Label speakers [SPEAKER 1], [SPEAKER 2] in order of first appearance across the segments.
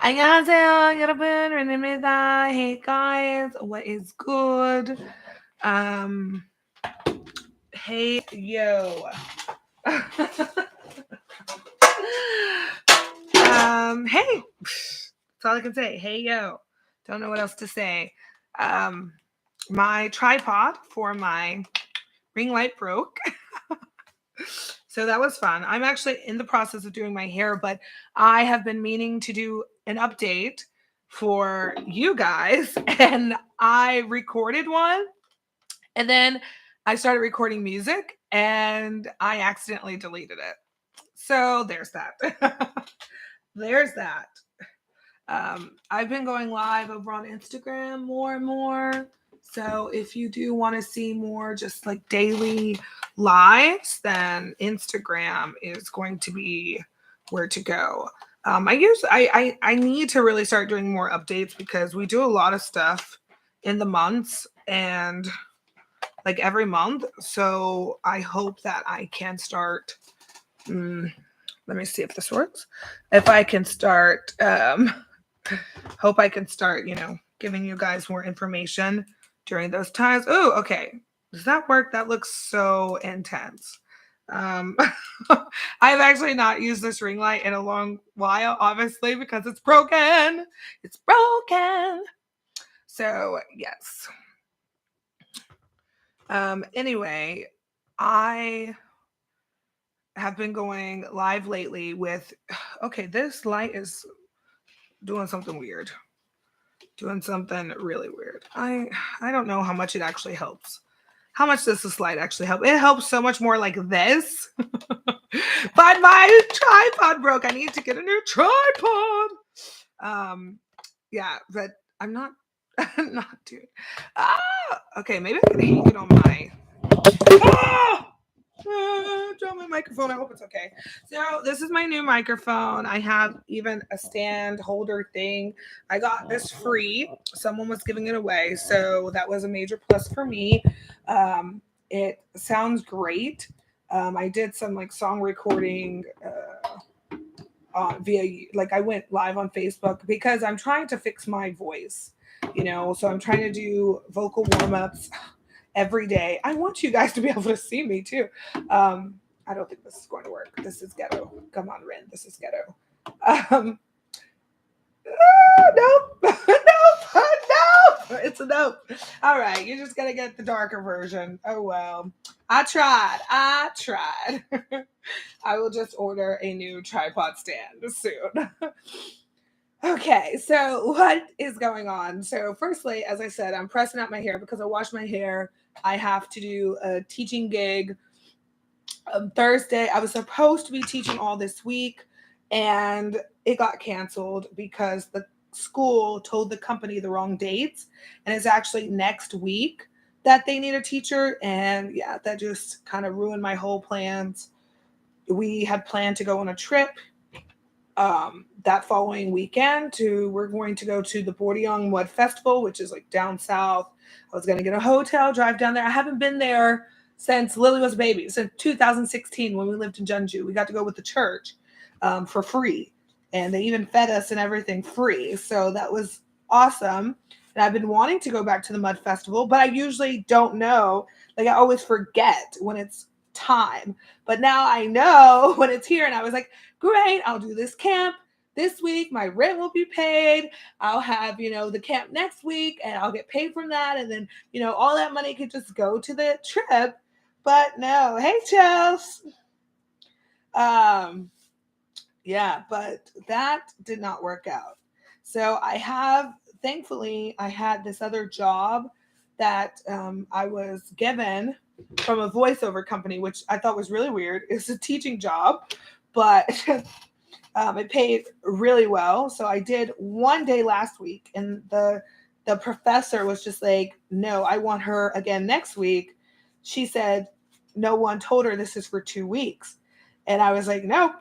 [SPEAKER 1] 안녕하세요, 여러분. ren입니다. Hey guys, what is good? Um, hey yo. Hey. That's all I can say. Hey yo. Don't know what else to say. Um, my tripod for my ring light broke. So that was fun. I'm actually in the process of doing my hair, but I have been meaning to do an update for you guys. And I recorded one, and then I started recording music and I accidentally deleted it. So there's that. There's that. I've been going live over on Instagram more and more. So if you do want to see more just like daily lives, then Instagram is going to be where to go. I need to really start doing more updates because we do a lot of stuff in the months and like every month. So I hope that I can start. Let me see if this works. If I can start hope I can start, giving you guys more information during those times. Oh, okay. Does that work? That looks so intense. Um, I've actually not used this ring light in a long while, obviously, because it's broken. It's broken. So, yes. Anyway, I have been going live lately with, okay, this light is doing something weird. Doing something really weird. I don't know how much it actually helps. How much does this light actually help? It helps so much more like this. But my tripod broke. I need to get a new tripod. Um, yeah, but I'm not I'm not doing. Okay, maybe I can hang it on my. Ah! Drop my microphone. I hope it's okay. So this is my new microphone. I have even a stand holder thing. I got this free. Someone was giving it away, so that was a major plus for me. It sounds great. I did some like song recording via like I went live on Facebook because I'm trying to fix my voice. So I'm trying to do vocal warm ups every day. I want you guys to be able to see me too. I don't think this is going to work. This is ghetto. Come on, Ren. This is ghetto. Um, nope. Nope. Nope. It's a nope. All right. You're just going to get the darker version. Oh, well. I tried. I will just order a new tripod stand soon. Okay, so what is going on? So, firstly, as I said, I'm pressing out my hair because I washed my hair. I have to do a teaching gig Thursday. I was supposed to be teaching all this week, and it got canceled because the school told the company the wrong dates, and it's actually next week that they need a teacher. And yeah, that just kind of ruined my whole plans. We had planned to go on a trip that following weekend to we're going to go to the Bordeaux Mud Festival, which is like down south. I was going to get a hotel, drive down there. I haven't been there since Lily was a baby, since 2016 when we lived in Jeonju. We got to go with the church for free, and they even fed us and everything free. So that was awesome. And I've been wanting to go back to the Mud Festival, but I usually don't know. Like I always forget when it's time. But now I know when it's here, and I was like, great, I'll do this camp this week. My rent will be paid. I'll have, the camp next week and I'll get paid from that. And then, all that money could just go to the trip. But no, hey, Chels. Um, yeah, but that did not work out. So thankfully, I had this other job that I was given from a voiceover company, which I thought was really weird. It's a teaching job, but it paid really well. So I did one day last week, and the professor was just like, "No, I want her again next week." She said, "No one told her this is for 2 weeks," and I was like, "Nope,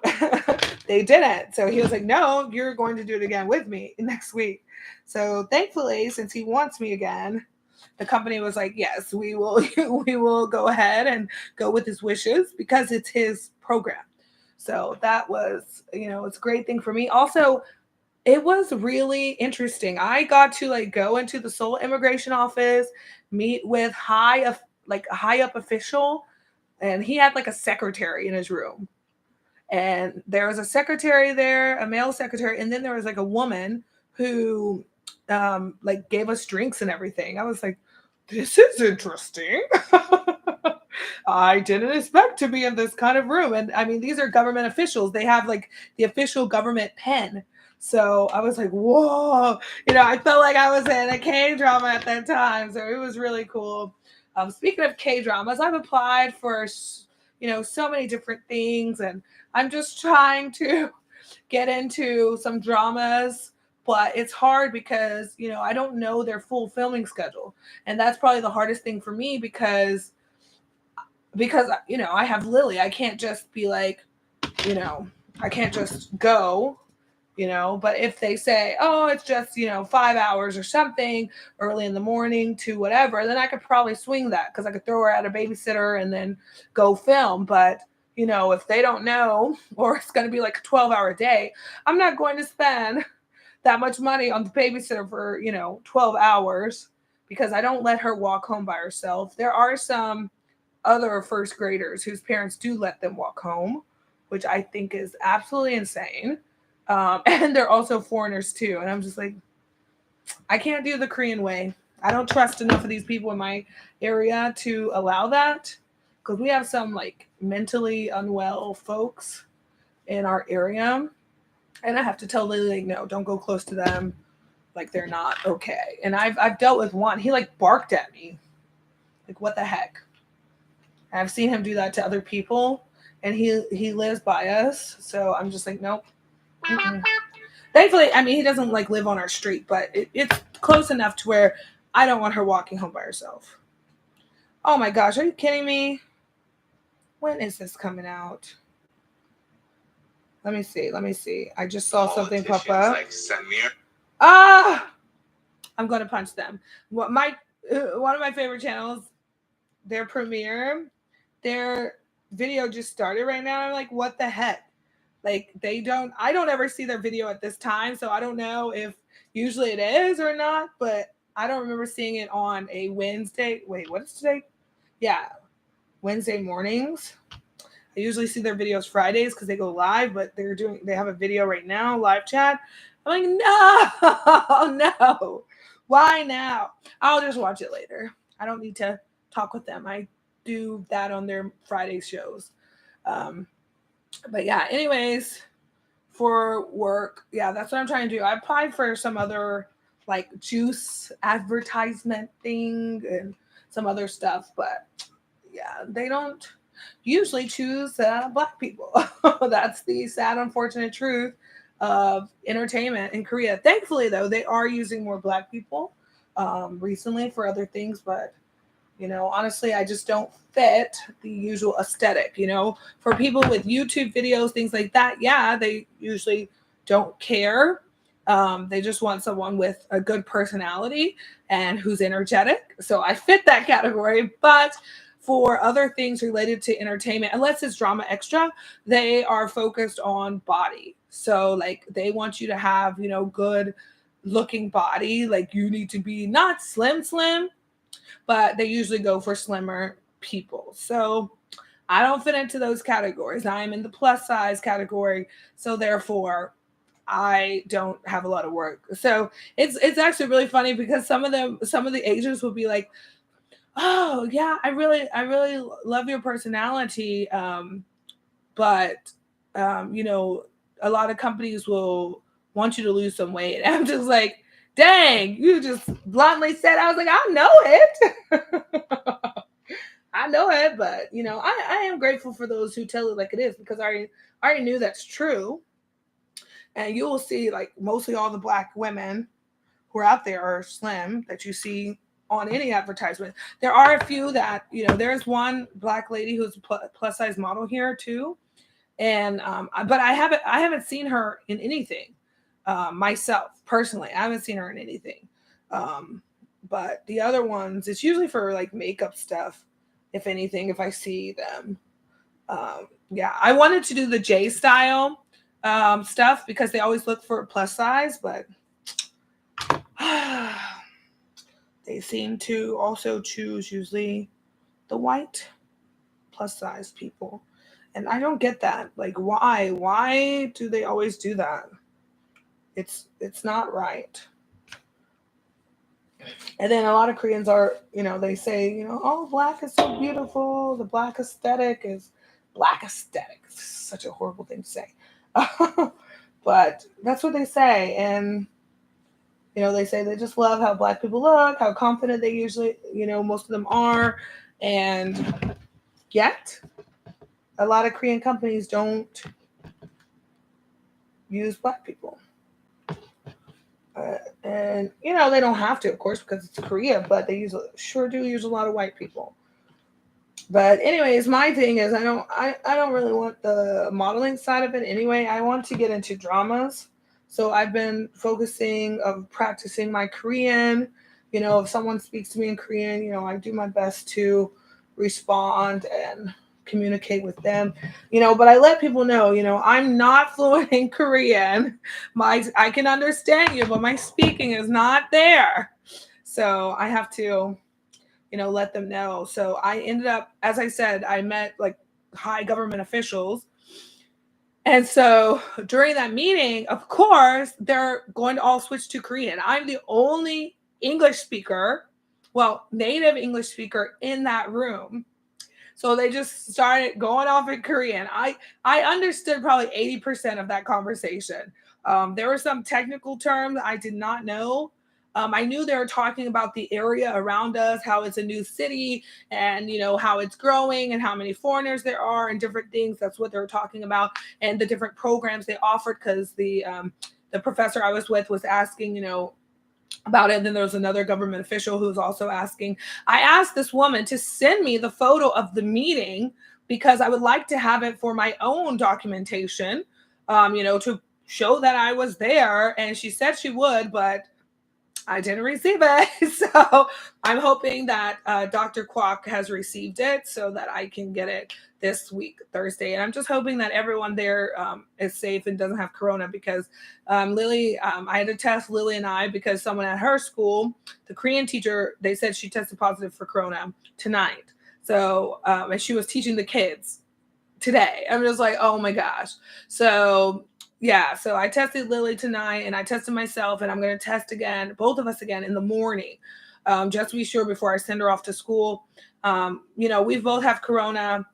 [SPEAKER 1] they didn't." So he was like, "No, you're going to do it again with me next week." So thankfully, since he wants me again, the company was like, "Yes, we will. We will go ahead and go with his wishes because it's his program." So that was, it's a great thing for me. Also, It was really interesting. I got to like go into the Seoul immigration office, meet with like a high up official, and he had like a secretary in his room. And there was a secretary there, a male secretary, and then there was like a woman who like gave us drinks and everything. I was like, this is interesting. I didn't expect to be in this kind of room. And I mean, these are government officials. They have like the official government pen. So I was like, whoa, I felt like I was in a K drama at that time. So it was really cool. Speaking of K dramas, I've applied for, so many different things, and I'm just trying to get into some dramas, but it's hard because, I don't know their full filming schedule. And that's probably the hardest thing for me because I have Lily. I can't just be like, you know, I can't just go, but if they say, oh, it's just, 5 hours or something early in the morning to whatever, then I could probably swing that because I could throw her at a babysitter and then go film. But, if they don't know, or it's going to be like a 12-hour day, I'm not going to spend that much money on the babysitter for, 12 hours because I don't let her walk home by herself. There are some other first graders whose parents do let them walk home, which I think is absolutely insane. And they're also foreigners too. And I'm just like, I can't do the Korean way. I don't trust enough of these people in my area to allow that because we have some like mentally unwell folks in our area. And I have to tell Lily, like, no, don't go close to them. Like they're not okay. And I've dealt with one. He like barked at me. Like, what the heck? I've seen him do that to other people, and he lives by us, so I'm just like, nope. Mm-mm. Thankfully, I mean, he doesn't like live on our street, but it's close enough to where I don't want her walking home by herself. Oh my gosh, are you kidding me? When is this coming out? Let me see. Let me see. I just saw something pop up. Like ah, I'm gonna punch them. What my one of my favorite channels, their premiere, their video just started right now. I'm like, what the heck? Like I don't ever see their video at this time, so I don't know if usually it is or not, but I don't remember seeing it on a Wednesday. Wait, what is today? Yeah, Wednesday mornings. I usually see their videos Fridays because they go live, but they have a video right now, live chat. I'm like, no, no. Why now? I'll just watch it later. I don't need to talk with them. I do that on their Friday shows. Um, but yeah, anyways, for work, yeah, that's what I'm trying to do. I applied for some other like juice advertisement thing and some other stuff, but yeah, they don't usually choose Black people. That's the sad, unfortunate truth of entertainment in Korea. Thankfully, though, they are using more Black people recently for other things, but honestly, I just don't fit the usual aesthetic. For people with YouTube videos, things like that, yeah, they usually don't care. They just want someone with a good personality and who's energetic. So I fit that category. But for other things related to entertainment, unless it's drama extra, they are focused on body. So like they want you to have, good looking body. Like you need to be not slim, but they usually go for slimmer people. So I don't fit into those categories. I am in the plus size category. So therefore, I don't have a lot of work. So it's actually really funny because some of the agents will be like, "Oh yeah, I really love your personality, but a lot of companies will want you to lose some weight." And I'm just like, dang, you just bluntly said. I was like, I know it. I know it, but I am grateful for those who tell it like it is because I already knew that's true. And you will see like mostly all the Black women who are out there are slim that you see on any advertisement. There are a few that, there's one Black lady who's a plus size model here too. And but I haven't seen her in anything myself personally. I haven't seen her in anything. But the other ones, it's usually for like makeup stuff, if anything, if I see them. Yeah, I wanted to do the J style, stuff because they always look for plus size, but they seem to also choose usually the white plus size people. And I don't get that. Like why? Why do they always do that? It's not right. And then a lot of Koreans are, they say, oh, black is so beautiful. The black aesthetic is black aesthetic. It's such a horrible thing to say. But that's what they say. And, they say they just love how black people look, how confident they usually, most of them are. And yet, a lot of Korean companies don't use black people. And they don't have to, of course, because it's Korea, but they sure do use a lot of white people. But anyways, my thing is I don't really want the modeling side of it anyway. I want to get into dramas. So I've been focusing of practicing my Korean. If someone speaks to me in Korean, I do my best to respond and communicate with them, but I let people know, I'm not fluent in Korean. I can understand you, but my speaking is not there. So I have to, let them know. So I ended up, as I said, I met like high government officials. And so during that meeting, of course, they're going to all switch to Korean. I'm the only English speaker, well, native English speaker in that room. So they just started going off in Korean. I understood probably 80% of that conversation. There were some technical terms I did not know. I knew they were talking about the area around us, how it's a new city, and how it's growing, and how many foreigners there are, and different things. That's what they were talking about, and the different programs they offered. Because the professor I was with was asking, about it. And then there was another government official who was also asking. I asked this woman to send me the photo of the meeting because I would like to have it for my own documentation, to show that I was there. And she said she would, but I didn't receive it. So I'm hoping that Dr. Kwok has received it so that I can get it this week, Thursday. And I'm just hoping that everyone there is safe and doesn't have corona because Lily, I had to test Lily and I because someone at her school, the Korean teacher, they said she tested positive for corona tonight. So, and she was teaching the kids today. I'm just like, oh my gosh. So yeah, so I tested Lily tonight and I tested myself and I'm going to test again, both of us again in the morning, just to be sure before I send her off to school. We both have corona.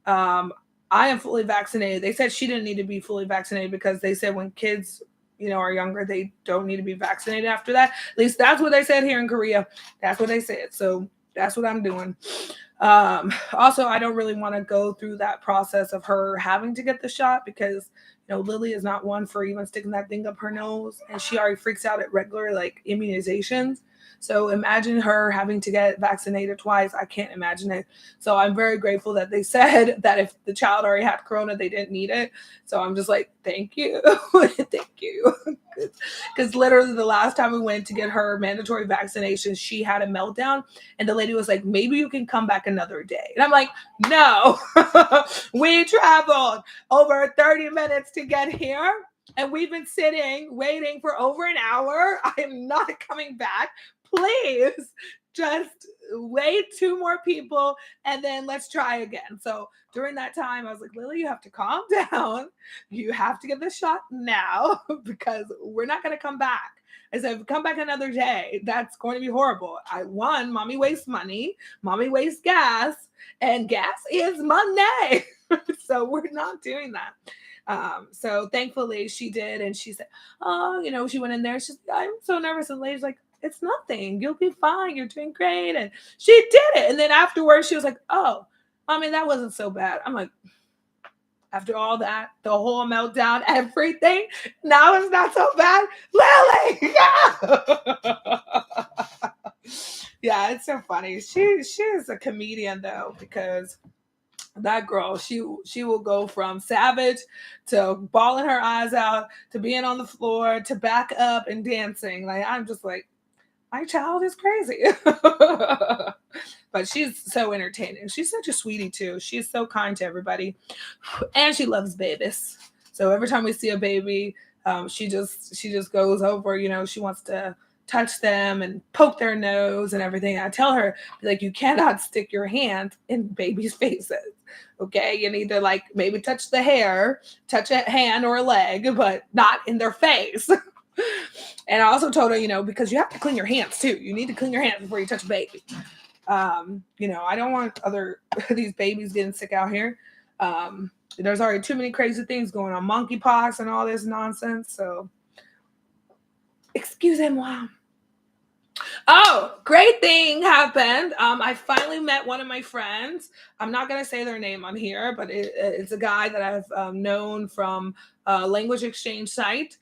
[SPEAKER 1] I am fully vaccinated. They said she didn't need to be fully vaccinated because they said when kids, are younger, they don't need to be vaccinated after that. At least that's what they said here in Korea. That's what they said. So that's what I'm doing. Also, I don't really want to go through that process of her having to get the shot because Lily is not one for even sticking that thing up her nose, and she already freaks out at regular like immunizations. So imagine her having to get vaccinated twice. I can't imagine it. So I'm very grateful that they said that if the child already had corona, they didn't need it. So I'm just like, thank you. Thank you. Because literally the last time we went to get her mandatory vaccination, she had a meltdown. And the lady was like, maybe you can come back another day. And I'm like, no, we traveled over 30 minutes to get here. And we've been sitting, waiting for over an hour. I am not coming back. Please just wait 2 more people and then let's try again. So during that time, I was like, Lily, you have to calm down. You have to get the shot now because we're not going to come back. I said, come back another day. That's going to be horrible. Mommy wastes money. Mommy wastes gas. And gas is money. So we're not doing that. So thankfully she did. And she said, oh, she went in there. She's, I'm so nervous. And the lady's like, it's nothing. You'll be fine. You're doing great. And she did it. And then afterwards she was like, oh, that wasn't so bad. I'm like, after all that, the whole meltdown, everything, now it's not so bad. Lily! Yeah, it's so funny. She is a comedian though, because that girl, she will go from savage to bawling her eyes out to being on the floor to back up and dancing. Like I'm just like, my child is crazy. But she's so entertaining. She's such a sweetie too. She's so kind to everybody. And she loves babies. So every time we see a baby, she just goes over. She wants to touch them and poke their nose and everything. I tell her, like, you cannot stick your hand in babies' faces. Okay, you need to like maybe touch the hair, touch a hand or a leg, but not in their face. And I also told her, because you have to clean your hands too. You need to clean your hands before you touch a baby. I don't want other these babies getting sick out here. There's already too many crazy things going on, monkeypox and all this nonsense. So, excusez-moi. Oh, great thing happened. I finally met one of my friends. I'm not going to say their name on here, but it's a guy that I've known from a language exchange site.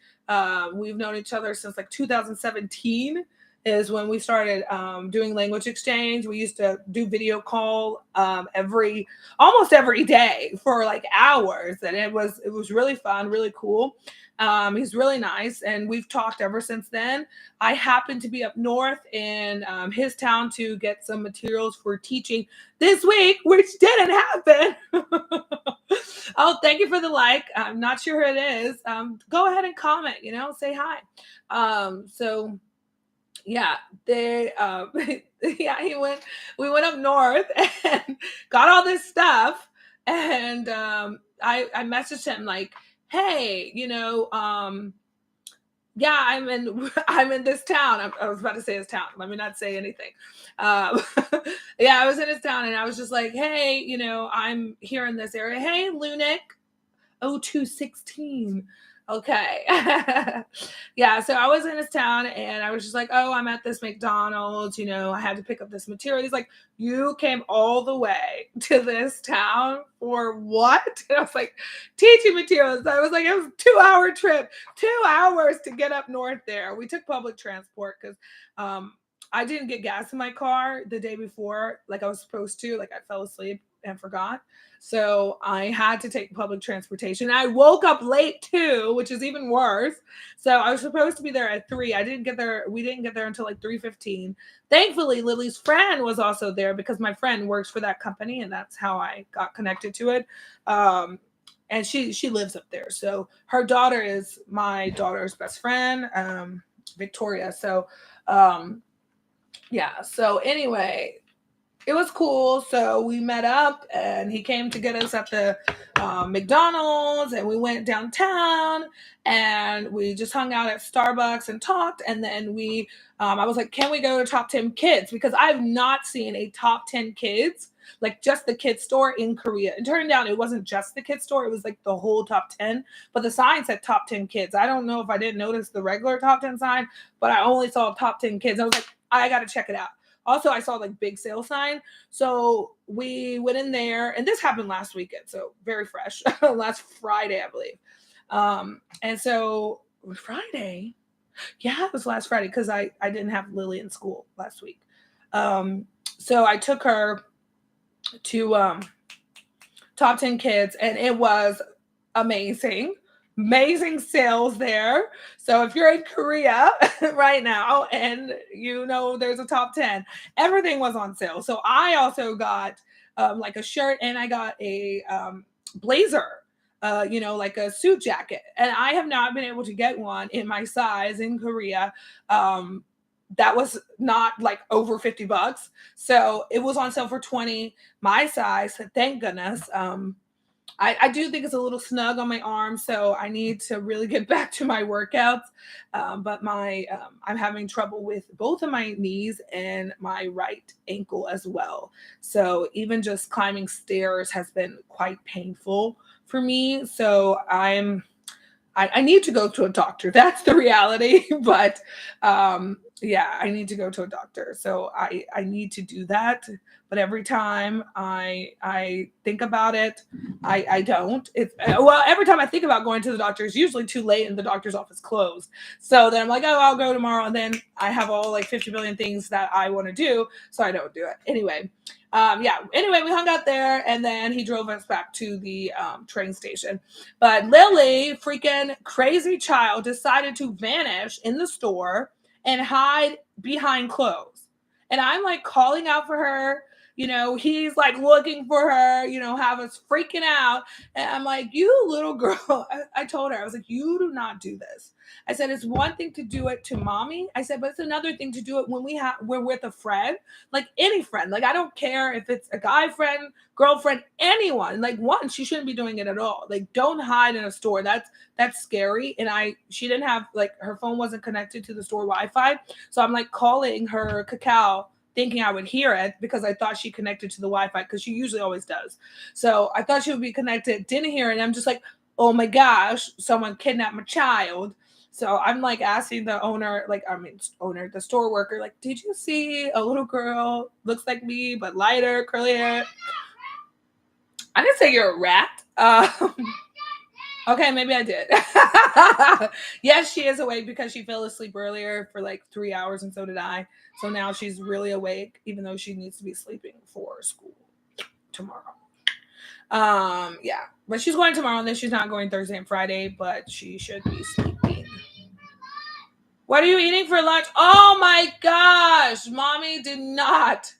[SPEAKER 1] We've known each other since like 2017 is when we started doing language exchange. We used to do video call almost every day for like hours, and it was really fun, really cool. He's really nice, and we've talked ever since then. I happened to be up north in his town to get some materials for teaching this week, which didn't happen. Oh, thank you for the like. I'm not sure who it is. Go ahead and comment, say hi. So yeah, we went up north and got all this stuff. And I messaged him like, hey, yeah, I'm in this town. I was about to say his town. Let me not say anything. Um, yeah, I was in his town and I was just like, hey, I'm here in this area. Hey, Lunic 0216. Okay. Yeah, so I was in his town and I was just like, oh, I'm at this McDonald's, I had to pick up this material. He's like, you came all the way to this town for what? And I was like, teaching materials. I was like, it was a 2-hour trip, 2 hours to get up north there. We took public transport because I didn't get gas in my car the day before, like I was supposed to. Like I fell asleep and forgot. So I had to take public transportation. I woke up late too, which is even worse. So I was supposed to be there at 3. We didn't get there until like 3:15. Thankfully, Lily's friend was also there because my friend works for that company and that's how I got connected to it. And she lives up there. So her daughter is my daughter's best friend, Victoria. So yeah. So anyway, it was cool. So we met up and he came to get us at the McDonald's and we went downtown and we just hung out at Starbucks and talked. And then I was like, can we go to Top 10 Kids? Because I've not seen a Top 10 Kids, like just the kids store in Korea. It turned out it wasn't just the kids store. It was like the whole Top 10, but the sign said Top 10 Kids. I don't know if I didn't notice the regular Top 10 sign, but I only saw Top 10 Kids. I was like, I got to check it out. Also, I saw like big sale sign. So we went in there and this happened last weekend. So very fresh, last Friday, I believe. And so Friday, yeah, it was last Friday because I didn't have Lily in school last week. So I took her to Top 10 Kids and it was amazing. Amazing sales there. So if you're in Korea right now and there's a Top 10, everything was on sale. So I also got like a shirt and I got a blazer, like a suit jacket. And I have not been able to get one in my size in Korea. That was not like over $50. So it was on sale for 20, my size, thank goodness. I do think it's a little snug on my arm, so I need to really get back to my workouts. But I'm having trouble with both of my knees and my right ankle as well. So even just climbing stairs has been quite painful for me. So I need to go to a doctor. That's the reality. But yeah, I need to go to a doctor. So I need to do that. But every time I think about it, I don't. Every time I think about going to the doctor, it's usually too late and the doctor's office closed. So then I'm like, oh, I'll go tomorrow. And then I have all like 50 million things that I want to do. So I don't do it. Anyway, anyway, we hung out there and then he drove us back to the train station. But Lily, freaking crazy child, decided to vanish in the store and hide behind clothes. And I'm like calling out for her He's like looking for her, have us freaking out. And I'm like, you little girl. I told her, I was like, you do not do this. I said, it's one thing to do it to mommy. I said, but it's another thing to do it when we're with a friend, like any friend. Like, I don't care if it's a guy friend, girlfriend, anyone. Like, one, she shouldn't be doing it at all. Like, don't hide in a store. That's scary. And she didn't have, like, her phone wasn't connected to the store Wi-Fi. So I'm like calling her Cacao, thinking I would hear it because I thought she connected to the Wi-Fi because she usually always does. So I thought she would be connected, didn't hear it. And I'm just like, oh my gosh, someone kidnapped my child. So I'm like asking the the store worker, like, did you see a little girl, looks like me, but lighter, curly hair? I didn't say you're a rat. Okay, maybe I did. Yes, she is awake because she fell asleep earlier for like 3 hours, and so did I. So now she's really awake, even though she needs to be sleeping for school tomorrow. Yeah, but she's going tomorrow, and then she's not going Thursday and Friday, but she should be sleeping. What are you eating for lunch? Oh my gosh, mommy did not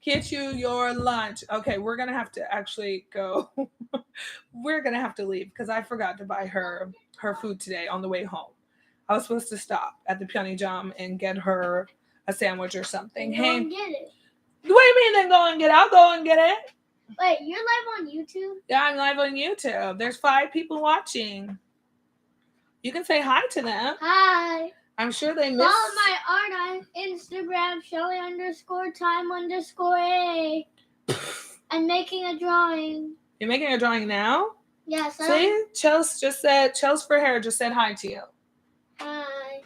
[SPEAKER 1] get you your lunch. Okay, we're gonna have to actually go. We're gonna have to leave because I forgot to buy her food today on the way home. I was supposed to stop at the Pyeongjam and get her a sandwich or something.
[SPEAKER 2] Go and get it.
[SPEAKER 1] What do you mean then go and get it? I'll go and get it.
[SPEAKER 2] Wait, you're live on YouTube?
[SPEAKER 1] Yeah, I'm live on YouTube. There's 5 people watching. You can say hi to them.
[SPEAKER 2] Hi.
[SPEAKER 1] I'm sure they miss.
[SPEAKER 2] Follow my art on Instagram, Shelly_time_A. I'm making a drawing.
[SPEAKER 1] You're making a drawing now?
[SPEAKER 2] Yes.
[SPEAKER 1] See? Chels for hair just said hi to you.
[SPEAKER 2] Hi.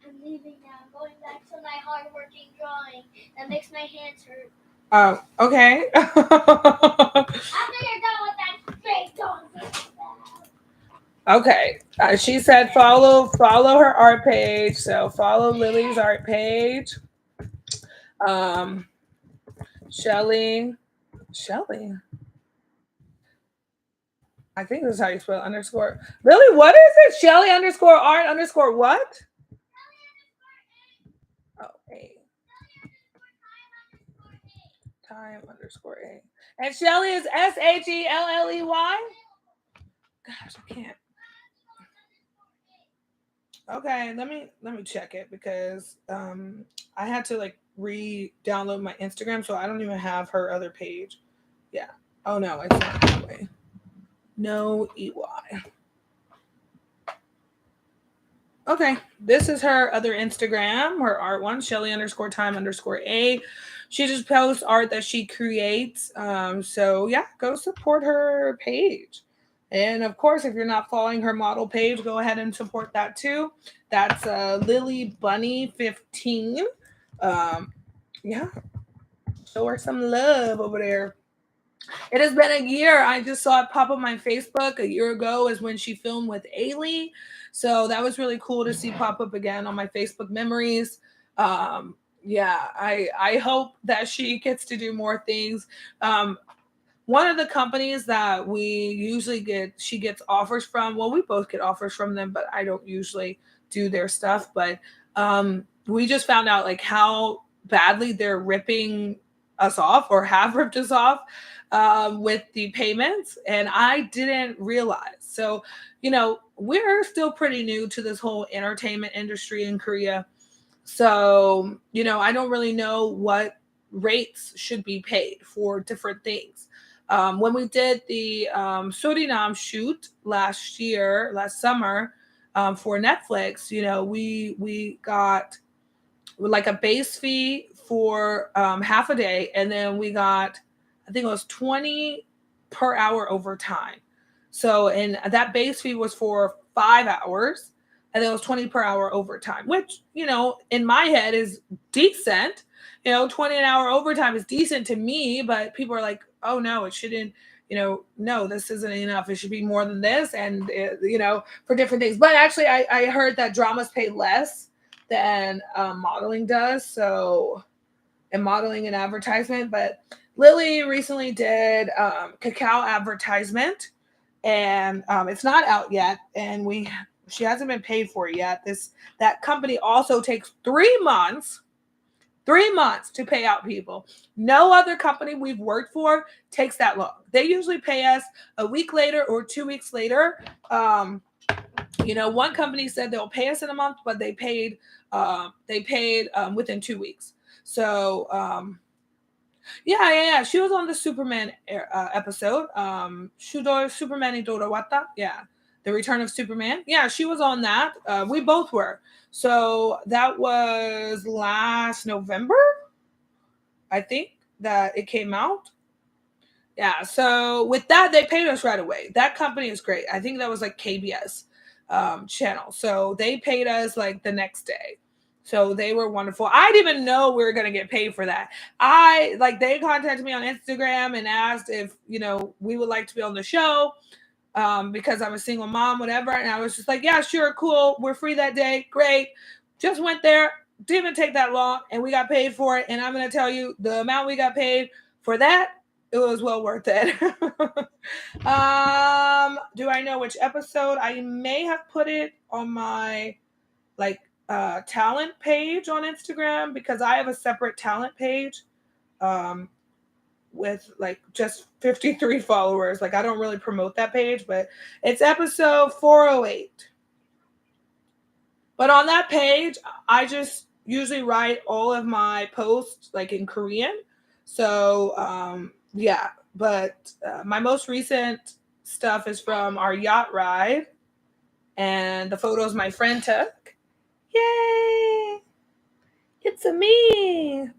[SPEAKER 2] I'm leaving now. I'm going back to my hard-working drawing. That makes my hands hurt.
[SPEAKER 1] Oh, okay.
[SPEAKER 2] After you're done with that fake dog.
[SPEAKER 1] Okay. She said follow her art page. So follow Lily's art page. Shelly. I think this is how you spell underscore. Lily, what is it? Shelly underscore art underscore what? Oh, A. Time underscore A. And Shelly is SHELLEY? Gosh, I can't. Okay, let me check it because I had to like re-download my Instagram, so I don't even have her other page. Yeah. Oh no, it's not that way. No EY. Okay, this is her other Instagram, her art one, Shelly underscore time underscore A. She just posts art that she creates. So yeah, go support her page. And of course, if you're not following her model page, go ahead and support that too. That's Lily Bunny 15. Yeah, show her some love over there. It has been a year. I just saw it pop up on my Facebook. A year ago is when she filmed with Ailey. So that was really cool to see pop up again on my Facebook memories. Yeah, I hope that she gets to do more things. One of the companies that she gets offers from, well, we both get offers from them, but I don't usually do their stuff. But we just found out like how badly they're ripping us off or have ripped us off with the payments. And I didn't realize. So, we're still pretty new to this whole entertainment industry in Korea. So, I don't really know what rates should be paid for different things. When we did the Suriname shoot last summer for Netflix, we got like a base fee for half a day, and then we got, I think it was 20 per hour overtime. So, and that base fee was for 5 hours, and then it was 20 per hour overtime, which, in my head is decent. 20 an hour overtime is decent to me, but people are like, oh no, it shouldn't, no, this isn't enough. It should be more than this. And, for different things. But actually, I heard that dramas pay less than modeling does. So, and modeling and advertisement. But Lily recently did Cacao advertisement, and it's not out yet. And she hasn't been paid for it yet. That company also takes 3 months 3 months to pay out people. No other company we've worked for takes that long. They usually pay us a week later or 2 weeks later. One company said they'll pay us in a month, but they paid within 2 weeks. So yeah. She was on the Superman episode. Shudor Superman Idorowata. Yeah. The Return of Superman. Yeah, she was on that. We both were. So that was last November, I think, that it came out. Yeah. So with that, they paid us right away. That company is great. I think that was like KBS channel. So they paid us like the next day. So they were wonderful. I didn't even know we were gonna get paid for that. They contacted me on Instagram and asked if we would like to be on the show, because I'm a single mom, whatever. And I was just like, yeah, sure, cool. We're free that day. Great. Just went there. Didn't even take that long, and we got paid for it. And I'm gonna tell you, the amount we got paid for that, it was well worth it. Do I know which episode? I may have put it on my like talent page on Instagram, because I have a separate talent page. Um, with like just 53 followers. Like, I don't really promote that page, but it's episode 408. But on that page, I just usually write all of my posts like in Korean. So yeah, but my most recent stuff is from our yacht ride, and the photos my friend took. Yay! It's a me.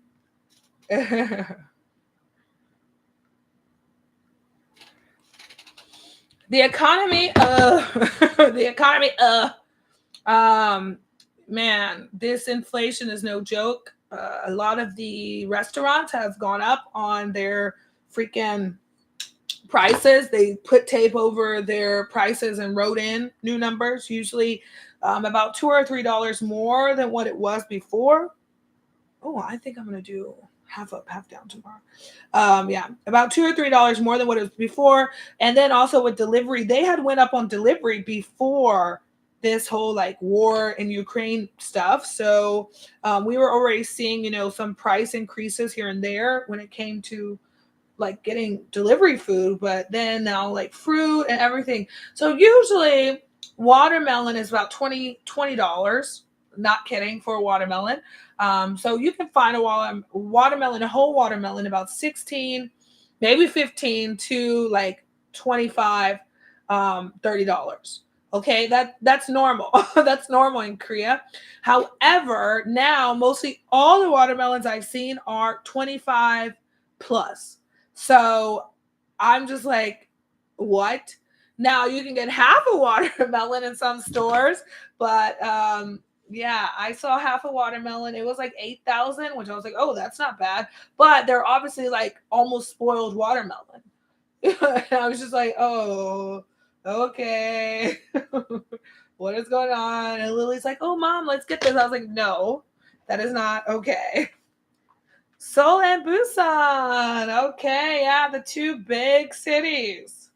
[SPEAKER 1] The economy, the economy, um, man, this inflation is no joke. A lot of the restaurants have gone up on their freaking prices. They put tape over their prices and wrote in new numbers, usually about $2 or $3 more than what it was before. Oh, I think I'm gonna do half up, half down tomorrow. Yeah, about $2 or $3 more than what it was before. And then also with delivery, they had went up on delivery before this whole like war in Ukraine stuff. So we were already seeing, some price increases here and there when it came to like getting delivery food, but then now like fruit and everything. So usually watermelon is about $20. Not kidding, for a watermelon. So you can find a watermelon, a whole watermelon, about 16, maybe 15 to like 25, $30. Okay, that's normal. That's normal in Korea. However, now mostly all the watermelons I've seen are 25 plus. So I'm just like, what? Now you can get half a watermelon in some stores, but yeah, I saw half a watermelon. It was like 8,000, which I was like, oh, that's not bad. But they're obviously like almost spoiled watermelon. And I was just like, oh, okay. What is going on? And Lily's like, oh, mom, let's get this. I was like, no, that is not okay. Seoul and Busan. Okay, yeah, the two big cities.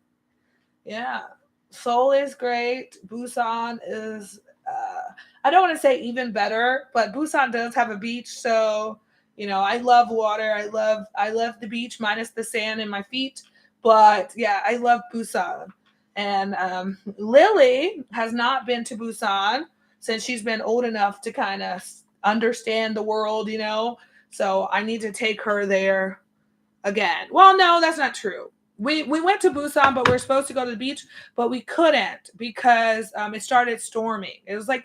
[SPEAKER 1] Yeah. Seoul is great. Busan is I don't want to say even better, but Busan does have a beach, so I love water. I love the beach minus the sand in my feet. But yeah, I love Busan. And Lily has not been to Busan since she's been old enough to kind of understand the world. So I need to take her there again. Well, no, that's not true. We went to Busan, but we were supposed to go to the beach, but we couldn't because it started storming. It was like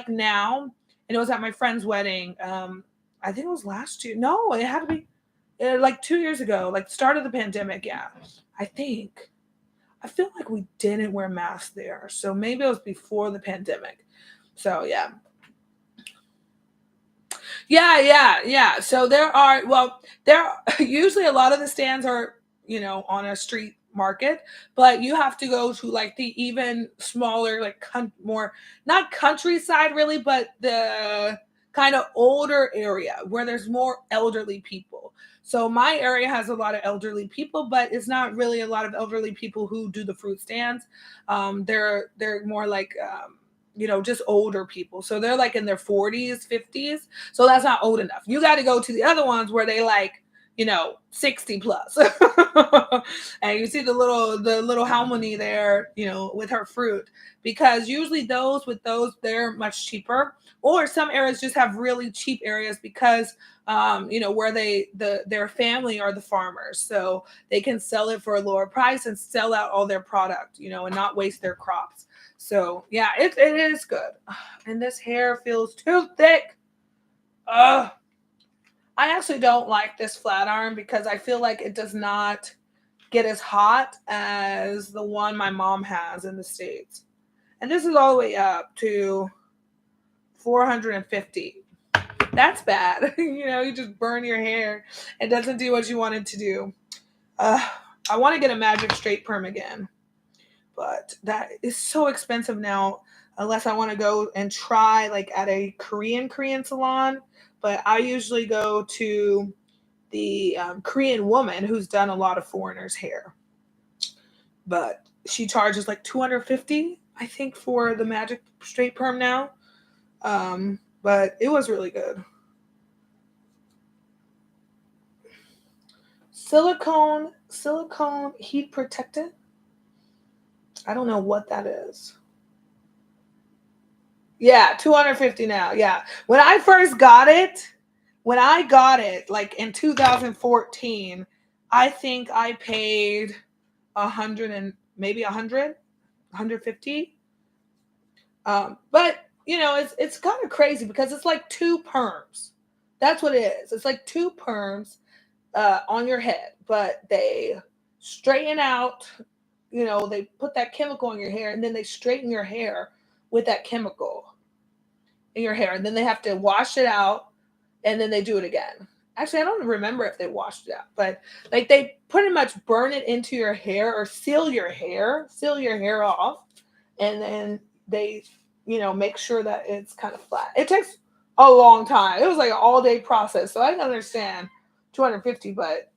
[SPEAKER 1] now, and it was at my friend's wedding. I think it was last year. No, it had to be like 2 years ago, like the start of the pandemic. Yeah, I think. I feel like we didn't wear masks there, so maybe it was before the pandemic. So yeah, yeah. So there usually a lot of the stands are, on a street market, but you have to go to like the even smaller, like more, not countryside really, but the kind of older area where there's more elderly people. So my area has a lot of elderly people, but it's not really a lot of elderly people who do the fruit stands. They're more like just older people. So they're like in their 40s, 50s. So that's not old enough. You got to go to the other ones where they like, 60 plus. And you see the little harmony there, with her fruit, because usually those they're much cheaper, or some areas just have really cheap areas because where their family are the farmers, so they can sell it for a lower price and sell out all their product, and not waste their crops. So yeah, it is good. And this hair feels too thick. Ugh. I actually don't like this flat iron because I feel like it does not get as hot as the one my mom has in the States. And this is all the way up to 450. That's bad. You just burn your hair. It doesn't do what you want it to do. I want to get a magic straight perm again, but that is so expensive now, unless I want to go and try like at a Korean salon. But I usually go to the Korean woman who's done a lot of foreigners' hair. But she charges like 250, I think, for the magic straight perm now. But it was really good. Silicone heat protectant. I don't know what that is. Yeah, 250 now. Yeah. When I first got it, like in 2014, I think I paid 100 and maybe 150. But it's kind of crazy because it's like two perms. That's what it is. It's like two perms on your head, but they straighten out. They put that chemical in your hair, and then they straighten your hair with that chemical in your hair, and then they have to wash it out, and then they do it again. Actually, I don't remember if they washed it out, but like they pretty much burn it into your hair or seal your hair off, and then they, make sure that it's kind of flat. It takes a long time. It was like an all day process, so I can understand 250, but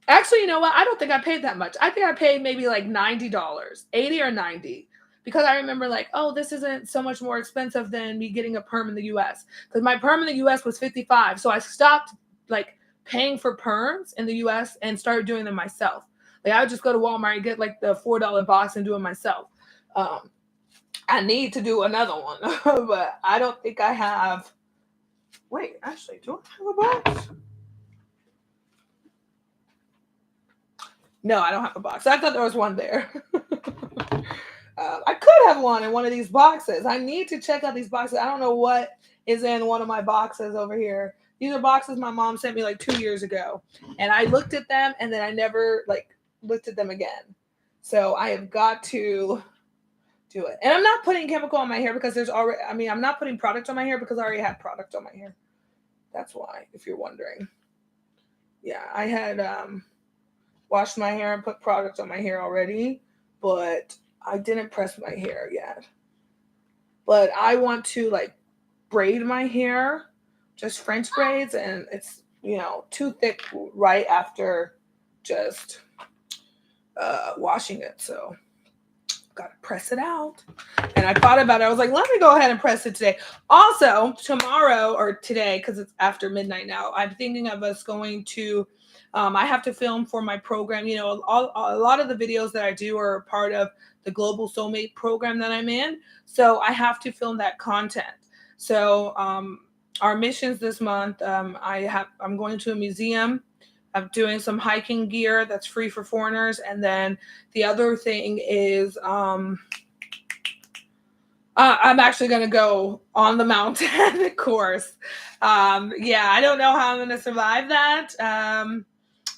[SPEAKER 1] actually, you know what? I don't think I paid that much. I think I paid maybe like $90, 80 or 90. Because I remember like, oh, this isn't so much more expensive than me getting a perm in the US. Because my perm in the US was 55. So I stopped like paying for perms in the US and started doing them myself. Like I would just go to Walmart and get like the $4 box and do it myself. I need to do another one, but I don't think I have. Wait, actually, do I have a box? No, I don't have a box. I thought there was one there. I could have one in one of these boxes. I need to check out these boxes. I don't know what is in one of my boxes over here. These are boxes my mom sent me like 2 years ago. And I looked at them and then I never like looked at them again. So I have got to do it. And I'm not putting chemical on my hair because I'm not putting product on my hair because I already have product on my hair. That's why, if you're wondering. Yeah, I had washed my hair and put product on my hair already, but I didn't press my hair yet. But I want to like braid my hair, just French braids, and it's too thick right after just washing it. So gotta press it out. And I thought about it. I was like, let me go ahead and press it today. Also, tomorrow or today, because it's after midnight now, I'm thinking of us going to. I have to film for my program. A lot of the videos that I do are part of the Global Soulmate program that I'm in. So I have to film that content. So our missions this month, I'm going to a museum. I'm doing some hiking gear that's free for foreigners. And then the other thing is I'm actually going to go on the mountain course. I don't know how I'm going to survive that.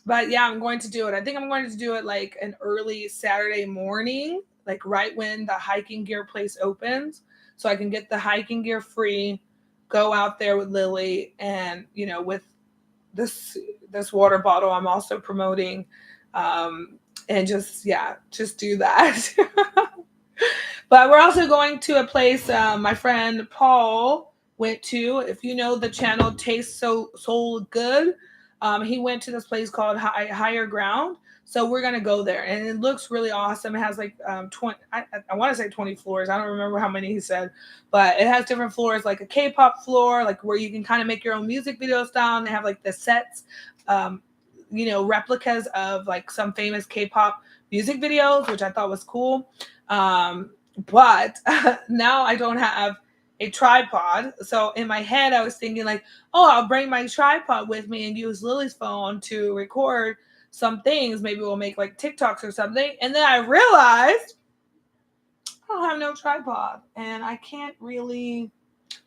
[SPEAKER 1] But yeah, I'm going to do it. I think I'm going to do it like an early Saturday morning, like right when the hiking gear place opens. So I can get the hiking gear free, go out there with Lily, and with this water bottle I'm also promoting, and just do that. But we're also going to a place my friend Paul went to. If you know the channel Taste So Good, he went to this place called Higher Ground. So we're gonna go there, and it looks really awesome. It has like 20. I want to say 20 floors. I don't remember how many he said, but it has different floors, like a K-pop floor, like where you can kind of make your own music videos down. They have like the sets, replicas of like some famous K-pop music videos, which I thought was cool. But now I don't have a tripod. So in my head, I was thinking like, oh, I'll bring my tripod with me and use Lily's phone to record some things. Maybe we'll make like TikToks or something. And then I realized I don't have no tripod and I can't really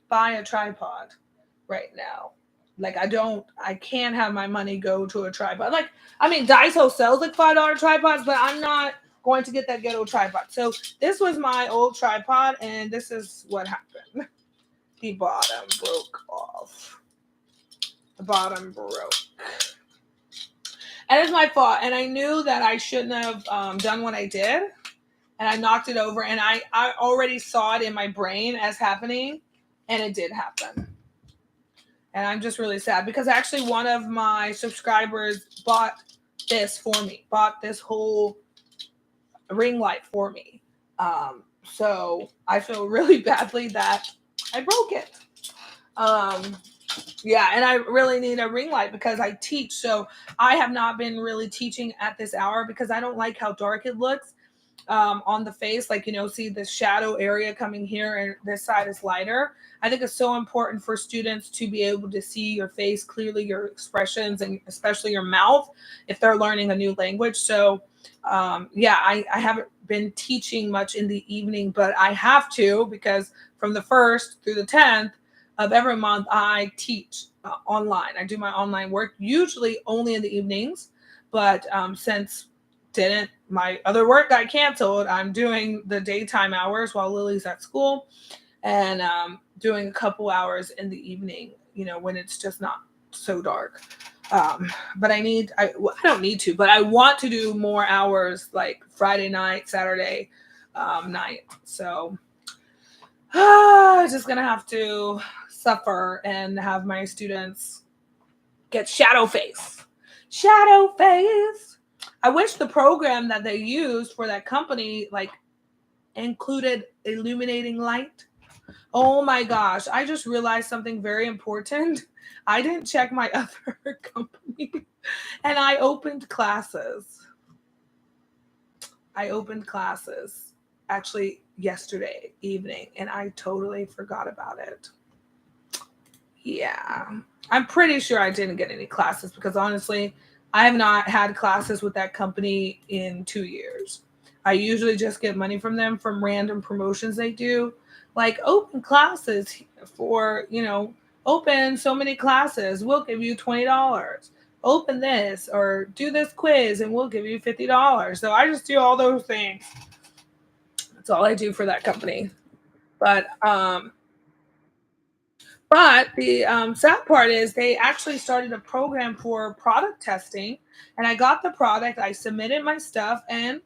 [SPEAKER 1] buy a tripod right now. Like I can't have my money go to a tripod. Like, I mean, Daiso sells like $5 tripods, but I'm not going to get that ghetto tripod. So this was my old tripod, and this is what happened. The bottom broke off. The bottom broke. And it's my fault. And I knew that I shouldn't have done what I did. And I knocked it over, and I already saw it in my brain as happening, and it did happen. And I'm just really sad because actually one of my subscribers bought this for me, bought this whole ring light for me. So I feel really badly that I broke it. Yeah, and I really need a ring light because I teach. So I have not been really teaching at this hour because I don't like how dark it looks on the face. Like, see the shadow area coming here and this side is lighter. I think it's so important for students to be able to see your face clearly, your expressions, and especially your mouth if they're learning a new language. So I haven't been teaching much in the evening, but I have to because from the 1st through the 10th of every month, I teach online. I do my online work, usually only in the evenings. But since my other work got canceled, I'm doing the daytime hours while Lily's at school and doing a couple hours in the evening, when it's just not so dark. But I don't need to, but I want to do more hours like Friday night, Saturday night. So just going to have to suffer and have my students get shadow face. Shadow face. I wish the program that they used for that company like included illuminating light. Oh my gosh, I just realized something very important. I didn't check my other company and I opened classes. Actually yesterday evening and I totally forgot about it. Yeah. I'm pretty sure I didn't get any classes because honestly, I have not had classes with that company in 2 years. I usually just get money from them from random promotions they do, like open classes for, open so many classes, we'll give you $20. Open this or do this quiz and we'll give you $50. So I just do all those things. That's all I do for that company. But the sad part is they actually started a program for product testing, and I got the product. I submitted my stuff, and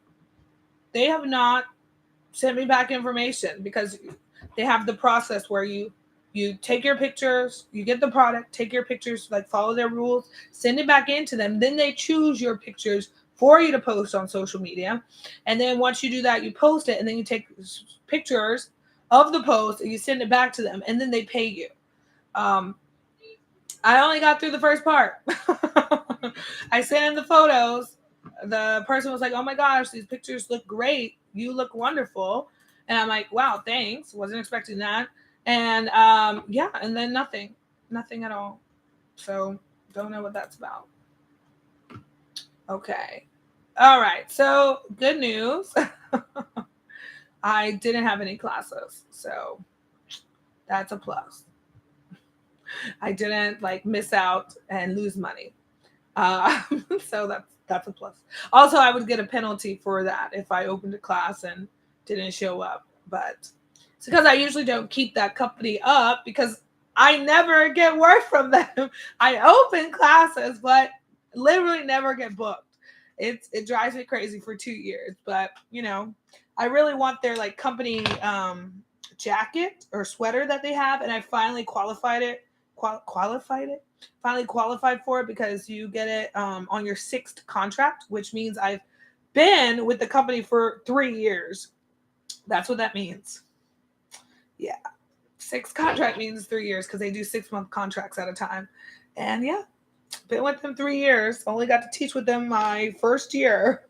[SPEAKER 1] they have not sent me back information because they have the process where you take your pictures, you get the product, take your pictures, like follow their rules, send it back into them. Then they choose your pictures for you to post on social media, and then once you do that, you post it, and then you take pictures of the post and you send it back to them, and then they pay you. I only got through the first part. I sent in the photos. The person was like, "Oh my gosh, these pictures look great. You look wonderful." And I'm like, "Wow, thanks. Wasn't expecting that." And and then nothing at all. So don't know what that's about. Okay. All right. So good news. I didn't have any classes, so that's a plus. I didn't like miss out and lose money. So that's a plus. Also, I would get a penalty for that if I opened a class and didn't show up. But it's because I usually don't keep that company up because I never get work from them. I open classes, but literally never get booked. It drives me crazy for 2 years. But I really want their like company jacket or sweater that they have, and I finally finally qualified for it because you get it on your sixth contract, which means I've been with the company for 3 years. That's what that means. Yeah. Sixth contract means 3 years because they do 6 month contracts at a time. And yeah, been with them 3 years. Only got to teach with them my first year.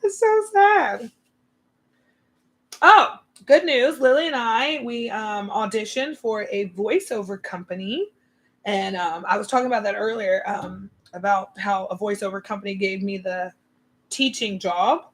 [SPEAKER 1] It's so sad. Oh, good news. Lily and we auditioned for a voiceover company. And I was talking about that earlier about how a voiceover company gave me the teaching job.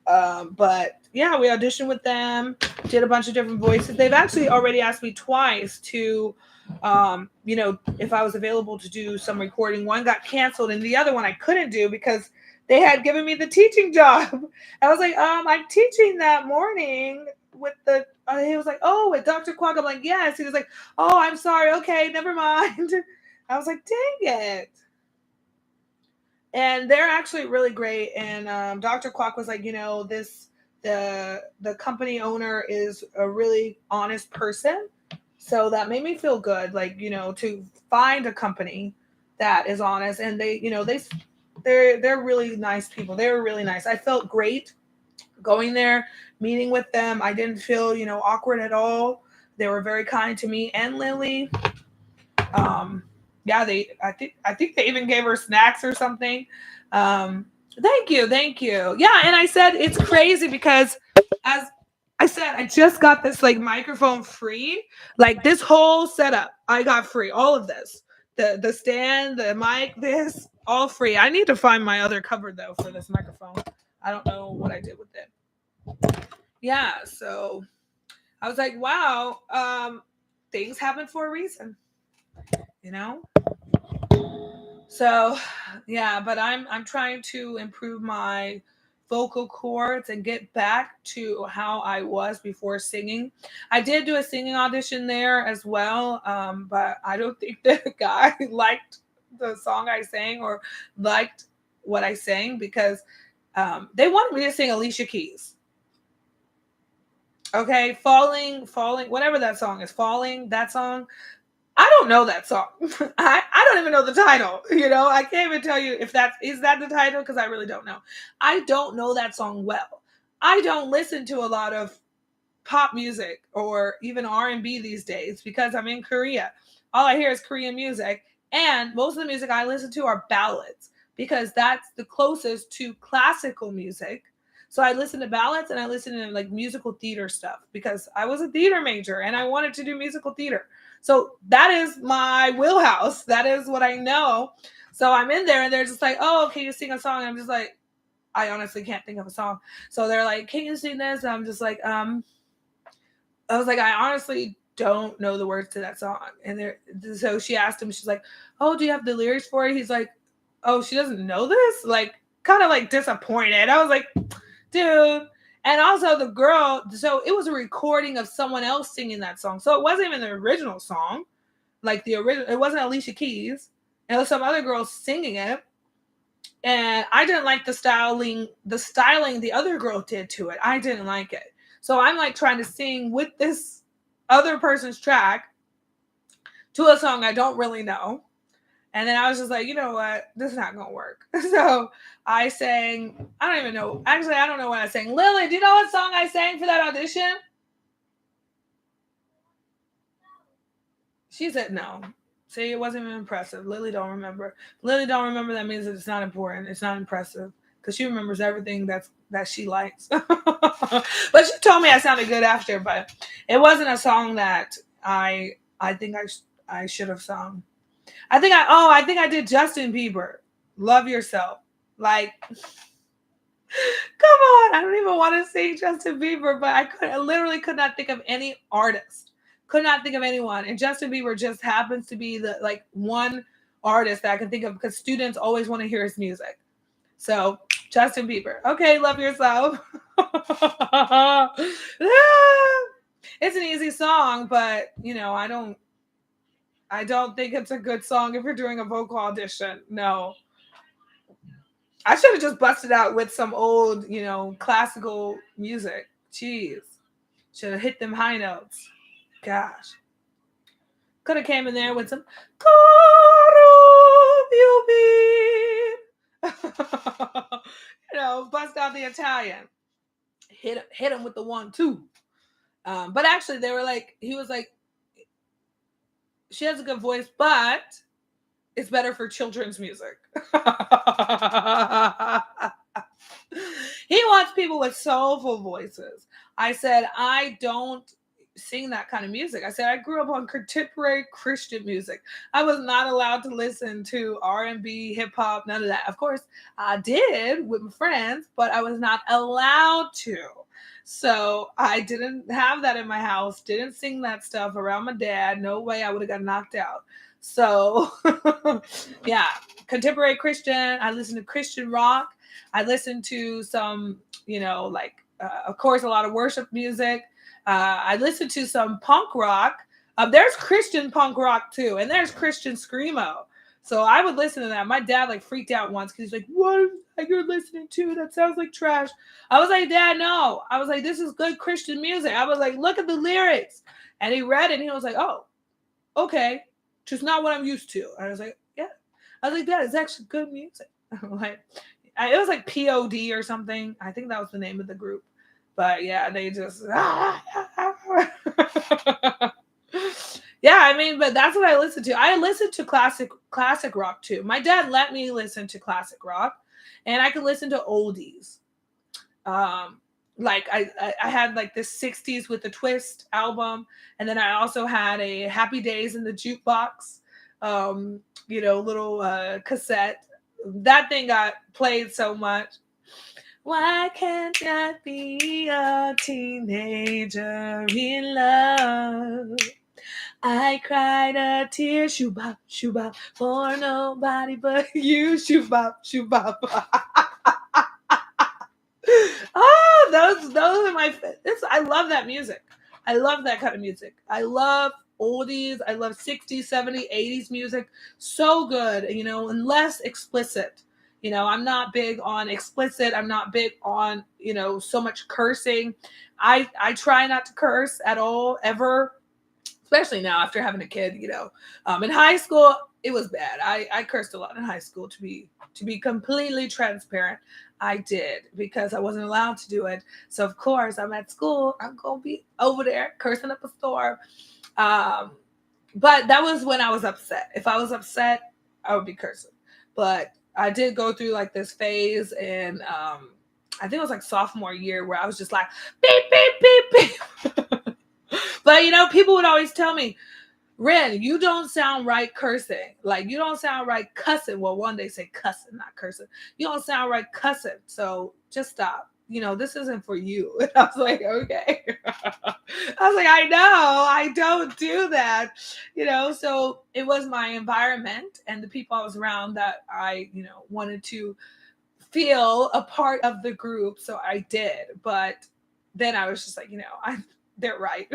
[SPEAKER 1] But yeah, we auditioned with them, did a bunch of different voices. They've actually already asked me twice to, if I was available to do some recording. One got canceled, and the other one I couldn't do because they had given me the teaching job. I was like, I'm teaching that morning with the. He was like, oh, with Dr. Kwok. I'm like, yes. He was like, oh, I'm sorry. Okay, never mind. I was like, dang it. And they're actually really great. And Dr. Kwok was like, the company owner is a really honest person, so that made me feel good. Like to find a company that is honest, and they're really nice people. They were really nice. I felt great going there, meeting with them. I didn't feel awkward at all. They were very kind to me and Lily. Um, yeah, I think they even gave her snacks or something. Thank you, thank you. Yeah, and I said it's crazy because as I said, I just got this like microphone free. Like this whole setup, I got free. All of this, the stand, the mic, this all free. I need to find my other cover though for this microphone. I don't know what I did with it. Yeah, so I was like, wow, things happen for a reason, you know. So, yeah, but I'm trying to improve my vocal cords and get back to how I was before singing. I did do a singing audition there as well, but I don't think the guy liked the song I sang or liked what I sang because they wanted me to sing Alicia Keys. Okay, falling, whatever that song is, falling, that song. I don't know that song. I don't even know the title. I can't even tell you if that the title because I really don't know. I don't know that song well. I don't listen to a lot of pop music or even R&B these days because I'm in Korea. All I hear is Korean music, and most of the music I listen to are ballads because that's the closest to classical music. So I listen to ballads and I listen to like musical theater stuff because I was a theater major and I wanted to do musical theater. So that is my wheelhouse. That is what I know. So I'm in there and they're just like, oh, can you sing a song? And I'm just like, I honestly can't think of a song. So they're like, can you sing this? And I'm just like, I was like, I honestly don't know the words to that song. And so she asked him, she's like, oh, do you have the lyrics for it? He's like, oh, she doesn't know this? Like, kind of like disappointed. I was like, dude. And also the girl, so it was a recording of someone else singing that song. So it wasn't even the original song. Like the original, it wasn't Alicia Keys. It was some other girl singing it. And I didn't like the styling the other girl did to it. I didn't like it. So I'm like trying to sing with this other person's track to a song I don't really know. And then I was just like, you know what? This is not going to work. So I sang, I don't even know. Actually, I don't know what I sang. Lily, do you know what song I sang for that audition? She said no. See, it wasn't even impressive. Lily don't remember. Lily don't remember. That means that it's not important. It's not impressive because she remembers everything that she likes. But she told me I sounded good after. But it wasn't a song that I think I should have sung. I think I did Justin Bieber. Love Yourself. Like, come on. I don't even want to sing Justin Bieber, but I literally could not think of any artist. Could not think of anyone. And Justin Bieber just happens to be the like one artist that I can think of because students always want to hear his music. So Justin Bieber. Okay, Love Yourself. It's an easy song, but I don't think it's a good song if you're doing a vocal audition. No. I should have just busted out with some old, classical music. Jeez. Should have hit them high notes. Gosh. Could have came in there with some "Caro più bin." Bust out the Italian. Hit him with the 1-2. But actually, they were like, he was like, she has a good voice, but it's better for children's music. He wants people with soulful voices. I said, I don't sing that kind of music. I said, I grew up on contemporary Christian music. I was not allowed to listen to R&B, hip hop, none of that. Of course, I did with my friends, but I was not allowed to. So I didn't have that in my house, didn't sing that stuff around my dad. No way, I would have got knocked out. So yeah, contemporary Christian. I listen to Christian rock. I listen to some, of course, a lot of worship music. I listen to some punk rock. There's Christian punk rock too, and there's Christian screamo. So I would listen to that. My dad like freaked out once because he's like, "What is that you're listening to? That sounds like trash." I was like, "Dad, no." I was like, "This is good Christian music." I was like, "Look at the lyrics," and he read it, and he was like, "Oh, okay, just not what I'm used to." And I was like, "Yeah." I was like, "Dad, it's actually good music." Like, it was like POD or something. I think that was the name of the group. But yeah, they just yeah, I mean, but that's what I listen to. I listen to classic rock too. My dad let me listen to classic rock, and I can listen to oldies. Like I had like this 60s with the Twist album, and then I also had a Happy Days in the Jukebox, little cassette. That thing got played so much. Why can't I be a teenager in love? I cried a tear, shoobop, shoobop, for nobody but you, shoobop, shoobop. Oh, those are my. I love that music. I love that kind of music. I love oldies. I love 60s, 70s, 80s music. So good, and less explicit. I'm not big on explicit. I'm not big on, so much cursing. I try not to curse at all, ever, especially now after having a kid. In high school, it was bad. I cursed a lot in high school, to be completely transparent. I did, because I wasn't allowed to do it. So of course I'm at school, I'm gonna be over there cursing up a storm. But that was when I was upset. If I was upset, I would be cursing. But I did go through like this phase, and I think it was like sophomore year, where I was just like beep beep beep beep. But people would always tell me, "Ren, you don't sound right cursing. Like, you don't sound right cussing." Well, one they say cussing, not cursing. "You don't sound right cussing. So just stop. This isn't for you." And I was like, "Okay." I was like, "I know, I don't do that." So it was my environment and the people I was around that I, wanted to feel a part of the group. So I did. But then I was just like, they're right.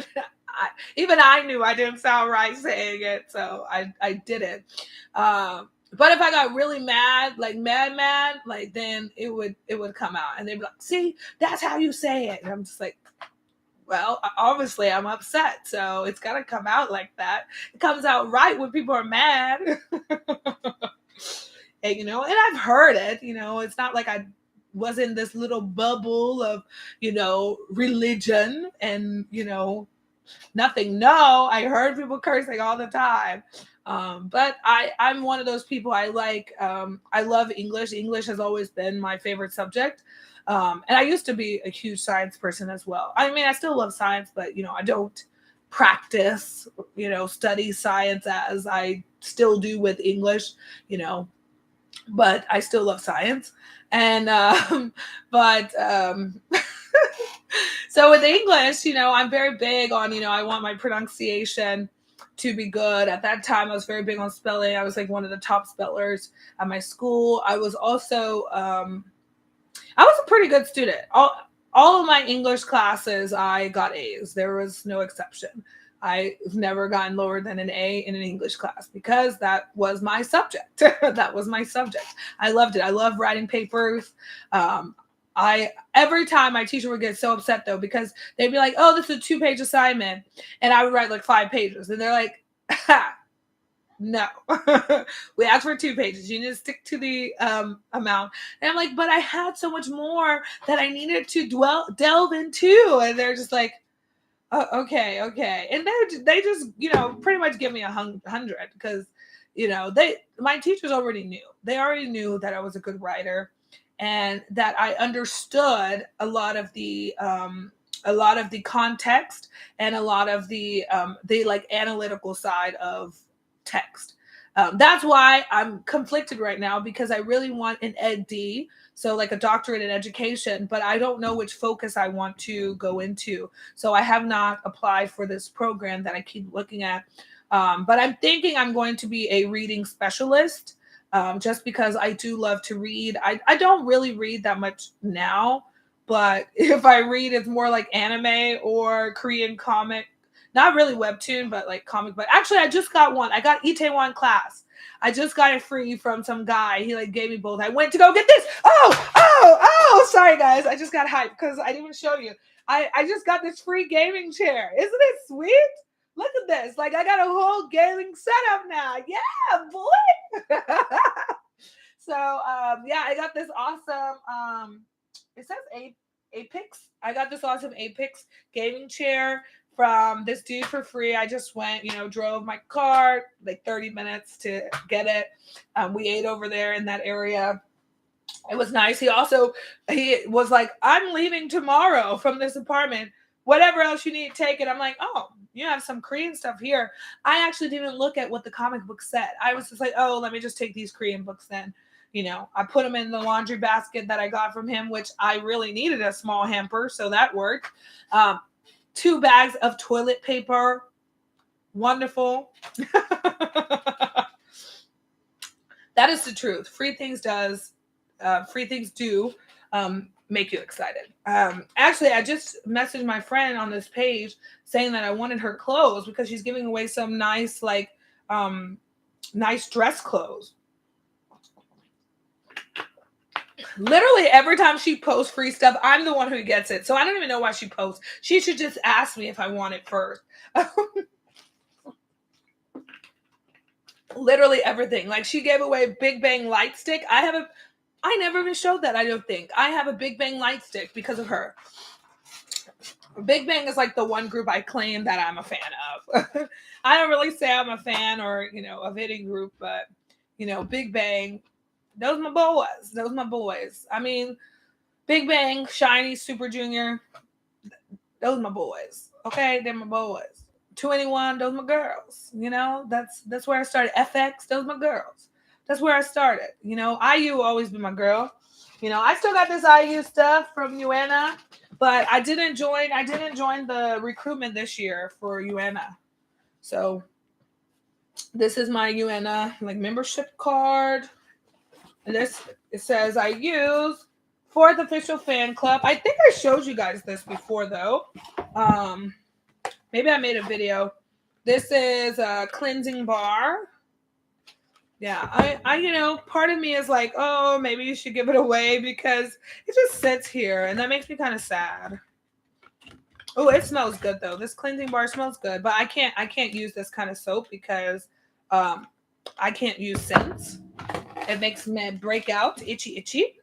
[SPEAKER 1] Even I knew I didn't sound right saying it, so I did it. But if I got really mad, like mad, like, then it would come out, and they'd be like, "See, that's how you say it." And I'm just like, well, obviously I'm upset, so it's gotta come out like that. It comes out right when people are mad. And I've heard it. It's not like I was in this little bubble of religion and nothing. No, I heard people cursing all the time. But I'm one of those people. I love English. English has always been my favorite subject. And I used to be a huge science person as well. I mean, I still love science, but I don't practice, study science as I still do with English, but I still love science. And but so with English, I'm very big on, I want my pronunciation to be good. At that time, I was very big on spelling. I was like one of the top spellers at my school. I was also, I was a pretty good student. All of my English classes, I got A's. There was no exception. I've never gotten lower than an A in an English class, because that was my subject. That was my subject. I loved it. I love writing papers. Every time my teacher would get so upset, though, because they'd be like, "Oh, this is a 2-page assignment," and I would write like 5 pages, and they're like, No. We asked for 2 pages. You need to stick to the amount. And I'm like, but I had so much more that I needed to delve into. And they're just like, oh, okay. And they just, pretty much give me 100 because, my teachers already knew. They already knew that I was a good writer and that I understood a lot of the context and a lot of the like analytical side of text. That's why I'm conflicted right now because I really want an EdD, so like a doctorate in education, but I don't know which focus I want to go into. So I have not applied for this program that I keep looking at. But I'm thinking I'm going to be a reading specialist just because I do love to read. I don't really read that much now, but if I read, it's more like anime or Korean comic. Not really webtoon, but like comic book. Actually, I just got one. I got Itaewon Class. I just got it free from some guy. He like gave me both. I went to go get this. Oh! Sorry, guys. I just got hyped because I didn't even show you. I just got this free gaming chair. Isn't it sweet? Look at this. Like I got a whole gaming setup now. Yeah, boy. So yeah, I got this awesome. It says Apex. I got this awesome Apex gaming chair from this dude for free. I just went, drove my car like 30 minutes to get it. We ate over there in that area. It was nice. He was like, I'm leaving tomorrow from this apartment. Whatever else you need, take it. I'm like, oh, you have some Korean stuff here. I actually didn't look at what the comic book said. I was just like, oh, let me just take these Korean books then. I put them in the laundry basket that I got from him, which I really needed a small hamper, so that worked. 2 bags of toilet paper. Wonderful. That is the truth. Free things do make you excited. Actually, I just messaged my friend on this page saying that I wanted her clothes because she's giving away some nice, nice dress clothes. Literally every time she posts free stuff, I'm the one who gets it. So I don't even know why she posts. She should just ask me if I want it first. Literally everything. Like she gave away Big Bang light stick. I never even showed that, I don't think. I have a Big Bang light stick because of her. Big Bang is like the one group I claim that I'm a fan of. I don't really say I'm a fan or, of any group, but, Big Bang, those my boys. I mean, Big Bang, Shiny, Super Junior, those my boys. Okay, they're my boys. 2NE1, those my girls. That's where I started. FX, those my girls. That's where I started. IU always been my girl. I still got this IU stuff from UNA, but I didn't join the recruitment this year for UNA. So this is my UNA membership card. And it says I use 4th official fan club. I think I showed you guys this before though. Maybe I made a video. This is a cleansing bar. Yeah, I part of me is like, oh, maybe you should give it away because it just sits here and that makes me kind of sad. Oh, it smells good though. This cleansing bar smells good, but I can't use this kind of soap because I can't use scents. It makes me break out itchy.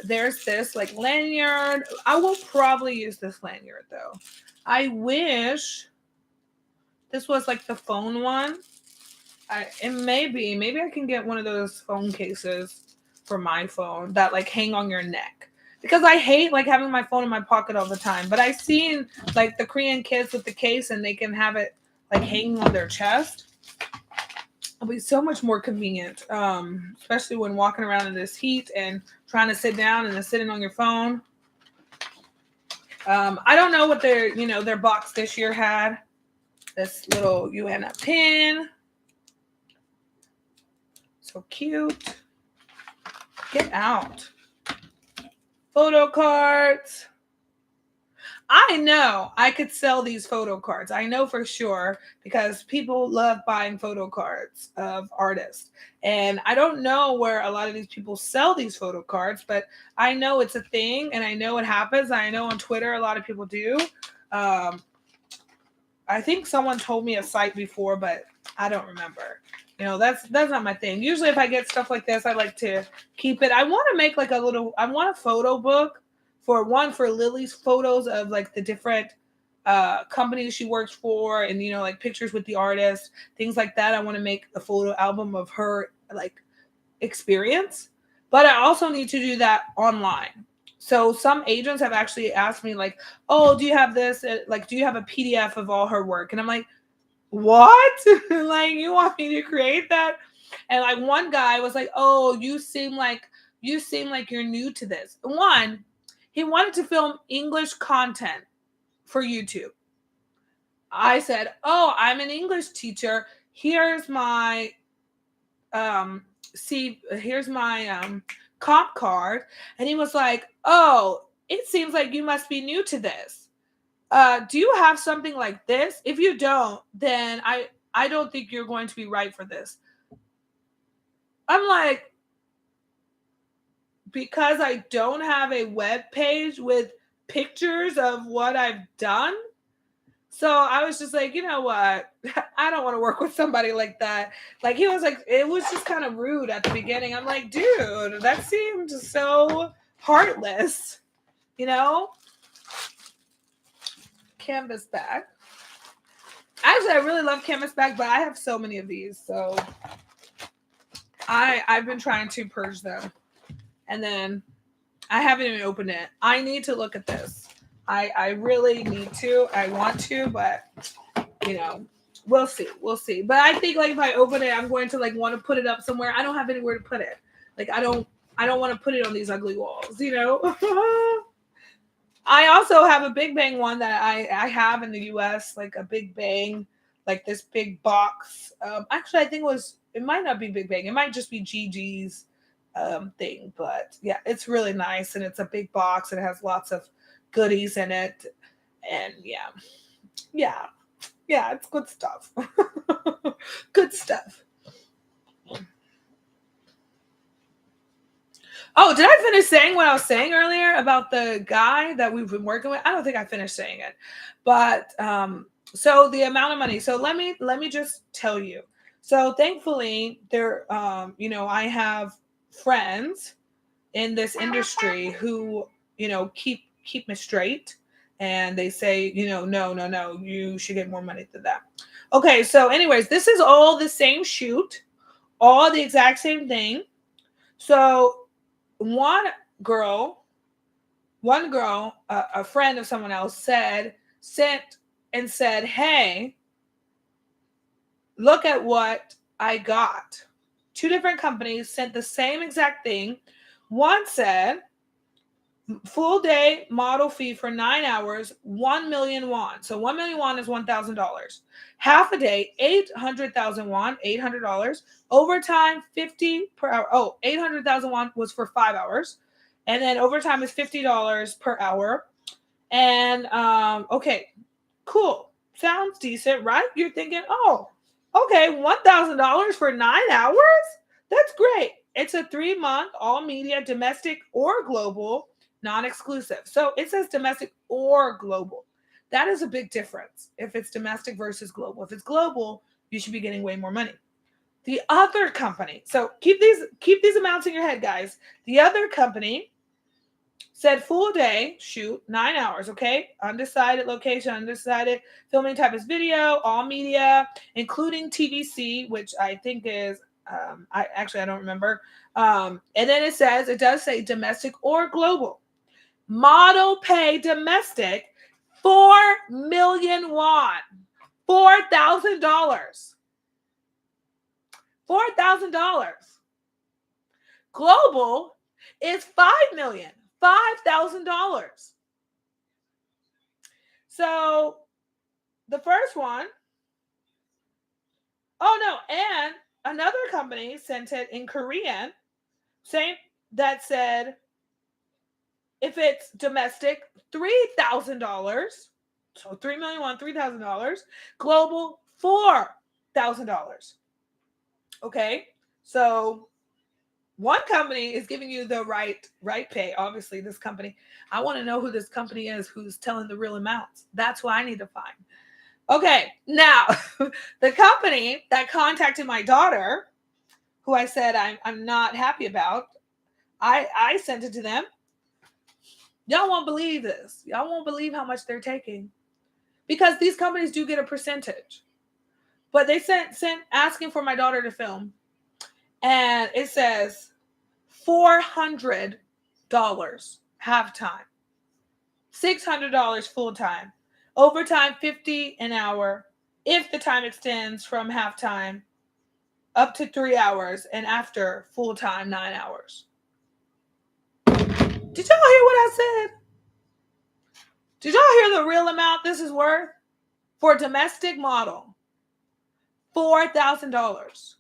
[SPEAKER 1] There's this lanyard. I will probably use this lanyard though. I wish this was the phone one. Maybe I can get one of those phone cases for my phone that hang on your neck because I hate having my phone in my pocket all the time. But I've seen the Korean kids with the case and they can have it hanging on their chest. It'll be so much more convenient, especially when walking around in this heat and trying to sit down and then sitting on your phone. I don't know what their box this year had. This little UNA pin. So cute. Get out. Photo cards. I know I could sell these photo cards. I know for sure because people love buying photo cards of artists. And I don't know where a lot of these people sell these photo cards, but I know it's a thing and I know it happens. I know on Twitter a lot of people do. I think someone told me a site before, but I don't remember. That's not my thing. Usually if I get stuff like this, I like to keep it. I want to make like I want a photo book for Lily's photos of like the different companies she works for, and like pictures with the artist, things like that. I want to make a photo album of her like experience, but I also need to do that online. So some agents have actually asked me like, "Oh, do you have this? Like, do you have a PDF of all her work?" And I'm like, "What? Like, you want me to create that?" And like one guy was like, "Oh, you seem like you're new to this." One, he wanted to film English content for YouTube. I said, "Oh, I'm an English teacher. Here's my here's my comp card." And he was like, "Oh, it seems like you must be new to this. Do you have something like this? If you don't, then I don't think you're going to be right for this." I'm like, because I don't have a web page with pictures of what I've done. So I was just like, you know what? I don't want to work with somebody like that. Like he was like, it was just kind of rude at the beginning. I'm like, dude, that seemed so heartless, you know? Canvas bag. Actually, I really love canvas bag, but I have so many of these, so I've been trying to purge them, and then I haven't even opened it. I need to look at this. I really need to. I want to, but you know, we'll see. We'll see. But I think like if I open it, I'm going to like want to put it up somewhere. I don't have anywhere to put it. Like I don't want to put it on these ugly walls, you know? I also have a Big Bang one that I have in the US, like a Big Bang, like this big box. Actually, I think it might not be Big Bang. It might just be Gigi's thing. But yeah, it's really nice, and it's a big box, and it has lots of goodies in it. And yeah, yeah, it's good stuff. Good stuff. Oh, did I finish saying what I was saying earlier about the guy that we've been working with? I don't think I finished saying it. But so the amount of money. So let me just tell you. So thankfully there I have friends in this industry who, keep me straight, and they say, no, no, no, you should get more money than that. Okay, so anyways, this is all the same shoot, all the exact same thing. So one girl, a friend of someone else sent and said, "Hey, look at what I got." Two different companies sent the same exact thing. One said, "Full day model fee for 9 hours, 1 million won." So 1 million won is $1,000. Half a day, 800,000 won, $800. Overtime, 50 per hour. Oh, 800,000 won was for 5 hours. And then overtime is $50 per hour. And okay, cool. Sounds decent, right? You're thinking, oh, okay, $1,000 for 9 hours? That's great. It's a 3-month all media, domestic or global, non-exclusive. So it says domestic or global. That is a big difference if it's domestic versus global. If it's global, you should be getting way more money. The other company, so keep these amounts in your head, guys. The other company said full day shoot, 9 hours, okay? Undecided location, undecided filming type is video, all media, including TVC, which I think is I don't remember. And then it does say domestic or global. Model pay domestic, 4 million won, $4,000. $4,000. Global is 5 million, $5,000. So the first one, oh no, and another company sent it in Korean, same that said if it's domestic, $3,000. So 3 million won, $3,000. Global, $4,000. Okay, so one company is giving you the right pay. Obviously, this company. I want to know who this company is who's telling the real amounts. That's what I need to find. Okay, now the company that contacted my daughter, who I said I'm not happy about, I sent it to them. Y'all won't believe this. Y'all won't believe how much they're taking, because these companies do get a percentage. But they sent asking for my daughter to film, and it says $400 halftime, $600 full time, overtime $50 an hour if the time extends from halftime up to 3 hours, and after full time 9 hours. Did y'all hear what I said? Did y'all hear the real amount this is worth? For a domestic model, $4,000.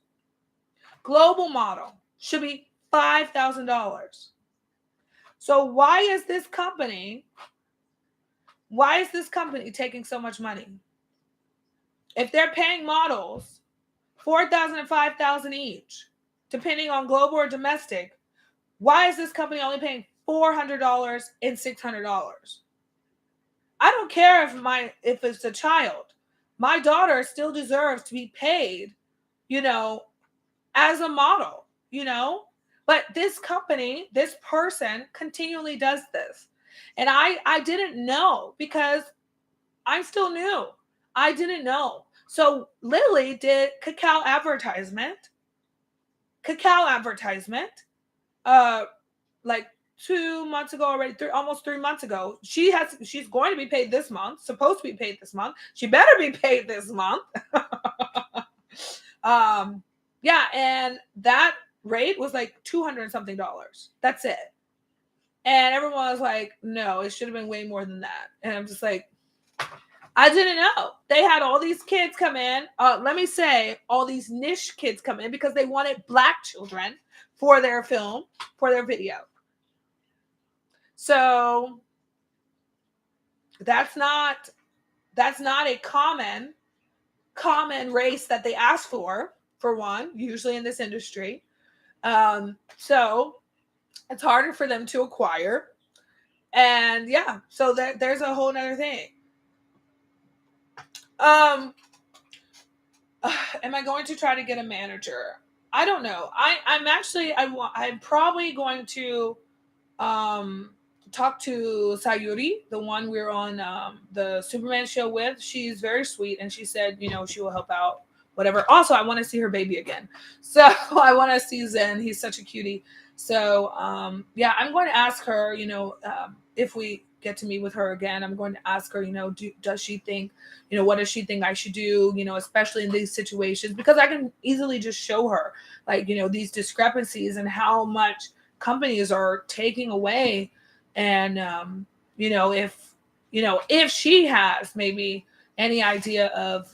[SPEAKER 1] Global model should be $5,000. So why is this company taking so much money? If they're paying models $4,000 and $5,000 each, depending on global or domestic, why is this company only paying $400 and $600? I don't care if it's a child. My daughter still deserves to be paid, as a model, But this company, this person continually does this. And I didn't know, because I'm still new. I didn't know. So Lily did cacao advertisement, like 2 months ago already, almost 3 months ago. She's going to be paid this month, supposed to be paid this month. She better be paid this month. Yeah, and that rate was like $200 and something. That's it. And everyone was like, no, it should have been way more than that. And I'm just like, I didn't know. They had all these kids come in. Let me say, all these niche kids come in because they wanted Black children for their film, for their video. So that's not a common race that they ask for one, usually in this industry. So it's harder for them to acquire. And yeah, so there's a whole nother thing. Am I going to try to get a manager? I don't know. I'm probably going to talk to Sayuri, the one we're on the Superman show with. She's very sweet, and she said, she will help out, whatever. Also, I want to see her baby again. So I want to see Zen. He's such a cutie. So yeah, I'm going to ask her, if we get to meet with her again, I'm going to ask her, does she think, what does she think I should do, especially in these situations, because I can easily just show her, like, these discrepancies and how much companies are taking away. And if she has maybe any idea of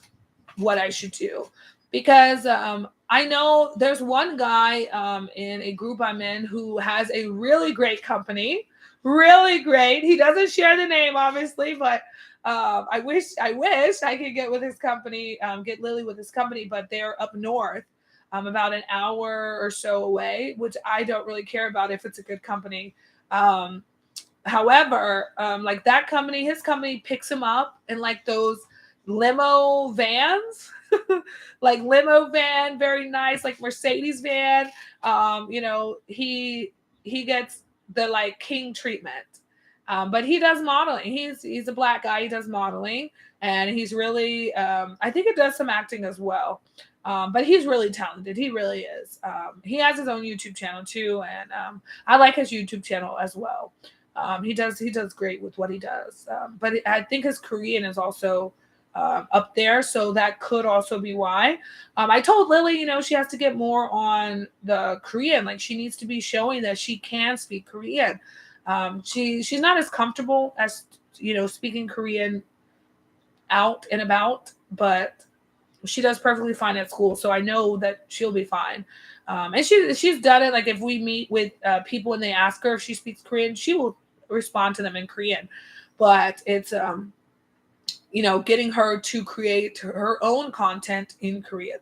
[SPEAKER 1] what I should do, because I know there's one guy in a group I'm in who has a really great company, really great. He doesn't share the name, obviously, but I wish I could get with his company, get Lily with his company, but they're up north, about an hour or so away, which I don't really care about if it's a good company. However, like that company, his company picks him up in like those limo vans, like limo van, very nice, like Mercedes van. He gets the like king treatment. But he does modeling. He's a Black guy. He does modeling, and he's really I think it does some acting as well. But he's really talented. He really is. He has his own YouTube channel too, and I like his YouTube channel as well. He does great with what he does. But I think his Korean is also up there, so that could also be why. I told Lily, she has to get more on the Korean. Like, she needs to be showing that she can speak Korean. She's not as comfortable as speaking Korean out and about, but she does perfectly fine at school, so I know that she'll be fine. And she's done it. Like, if we meet with people and they ask her if she speaks Korean, she will respond to them in Korean. But it's getting her to create her own content in Korean.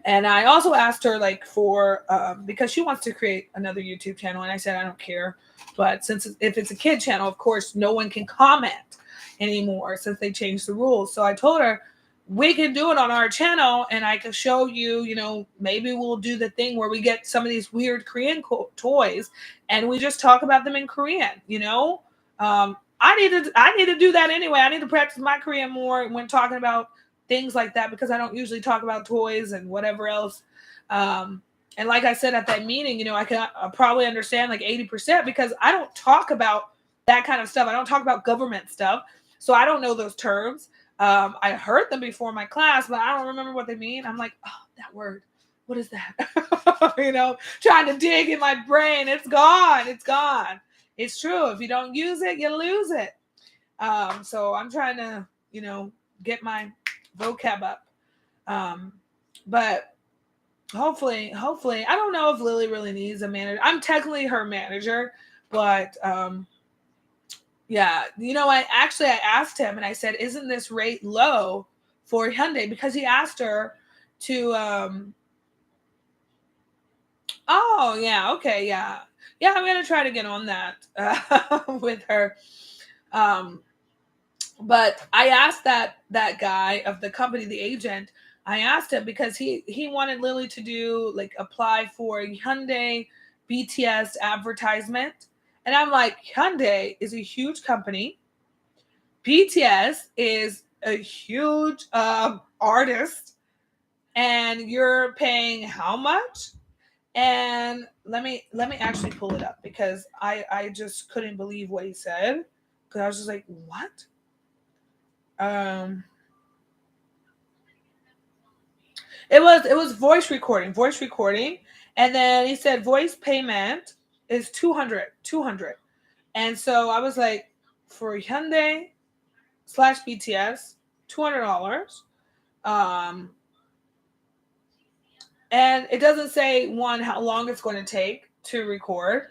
[SPEAKER 1] And I also asked her, like, for because she wants to create another YouTube channel, and I said I don't care, but if it's a kid channel, of course no one can comment anymore since they changed the rules. So I told her, we can do it on our channel, and I can show you, maybe we'll do the thing where we get some of these weird Korean toys and we just talk about them in Korean, I need to do that anyway. I need to practice my Korean more when talking about things like that, because I don't usually talk about toys and whatever else. And like I said at that meeting, I can probably understand like 80% because I don't talk about that kind of stuff. I don't talk about government stuff. So I don't know those terms. I heard them before my class, but I don't remember what they mean. I'm like, oh, that word. What is that? Trying to dig in my brain. It's gone. It's gone. It's true. If you don't use it, you lose it. So I'm trying to, get my vocab up. But hopefully, I don't know if Lily really needs a manager. I'm technically her manager, but yeah, I asked him and I said, isn't this rate low for Hyundai? Because he asked her to oh yeah, okay, yeah. Yeah, I'm gonna try to get on that with her. But I asked that guy of the company, the agent, I asked him because he wanted Lily to do like apply for Hyundai BTS advertisement. And I'm like, Hyundai is a huge company. BTS is a huge artist, and you're paying how much? And let me actually pull it up, because I just couldn't believe what he said, because I was just like, what? It was voice recording, and then he said voice payment is 200. And so I was like, for Hyundai / BTS, $200. And it doesn't say how long it's going to take to record,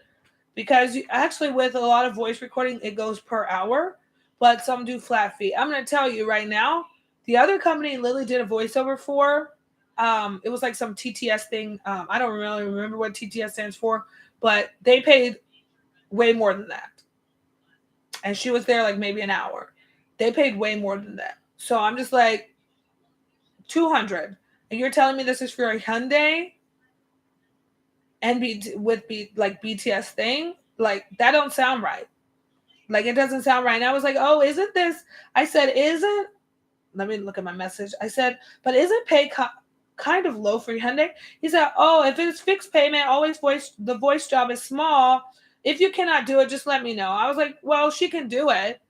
[SPEAKER 1] because actually with a lot of voice recording it goes per hour, but some do flat fee. I'm going to tell you right now, the other company Lily did a voiceover for, it was like some TTS thing. I don't really remember what TTS stands for, but they paid way more than that. And she was there like maybe an hour. They paid way more than that. So I'm just like, 200. And you're telling me this is for a Hyundai and like BTS thing? Like, that don't sound right. Like, it doesn't sound right. And I was like, oh, isn't this? I said, isn't? Let me look at my message. I said, but isn't pay kind of low for Hyundai? He said, oh, if it's fixed payment, always the voice job is small. If you cannot do it, just let me know. I was like, well, she can do it,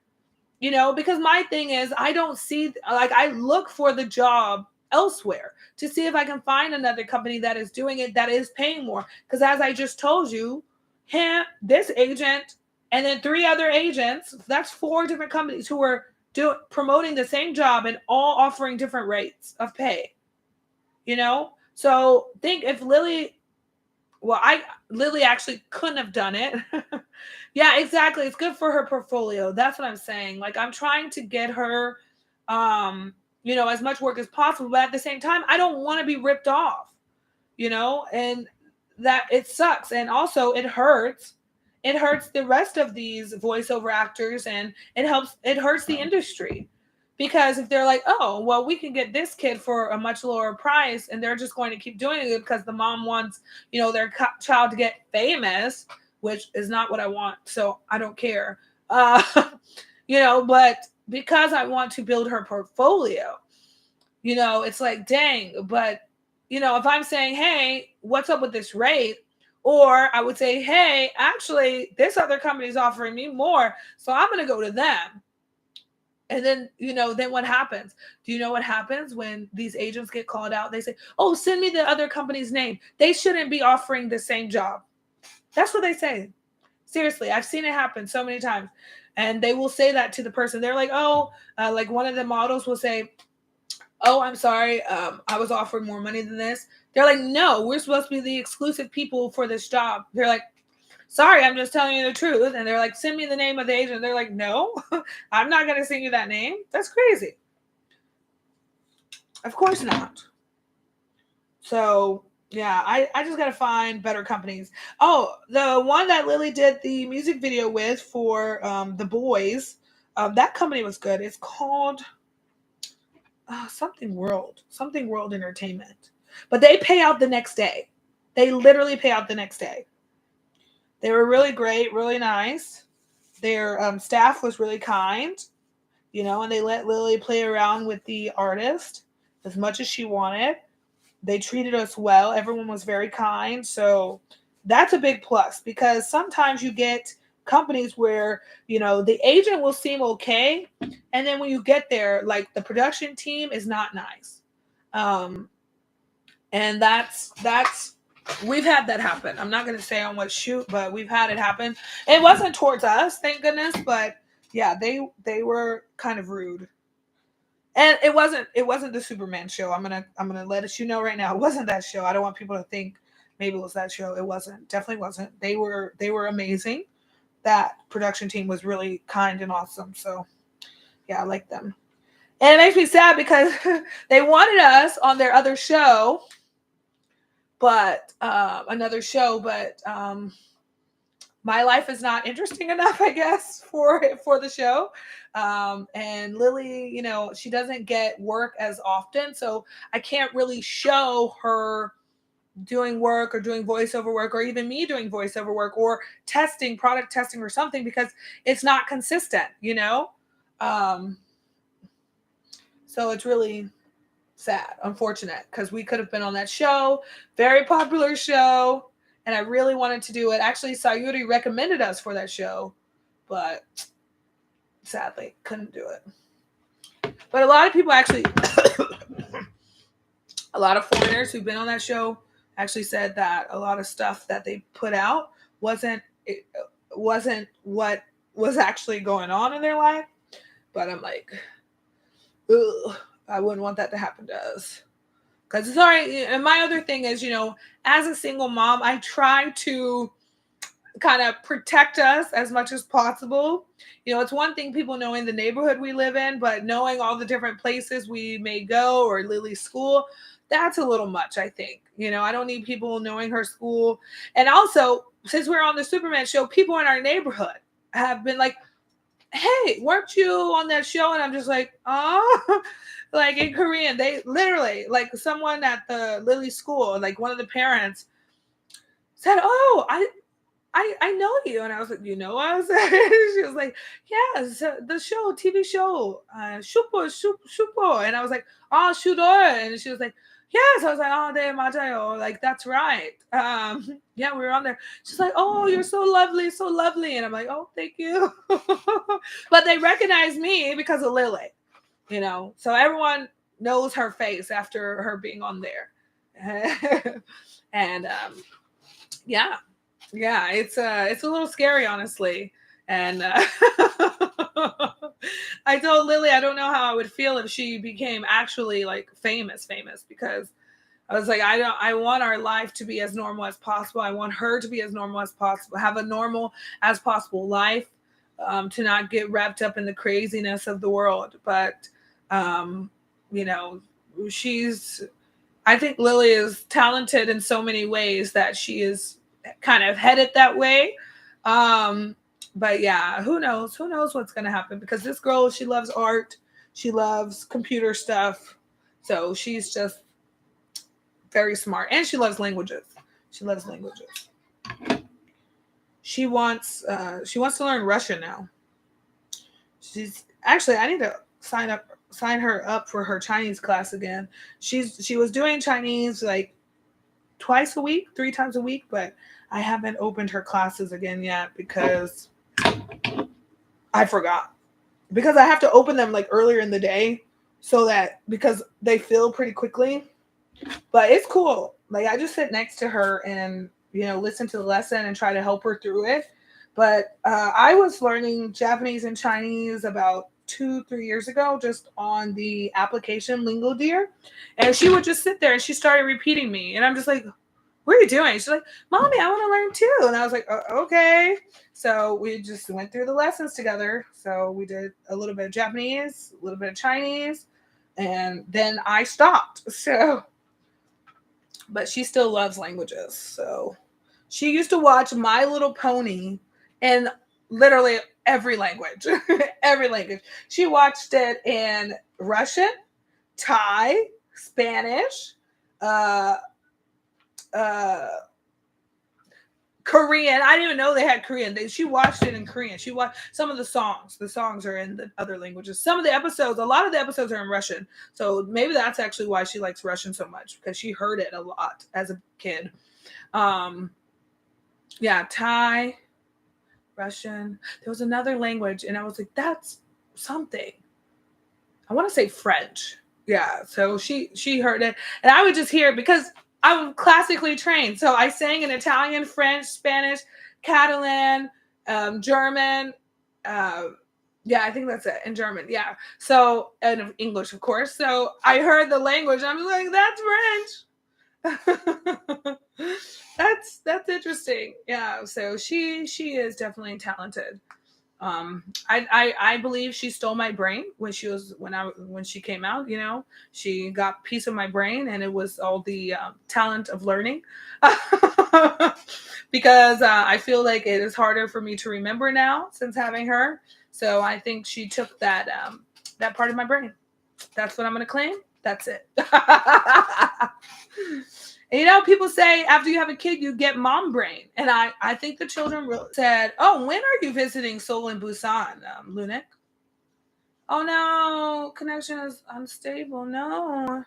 [SPEAKER 1] because my thing is, I don't see, like, I look for the job elsewhere to see if I can find another company that is doing it, that is paying more. Because as I just told you, this agent, and then 3 other agents, that's 4 different companies who were promoting the same job and all offering different rates of pay. So think if Lily actually couldn't have done it. Yeah, exactly. It's good for her portfolio. That's what I'm saying. Like, I'm trying to get her, as much work as possible, but at the same time, I don't want to be ripped off, and that it sucks. And also it hurts. It hurts the rest of these voiceover actors, and it hurts the industry. Because if they're like, oh, well, we can get this kid for a much lower price, and they're just going to keep doing it because the mom wants, their child to get famous, which is not what I want. So I don't care. But because I want to build her portfolio, it's like, dang. But, if I'm saying, hey, what's up with this rate? Or I would say, hey, actually, this other company is offering me more, so I'm going to go to them. And then, then what happens? Do you know what happens when these agents get called out? They say, oh, send me the other company's name. They shouldn't be offering the same job. That's what they say. Seriously, I've seen it happen so many times. And they will say that to the person. They're like, oh, like one of the models will say, oh, I'm sorry, I was offered more money than this. They're like, no, we're supposed to be the exclusive people for this job. They're like, sorry, I'm just telling you the truth. And they're like, send me the name of the agent. They're like, no, I'm not going to send you that name. That's crazy. Of course not. So, yeah, I just got to find better companies. Oh, the one that Lily did the music video with for The Boys, that company was good. It's called, something world entertainment, but they pay out the next day. They literally pay out the next day. They were really great, really nice. Their staff was really kind, and they let Lily play around with the artist as much as she wanted. They treated us well. Everyone was very kind. So that's a big plus, because sometimes you get companies where, the agent will seem okay. And then when you get there, like, the production team is not nice. Um, and that's we've had that happen. I'm not going to say on what shoot, but we've had it happen. It wasn't towards us, thank goodness, but yeah, they were kind of rude. And it wasn't the Superman show. I'm gonna let it right now. It wasn't that show. I don't want people to think maybe it was that show. It wasn't. Definitely wasn't. They were amazing. That production team was really kind and awesome. So yeah, I like them. And it makes me sad because they wanted us on their other show, but another show, but my life is not interesting enough, I guess, for the show. And Lily, she doesn't get work as often, so I can't really show her doing work or doing voiceover work, or even me doing voiceover work or testing, product testing or something, because it's not consistent. Um, so it's really sad, unfortunate, because we could have been on that show, very popular show, and I really wanted to do it. Actually, Sayuri recommended us for that show, but sadly couldn't do it. But a lot of people actually, a lot of foreigners who've been on that show actually said that a lot of stuff that they put out wasn't what was actually going on in their life. But I'm like, ugh, I wouldn't want that to happen to us. Because it's all right. And my other thing is, as a single mom, I try to kind of protect us as much as possible. It's one thing people knowing the neighborhood we live in, but knowing all the different places we may go, or Lily's school, that's a little much, I think. I don't need people knowing her school. And also, since we're on the Superman show, people in our neighborhood have been like, hey, weren't you on that show? And I'm just like, oh, like in Korean, they literally, like, someone at the Lily school, like one of the parents said, oh, I know you. And I was like, you know us? She was like, yes, the show, TV show, Shupo. And I was like, oh, Shudo. And she was like, yes. I was like, oh, de 맞아요. Like, that's right. Yeah, we were on there. She's like, oh, you're so lovely, so lovely. And I'm like, oh, thank you. But they recognize me because of Lily, So everyone knows her face after her being on there. And yeah. Yeah, it's a little scary, honestly. And I told Lily I don't know how I would feel if she became actually, like, famous, because I was like, I want our life to be as normal as possible. I want her to be as normal as possible, have a normal as possible life, to not get wrapped up in the craziness of the world. But you know, I think Lily is talented in so many ways that she is kind of headed that way. Um, but yeah, who knows? Who knows what's going to happen? Because this girl, she loves art, she loves computer stuff, so she's just very smart, and she loves languages. She loves languages. She wants to learn Russian now. She's actually, I need to sign her up for her Chinese class again. She was doing Chinese like twice a week, 3 times a week, but I haven't opened her classes again yet because I forgot. Because I have to open them like earlier in the day, so that because they fill pretty quickly. But it's cool. Like, I just sit next to her and listen to the lesson and try to help her through it. But I was learning Japanese and Chinese about 2-3 years ago, just on the application Lingo Deer, and she would just sit there and she started repeating me, and I'm just like, what are you doing? She's like, Mommy, I want to learn too. And I was like, okay. So we just went through the lessons together. So we did a little bit of Japanese, a little bit of Chinese, and then I stopped. So, but she still loves languages. So she used to watch My Little Pony in literally every language, every language. She watched it in Russian, Thai, Spanish, uh, uh, Korean. I didn't even know they had Korean. She watched it in Korean. She watched some of the songs. The songs are in the other languages. Some of the episodes, a lot of the episodes are in Russian. So maybe that's actually why she likes Russian so much, because she heard it a lot as a kid. Yeah, Thai, Russian. There was another language, and I was like, that's something. I want to say French. Yeah, so she heard it, and I would just hear it because I'm classically trained. So I sang in Italian, French, Spanish, Catalan, German. Yeah, I think that's it. In German, yeah. So, and English, of course. So I heard the language. I'm like, that's French. That's interesting. Yeah. So she is definitely talented. I believe she stole my brain when she came out. She got a piece of my brain, and it was all the talent of learning. Because I feel like it is harder for me to remember now since having her. So I think she took that part of my brain. That's what I'm going to claim. That's it. And people say after you have a kid, you get mom brain. And I think the children really said, oh, when are you visiting Seoul and Busan, Lunik? Oh, no, connection is unstable. No.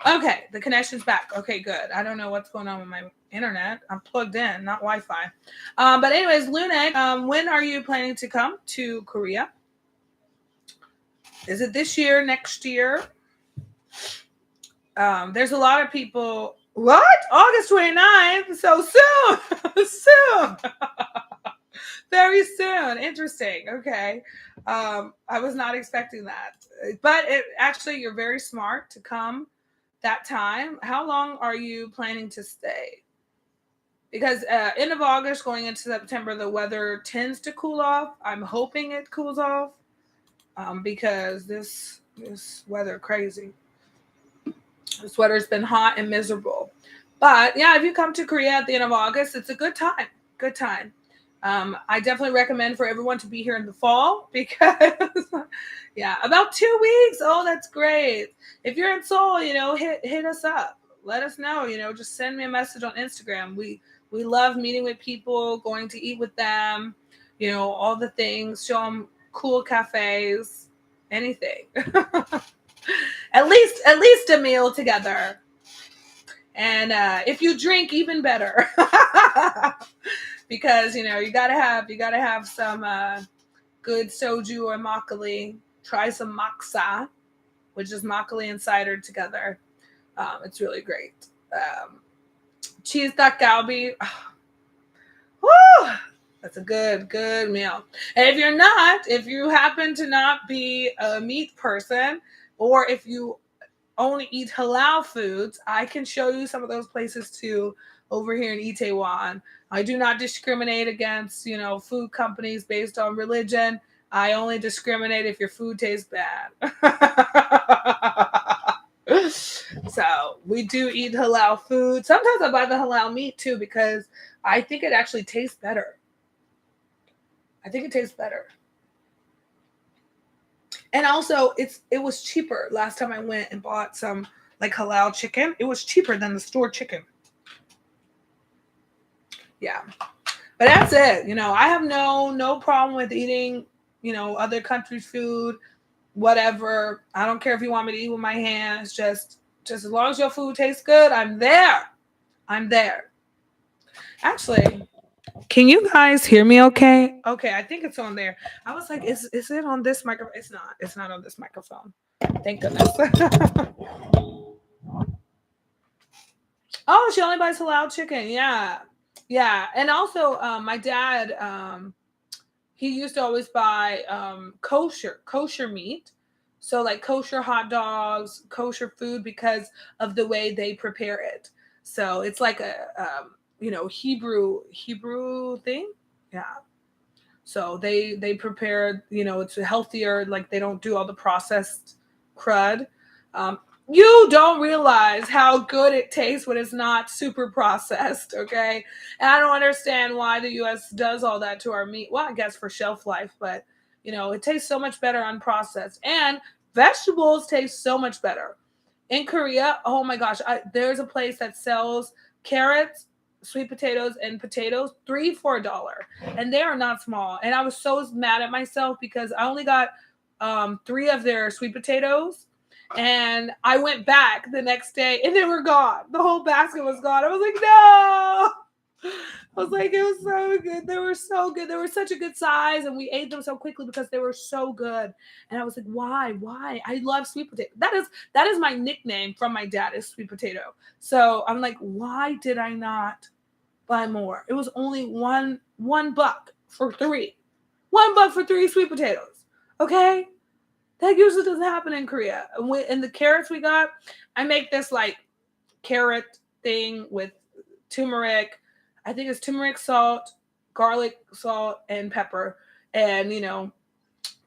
[SPEAKER 1] Okay, the connection's back. Okay, good. I don't know what's going on with my internet. I'm plugged in, not Wi-Fi. But anyways, Lunik, when are you planning to come to Korea? Is it this year, next year? There's a lot of people. What? August 29th? So soon. Soon. Very soon. Interesting. Okay. I was not expecting that. But actually, you're very smart to come that time. How long are you planning to stay? Because end of August, going into September, the weather tends to cool off. I'm hoping it cools off because this weather crazy. This weather's been hot and miserable. But yeah, if you come to Korea at the end of August, it's a good time. Good time. I definitely recommend for everyone to be here in the fall because, yeah, about 2 weeks. Oh, that's great. If you're in Seoul, hit us up. Let us know. Just send me a message on Instagram. We love meeting with people, going to eat with them. All the things. Show them cool cafes, anything. At least a meal together. And if you drink, even better. Because you gotta have some good soju or makgeolli. Try some maksa, which is makgeolli and cider together. It's really great. Cheese duck galbi. Woo! That's a good meal. And if you happen to not be a meat person, or if you only eat halal foods, I can show you some of those places too over here in Itaewon. I do not discriminate against, food companies based on religion. I only discriminate if your food tastes bad. So we do eat halal food. Sometimes I buy the halal meat too because I think it actually tastes better. And also, it was cheaper last time I went and bought some like halal chicken. It was cheaper than the store chicken. Yeah, but that's it. I have no problem with eating, other countries' food, whatever. I don't care if you want me to eat with my hands. Just as long as your food tastes good, I'm there. Actually, can you guys hear me okay? Okay, I think it's on there. I was like, is it on this microphone? It's not. It's not on this microphone. Thank goodness. Oh, she only buys halal chicken. Yeah. Yeah. And also, my dad, he used to always buy kosher meat. So like kosher hot dogs, kosher food because of the way they prepare it. So it's like a Hebrew thing. Yeah. So they prepare, it's healthier, like they don't do all the processed crud. Um, you don't realize how good it tastes when it's not super processed, okay? And I don't understand why the US does all that to our meat. Well, I guess for shelf life, but it tastes so much better unprocessed. And vegetables taste so much better. In Korea, oh my gosh, there's a place that sells carrots, sweet potatoes, and potatoes, 3 for $1, and they are not small. And I was so mad at myself because I only got 3 of their sweet potatoes, and I went back the next day and they were gone. The whole basket was gone. I was like, no. I was like, it was so good. They were so good. They were such a good size, and we ate them so quickly because they were so good. And I was like, why? Why? I love sweet potato. That is my nickname from my dad, is sweet potato. So I'm like, why did I not buy more? It was only $1 for 3. $1 for 3 sweet potatoes. Okay? That usually doesn't happen in Korea. And the carrots we got, I make this like carrot thing with turmeric. I think it's turmeric, salt, garlic, salt, and pepper. And,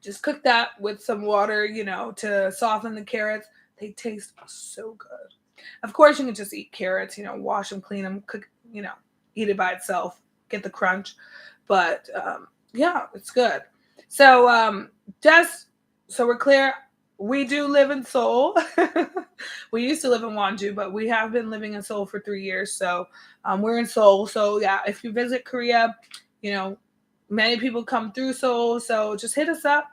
[SPEAKER 1] just cook that with some water, to soften the carrots. They taste so good. Of course, you can just eat carrots, wash them, clean them, cook, eat it by itself, get the crunch. But yeah, it's good. So just so we're clear, we do live in Seoul. We used to live in Wonju, but we have been living in Seoul for 3 years. So we're in Seoul. So yeah, if you visit Korea, many people come through Seoul. So just hit us up.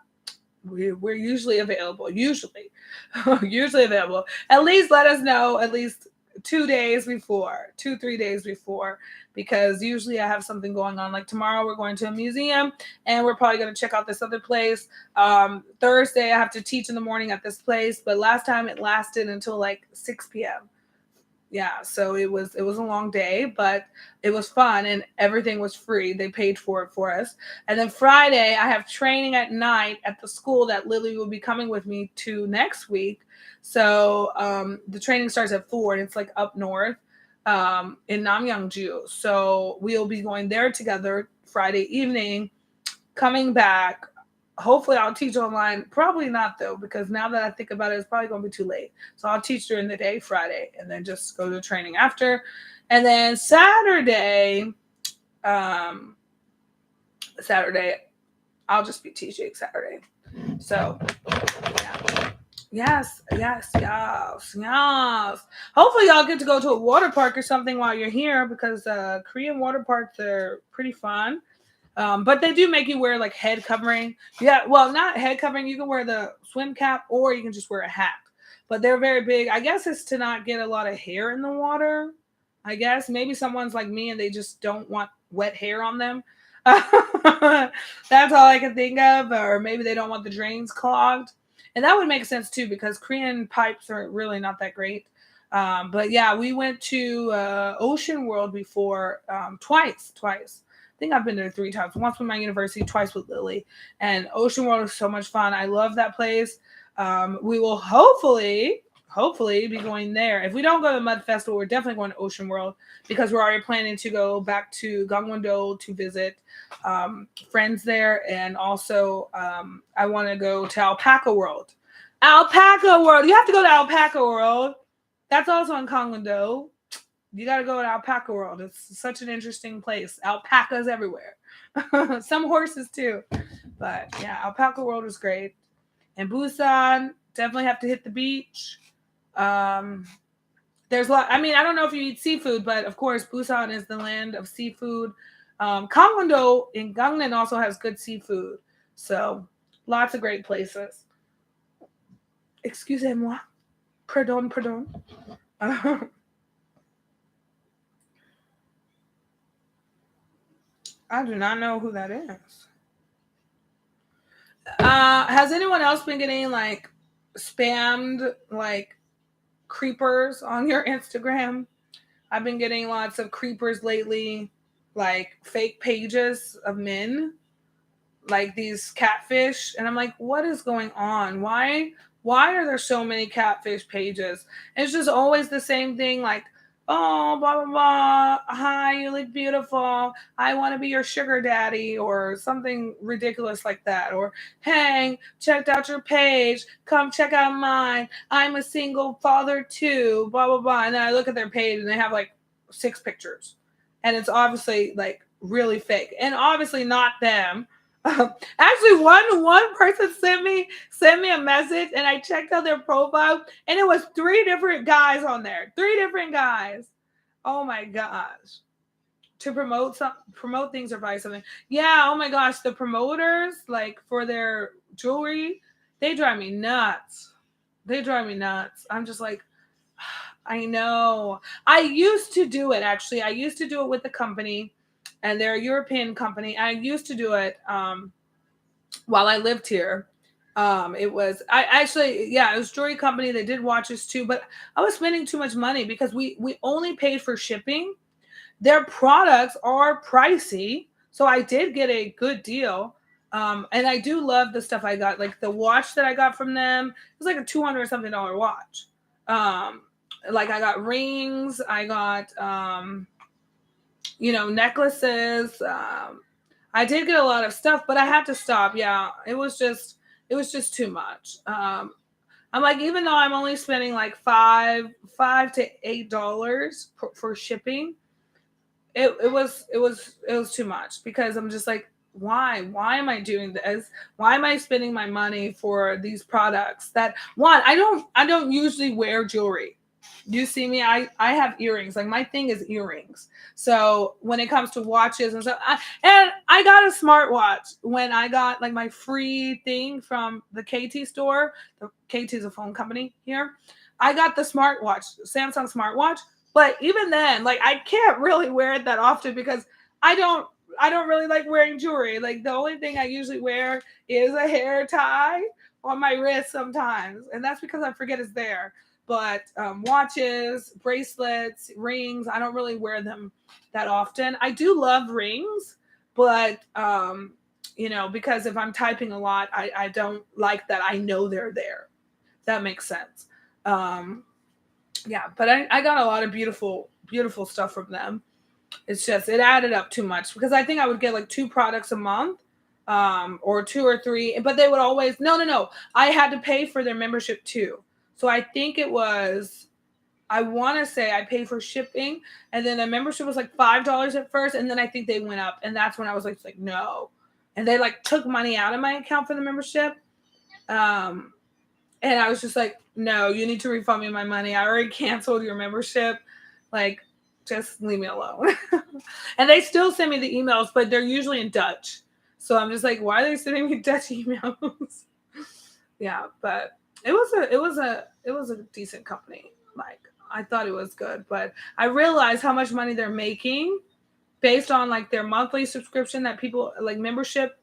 [SPEAKER 1] We're usually available. Usually available. At least let us know at least 2 days before, 2-3 days before, because usually I have something going on. Like tomorrow we're going to a museum, and we're probably going to check out this other place. Thursday I have to teach in the morning at this place, but last time it lasted until like 6 p.m. Yeah, so it was a long day, but it was fun, and everything was free. They paid for it for us. And then Friday I have training at night at the school that Lily will be coming with me to next week. So the training starts at 4, and it's like up north in Namyangju. So we'll be going there together Friday evening, coming back. Hopefully I'll teach online. Probably not though, because now that I think about it, it's probably going to be too late. So I'll teach during the day Friday, and then just go to training after. And then Saturday, I'll just be teaching Saturday. So yeah. Yes. Hopefully y'all get to go to a water park or something while you're here, because Korean water parks are pretty fun. But they do make you wear like head covering. Yeah, well, not head covering. You can wear the swim cap, or you can just wear a hat. But they're very big. I guess it's to not get a lot of hair in the water. I guess maybe someone's like me and they just don't want wet hair on them. That's all I can think of. Or maybe they don't want the drains clogged. And that would make sense too, because Korean pipes are really not that great. But yeah, we went to Ocean World before twice. I think I've been there 3 times. Once with my university, twice with Lily. And Ocean World is so much fun. I love that place. We will hopefully be going there. If we don't go to the Mud Festival, we're definitely going to Ocean World, because we're already planning to go back to Gangwon-do to visit friends there. And also I want to go to Alpaca World. Alpaca World! You have to go to Alpaca World. That's also in Gangwon-do. You got to go to Alpaca World. It's such an interesting place. Alpacas everywhere. Some horses too. But yeah, Alpaca World is great. And Busan, definitely have to hit the beach. There's a lot. I mean, I don't know if you eat seafood, but of course, Busan is the land of seafood. Gangwon-do in Gangneung also has good seafood. So lots of great places. Excusez-moi. Pardon. I do not know who that is. Has anyone else been getting like spammed like creepers on your Instagram? I've been getting lots of creepers lately, like fake pages of men, like these catfish, and I'm like, what is going on? Why are there so many catfish pages? And it's just always the same thing, like, oh, blah, blah, blah. Hi, you look beautiful. I want to be your sugar daddy, or something ridiculous like that. Or, hey, checked out your page. Come check out mine. I'm a single father too, blah, blah, blah. And then I look at their page and they have like 6 pictures. And it's obviously like really fake. And obviously not them. Actually, one person sent me a message, and I checked out their profile, and it was 3 different guys on there. 3 different guys. Oh my gosh. To promote things or buy something. Yeah, oh my gosh, the promoters, like for their jewelry, they drive me nuts. They drive me nuts. I'm just like, I know. I used to do it actually. I used to do it with the company, and they're a European company. I used to do it while I lived here. It was I actually yeah, it was jewelry company. They did watches too, but I was spending too much money because we only paid for shipping. Their products are pricey, so I did get a good deal. And I do love the stuff I got. Like the watch that I got from them, it was like a $200 something watch. Um, like I got rings, I got necklaces. I did get a lot of stuff, but I had to stop. Yeah, it was just too much. I'm like, even though I'm only spending like five to $8 for shipping, it was too much because I'm just like, why am I doing this? Why am I spending my money for these products that one, I don't usually wear jewelry. You see me, I have earrings. Like my thing is earrings. So when it comes to watches and stuff, and I got a smartwatch when I got like my free thing from the KT store. The KT is a phone company here. I got the smartwatch, Samsung smartwatch. But even then, like I can't really wear it that often because I don't I don't really like wearing jewelry. Like the only thing I usually wear is a hair tie on my wrist sometimes, and that's because I forget it's there. But watches, bracelets, rings, I don't really wear them that often. I do love rings, but because if I'm typing a lot, I don't like that I know they're there. That makes sense. Um, yeah, but I got a lot of beautiful stuff from them. It's just it added up too much because I think I would get like 2 products a month, or 2 or 3, but they would always no. I had to pay for their membership too. So I think it was, I want to say I paid for shipping, and then the membership was like $5 at first, and then I think they went up, and that's when I was like no, and they like took money out of my account for the membership. Um, and I was just like, no, you need to refund me my money. I already canceled your membership. Like, just leave me alone. And they still send me the emails, but they're usually in Dutch. So I'm just like, why are they sending me Dutch emails? Yeah, but it was a decent company. Like I thought it was good, but I realized how much money they're making based on like their monthly subscription that people like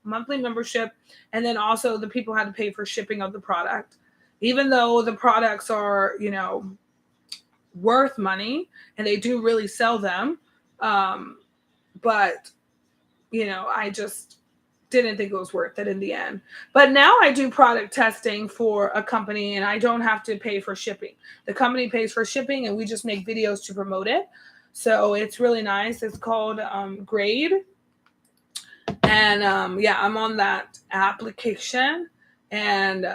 [SPEAKER 1] monthly membership, and then also the people had to pay for shipping of the product. Even though the products are, worth money and they do really sell them. Um, but, I just didn't think it was worth it in the end. But now I do product testing for a company and I don't have to pay for shipping. The company pays for shipping and we just make videos to promote it. So it's really nice. It's called Grade. And yeah, I'm on that application. And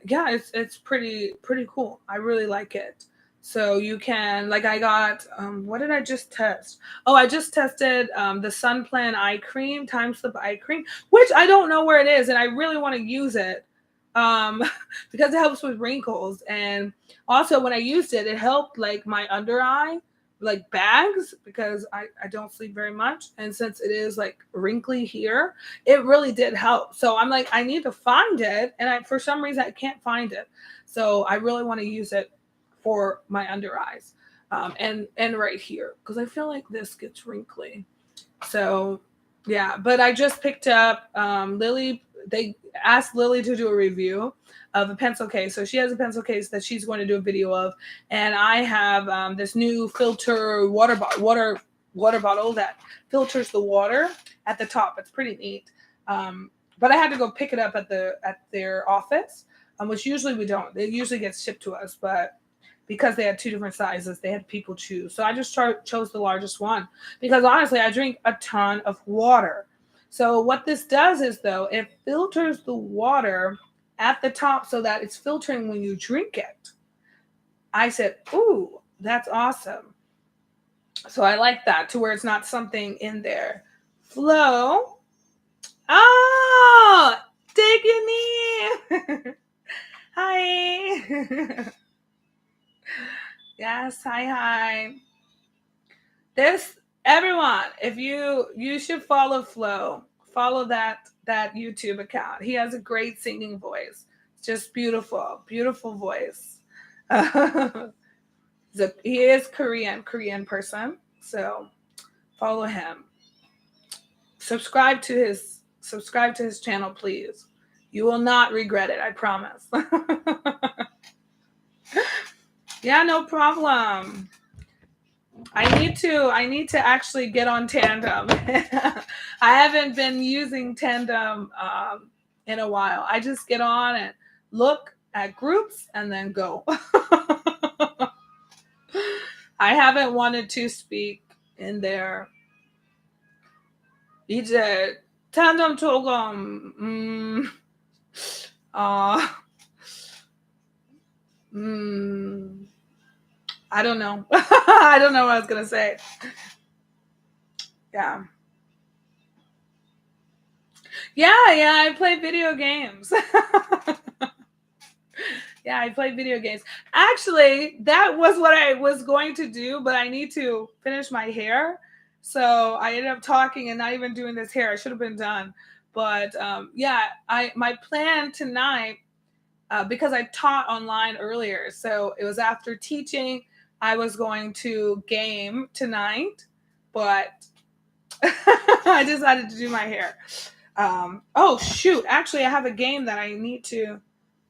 [SPEAKER 1] yeah, it's pretty cool. I really like it. So you can, like, I got what did I just test? Oh, I just tested the Sun Plan eye cream, Time Slip eye cream, which I don't know where it is, and I really want to use it um because it helps with wrinkles. And also when I used it, it helped like my under eye like bags because I don't sleep very much, and since it is like wrinkly here, it really did help. So I'm like, I need to find it, and for some reason I can't find it. So I really want to use it for my under eyes, and right here because I feel like this gets wrinkly. So yeah, but I just picked up Lily. They asked Lily to do a review of a pencil case. So she has a pencil case that she's going to do a video of, and I have this new filter water bottle that filters the water at the top. It's pretty neat. But I had to go pick it up at their office, which usually we don't. It usually gets shipped to us, but because they had 2 different sizes, they had people choose. So I just chose the largest one because honestly, I drink a ton of water. So what this does is, though, it filters the water at the top so that it's filtering when you drink it. I said, ooh, that's awesome. So I like that to where it's not something in there. Flo, Oh, take your knee. Hi. Yes, hi. This everyone, if you should follow Flo. Follow that YouTube account. He has a great singing voice. Just beautiful voice. He is Korean person. So follow him. Subscribe to his channel, please. You will not regret it, I promise. Yeah, no problem. I need to actually get on Tandem. I haven't been using Tandem in a while. I just get on and look at groups and then go. I haven't wanted to speak in there. 이제 Tandem 조금 어, I don't know. I don't know what I was gonna say. Yeah. Yeah, I play video games. Yeah, I play video games. Actually, that was what I was going to do, but I need to finish my hair. So I ended up talking and not even doing this hair. I should have been done. But yeah, my plan tonight, because I taught online earlier, so it was after teaching, I was going to game tonight, but I decided to do my hair. Oh shoot! Actually, I have a game that I need to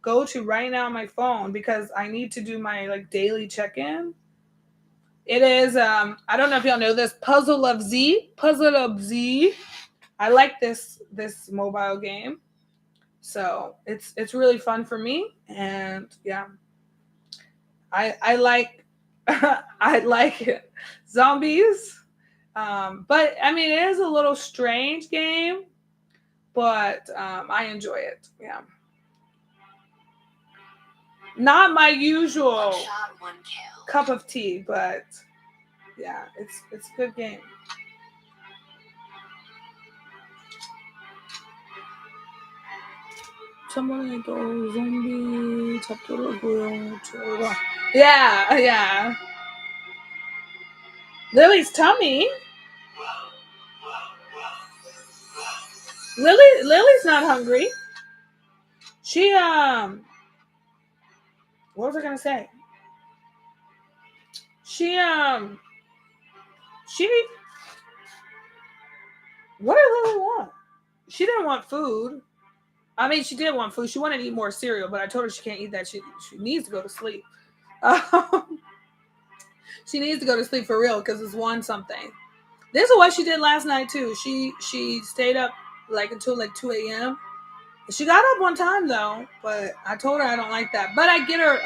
[SPEAKER 1] go to right now on my phone because I need to do my like daily check-in. It is I don't know if y'all know this Puzzle of Z. Puzzle of Z. I like this mobile game, so it's really fun for me, and yeah, I like I like it. Zombies. But I mean, it is a little strange game, but I enjoy it. Yeah. Not my usual cup of tea, but yeah, it's a good game. zombie Yeah. Lily's tummy. Lily's not hungry. She what was I gonna say? She she what did Lily want? She didn't want food. I mean, she did want food. She wanted to eat more cereal, but I told her she can't eat that. She needs to go to sleep. She needs to go to sleep for real because it's one something. This is what she did last night too. She stayed up like until like 2 a.m. She got up one time though, but I told her I don't like that. But I get her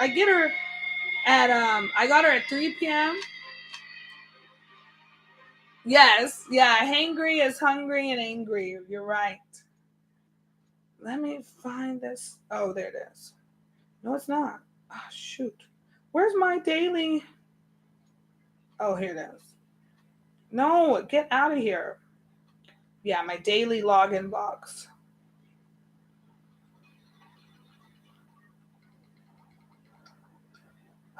[SPEAKER 1] at I got her at 3 p.m. Yes, yeah. Hangry is hungry and angry. You're right. Let me find this. Oh, there it is. No, it's not. Oh shoot. Where's my daily? Oh, here it is. No, get out of here. Yeah, my daily login box.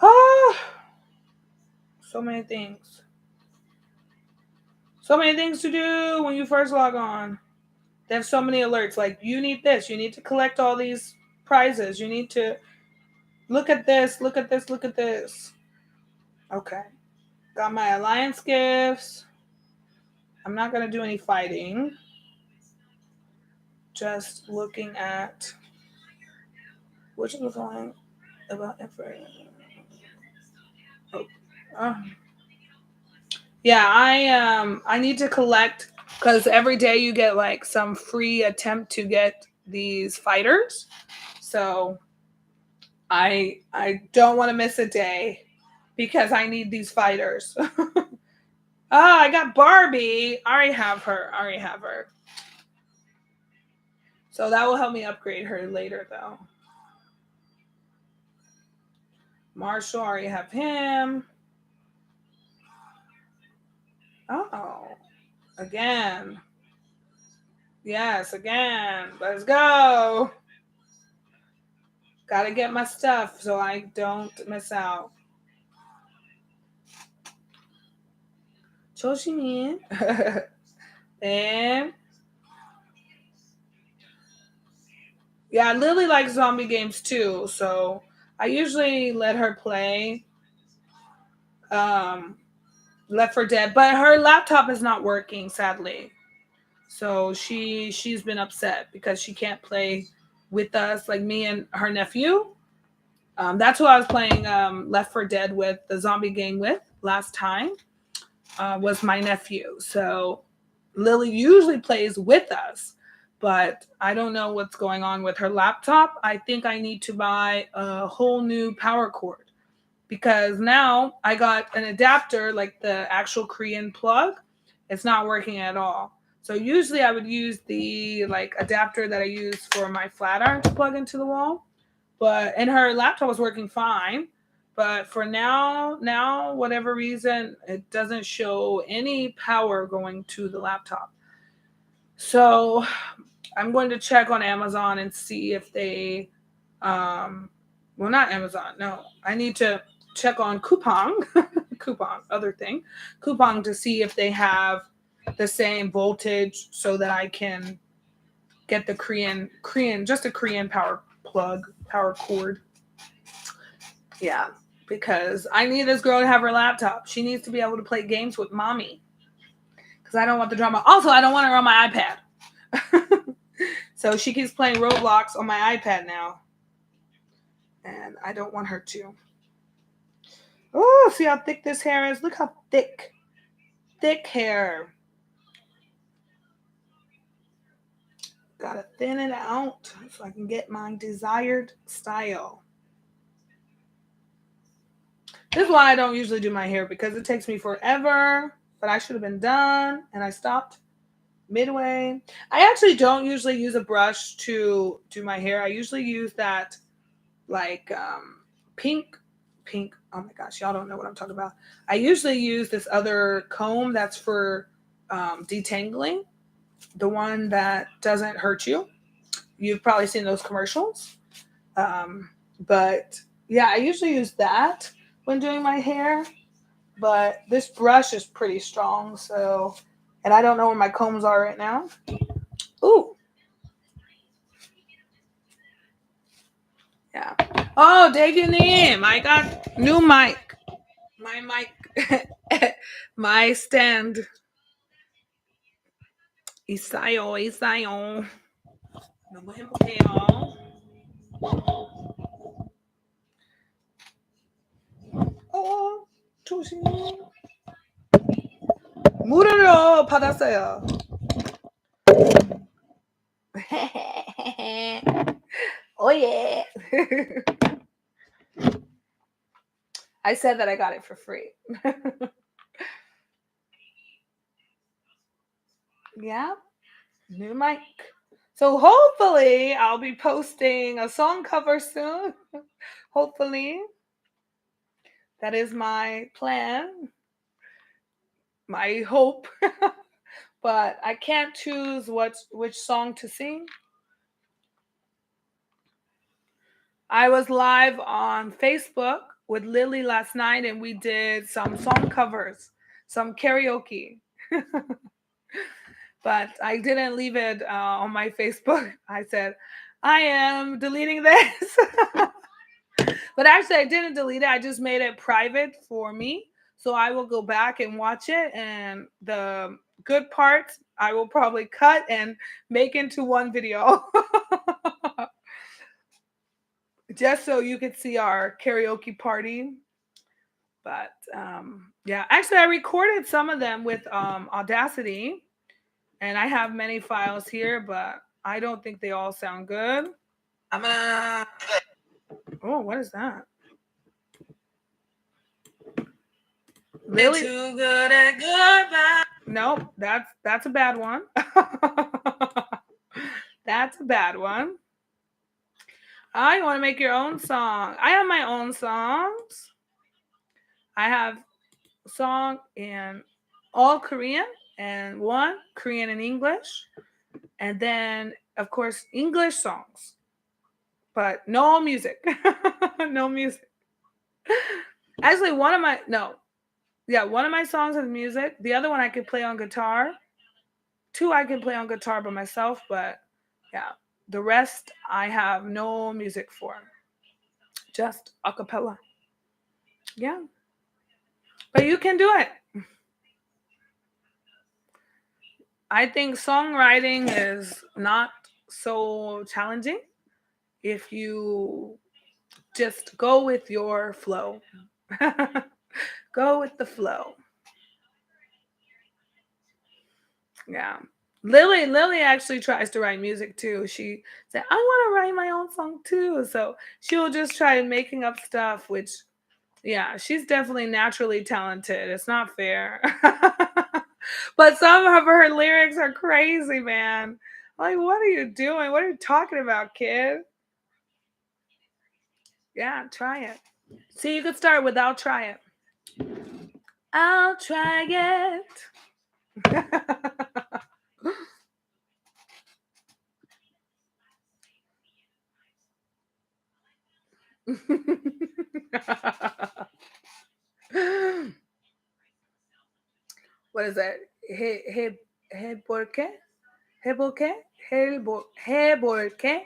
[SPEAKER 1] Ah, so many things. So many things to do when you first log on. They have so many alerts. Like, you need this. You need to collect all these prizes. You need to look at this. Look at this. Look at this. Okay. Got my alliance gifts. I'm not going to do any fighting. Just looking at which was going about information. Oh. Yeah, I need to collect because every day you get like some free attempt to get these fighters. So I don't want to miss a day because I need these fighters. I got Barbie. I already have her. So that will help me upgrade her later though. Marshall, I already have him. Oh, again. Yes, again. Let's go. Gotta get my stuff so I don't miss out. Choshimi. And yeah, Lily likes zombie games too, so I usually let her play um Left 4 Dead, but her laptop is not working, sadly. So she's been upset because she can't play with us, like me and her nephew. That's who I was playing Left 4 Dead with, the zombie game with last time. Was my nephew. So Lily usually plays with us, but I don't know what's going on with her laptop. I think I need to buy a whole new power cord because now I got an adapter, like the actual Korean plug. It's not working at all. So usually I would use the like adapter that I use for my flat iron to plug into the wall, but and her laptop was working fine. But for now, whatever reason, it doesn't show any power going to the laptop. So I'm going to check on Amazon and see if they, well, not Amazon. No, I need to check on Coupang, Coupang, other thing, Coupang to see if they have the same voltage so that I can get the Korean, just a Korean power plug, power cord. Yeah, because I need this girl to have her laptop. She needs to be able to play games with mommy. Because I don't want the drama. Also, I don't want her on my iPad. So she keeps playing Roblox on my iPad now. And I don't want her to. Oh, see how thick this hair is? Look how thick. Thick hair. Gotta thin it out so I can get my desired style. This is why I don't usually do my hair because it takes me forever. But I should have been done and I stopped midway. I actually don't usually use a brush to do my hair. I usually use that like pink oh my gosh, y'all don't know what I'm talking about. I usually use this other comb that's for detangling, the one that doesn't hurt you. You've probably seen those commercials. But yeah, I usually use that when doing my hair, but this brush is pretty strong, so and I don't know where my combs are right now. Ooh. Yeah. Oh, Dagonim, I got new mic. My mic, my stand. Isayo, Isayo. 너무 행복해요. 조심. 물을 받았어요. Oh yeah. I said that I got it for free. Yeah. New mic. So hopefully I'll be posting a song cover soon. Hopefully. That is my plan. My hope. But I can't choose which song to sing. I was live on Facebook with Lily last night and we did some song covers, some karaoke. But I didn't leave it on my Facebook. I said, I am deleting this. But actually, I didn't delete it. I just made it private for me. So I will go back and watch it. And the good parts, I will probably cut and make into one video. Just so you could see our karaoke party. But yeah, actually, I recorded some of them with Audacity. And I have many files here, but I don't think they all sound good. I'm gonna. Oh, what is that? Really? Too good at goodbye. Nope, that's a bad one. That's a bad one. You want to make your own song? I have my own songs. I have a song in all Korean and one Korean and English. And then, of course, English songs, but no music. No music. Actually, one of my, no, yeah, one of my songs has music. The other one I could play on guitar. Two I can play on guitar by myself, but yeah, the rest I have no music for, just a cappella. Yeah, but you can do it. I think songwriting is not so challenging if you just go with your flow. Go with the flow. Yeah. Lily actually tries to write music too. She said, I want to write my own song too. So she'll just try making up stuff, which, yeah, she's definitely naturally talented. It's not fair. But some of her lyrics are crazy, man. Like, what are you doing? What are you talking about, kid? Yeah, try it. See, you could start with I'll try it. I'll try it. What is that? He por qué? He por qué? He por qué?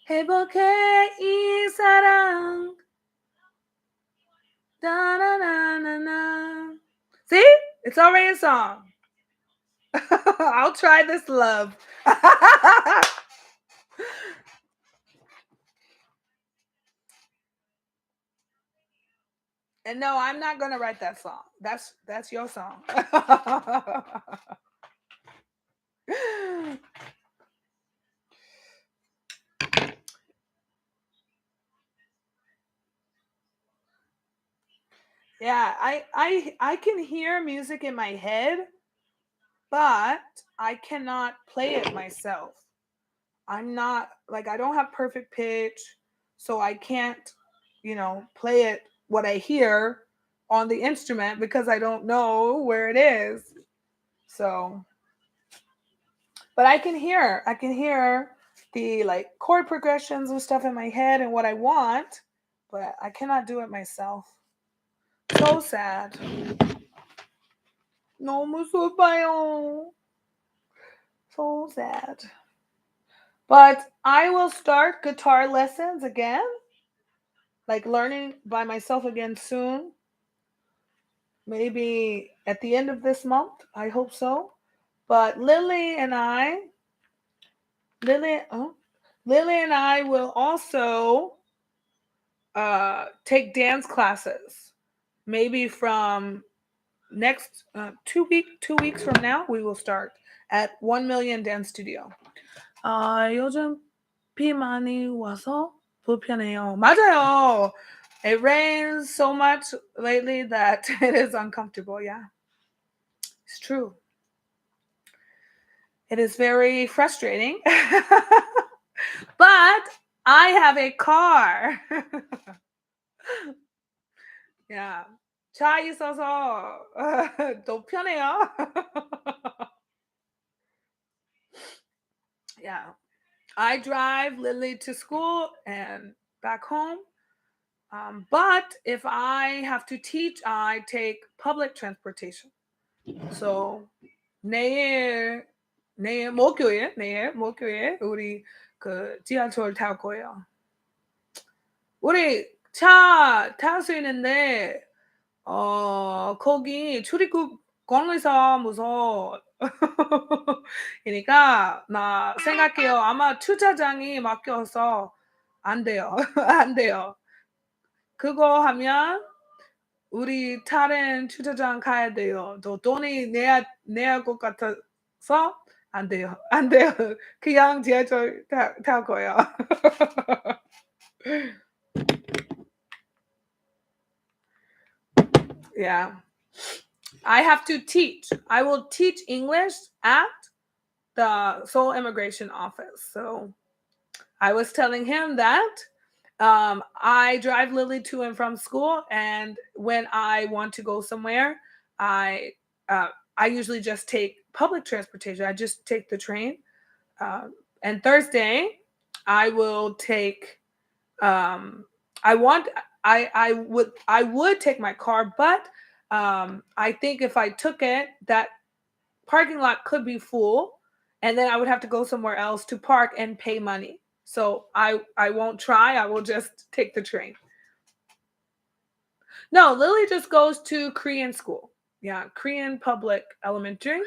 [SPEAKER 1] He por qué 이 사랑 da na na na na. See? It's already a song. I'll try this love. And no, I'm not gonna write that song. That's your song. Yeah, I can hear music in my head, but I cannot play it myself. I'm not like I don't have perfect pitch, so I can't, play it what I hear on the instrument because I don't know where it is. So, but I can hear the like chord progressions and stuff in my head and what I want, but I cannot do it myself. So sad. 너무 슬퍼요. So sad. But I will start guitar lessons again, like learning by myself again soon. Maybe at the end of this month. I hope so. But Lily, oh, Lily and I will also take dance classes. Maybe from next 2 weeks from now, we will start at 1 Million Dance Studio. 요즘 비 많이 와서 불편해요. 맞아요. It rains so much lately that it is uncomfortable. Yeah, it's true. It is very frustrating. But I have a car. Yeah. 차 있어서 더 편해요. Yeah. I drive Lily to school and back home. But if I have to teach, I take public transportation. So 내일 목요일 우리 그 지하철 탈 거예요. 우리 차 탈 수 있는데 거기 출입국 관리사 무서워. 그러니까 나 생각해요. 아마 주차장이 막혀서 안 돼요. 안 돼요. 그거 하면 우리 다른 주차장 가야 돼요. 또 돈이 내야 할 것 같아서 안 돼요. 안 돼요. 그냥 지하철 탈 거예요. Yeah. I have to teach. I will teach English at the Seoul Immigration Office. So I was telling him that I drive Lily to and from school, and when I want to go somewhere, I I usually just take public transportation. I just take the train. And Thursday, I will take. Um, I want. I would take my car, but I think if I took it, that parking lot could be full, and then I would have to go somewhere else to park and pay money. So I won't try. I will just take the train. No, Lily just goes to Korean school. Yeah, Korean public elementary.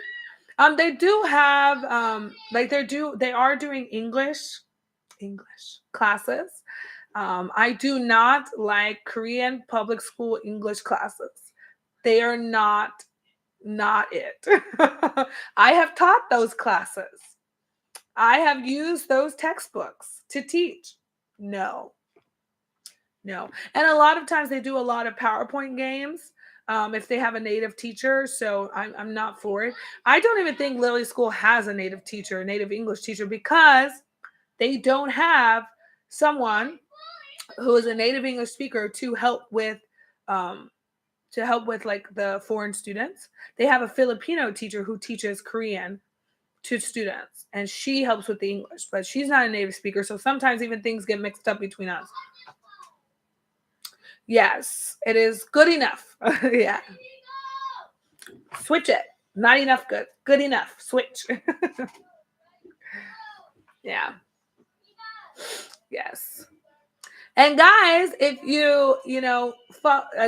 [SPEAKER 1] They do have like they are doing English classes. I do not like Korean public school English classes. They are not it. I have taught those classes. I have used those textbooks to teach. No, no. And a lot of times they do a lot of PowerPoint games if they have a native teacher. So I'm not for it. I don't even think Lily School has a native teacher, a native English teacher, because they don't have someone who is a native English speaker um, to help with like the foreign students. They have a Filipino teacher who teaches Korean to students, and she helps with the English, but she's not a native speaker. So sometimes even things get mixed up between us. Yes, it is good enough. Yeah. Switch it. Not enough good. Good enough. Switch. Yeah. Yes. And guys, if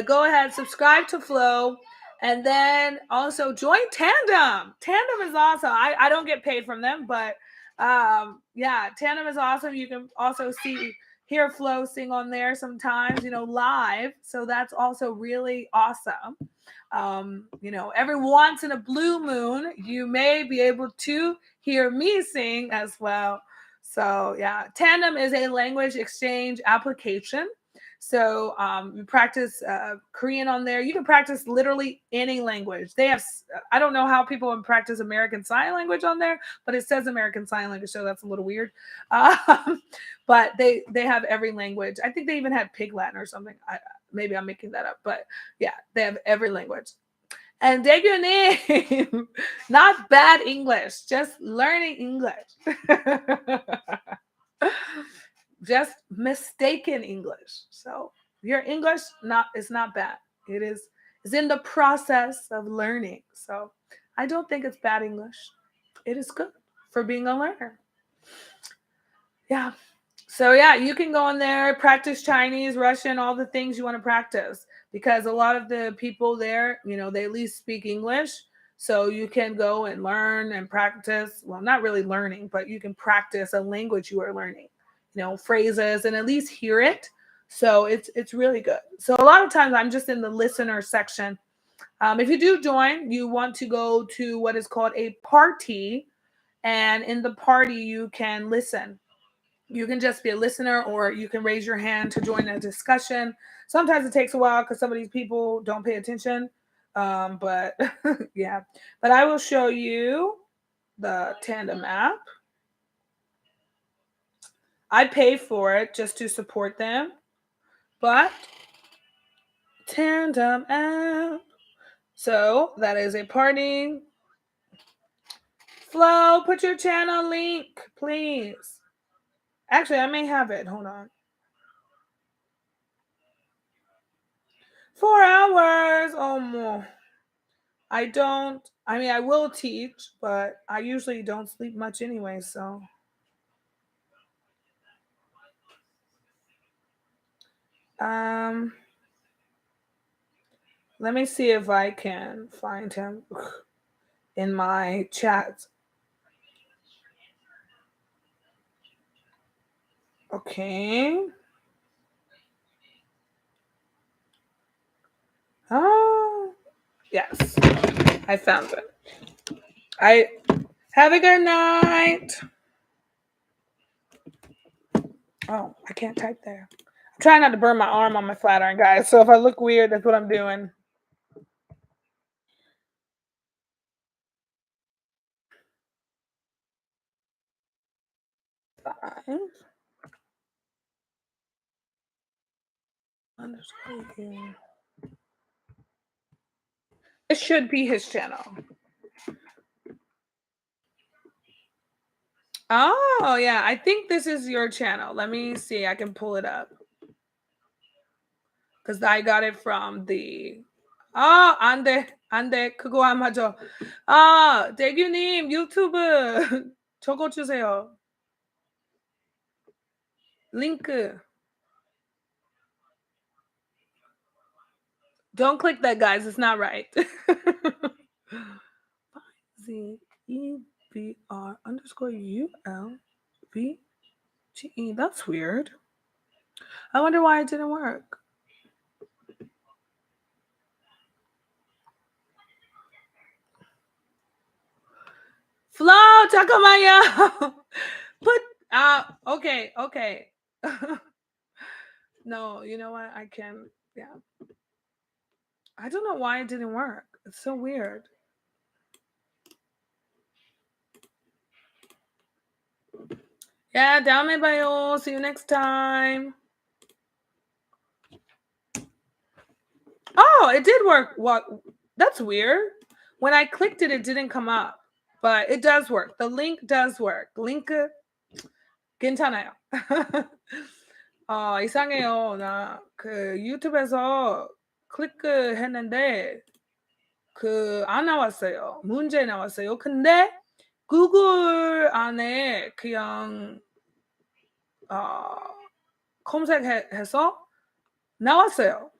[SPEAKER 1] go ahead, subscribe to Flow, and then also join Tandem. Tandem is awesome. I don't get paid from them, but yeah, Tandem is awesome. You can also hear Flow sing on there sometimes, live. So that's also really awesome. Every once in a blue moon, you may be able to hear me sing as well. So yeah, Tandem is a language exchange application. So you practice Korean on there. You can practice literally any language. They have. I don't know how people would practice American Sign Language on there, but it says American Sign Language, so that's a little weird. But they have every language. I think they even had Pig Latin or something. Maybe I'm making that up, but yeah, they have every language. And take your name. Not bad English, just learning English. Just mistaken English. So your English is not bad. It's in the process of learning. So I don't think it's bad English. It is good for being a learner. Yeah. So yeah, you can go in there, practice Chinese, Russian, all the things you want to practice, because a lot of the people there, they at least speak English. So you can go and learn and practice. Well, not really learning, but you can practice a language you are learning, phrases, and at least hear it. So it's really good. So a lot of times I'm just in the listener section. If you do join, you want to go to what is called a party, and in the party you can listen. You can just be a listener, or you can raise your hand to join a discussion. Sometimes it takes a while because some of these people don't pay attention. But yeah, but I will show you the Tandem app. I pay for it just to support them, but Tandem app. So that is a party. Flo, put your channel link, please. Actually, I may have it. Hold on. 4 hours. Oh, more. I will teach, but I usually don't sleep much anyway, so. Let me see if I can find him in my chat. Okay. Oh, yes. I found it. I have a good night. Oh, I can't type there. I'm trying not to burn my arm on my flat iron, guys. So if I look weird, that's what I'm doing. Five. Underscore here. It should be his channel. Oh, yeah. I think this is your channel. Let me see. I can pull it up. Because I got it from the. 안 돼. 안 돼. 그거 안 맞아. 대규님 유튜브 적어주세요. 링크. Don't click that, guys. It's not right. ZEBR_ULVGE. That's weird. I wonder why it didn't work. Flo, 잠깐만요. Put okay. No, you know what? I can. Yeah. I don't know why it didn't work. It's so weird. Yeah, 다음에 봐요. See you next time. Oh, it did work. What? That's weird. When I clicked it, it didn't come up. But it does work. The link does work. link 괜찮아요. 이상해요. 나 그 유튜브에서 클릭했는데 안 나왔어요. 문제 나왔어요. 근데 구글 안에 그냥 검색해서 나왔어요.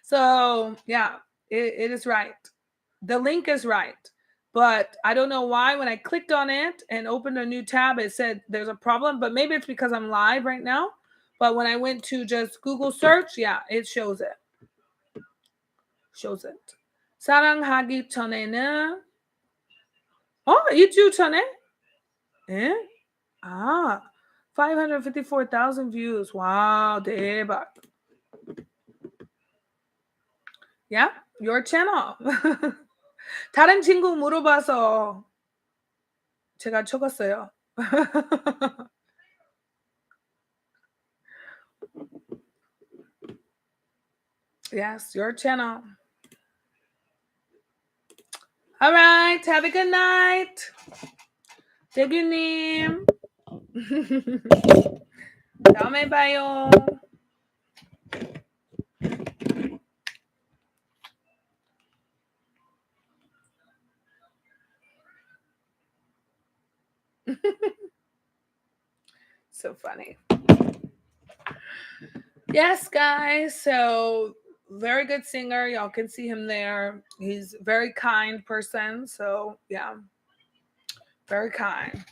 [SPEAKER 1] So yeah, it is right. The link is right. But I don't know why when I clicked on it and opened a new tab, it said there's a problem. But maybe it's because I'm live right now. But when I went to just Google search, yeah, it shows it. Shows it. 사랑하기 전에는 2주 전에? 예? 554,000 views. Wow, 대박. Yeah, your channel. 다른 친구 물어봐서 제가 적었어요. Yes, your channel. All right, have a good night. 대규님. 다음에 봐요. So funny. Yes, guys. So very good singer. Y'all can see him there. He's a very kind person. So yeah, very kind.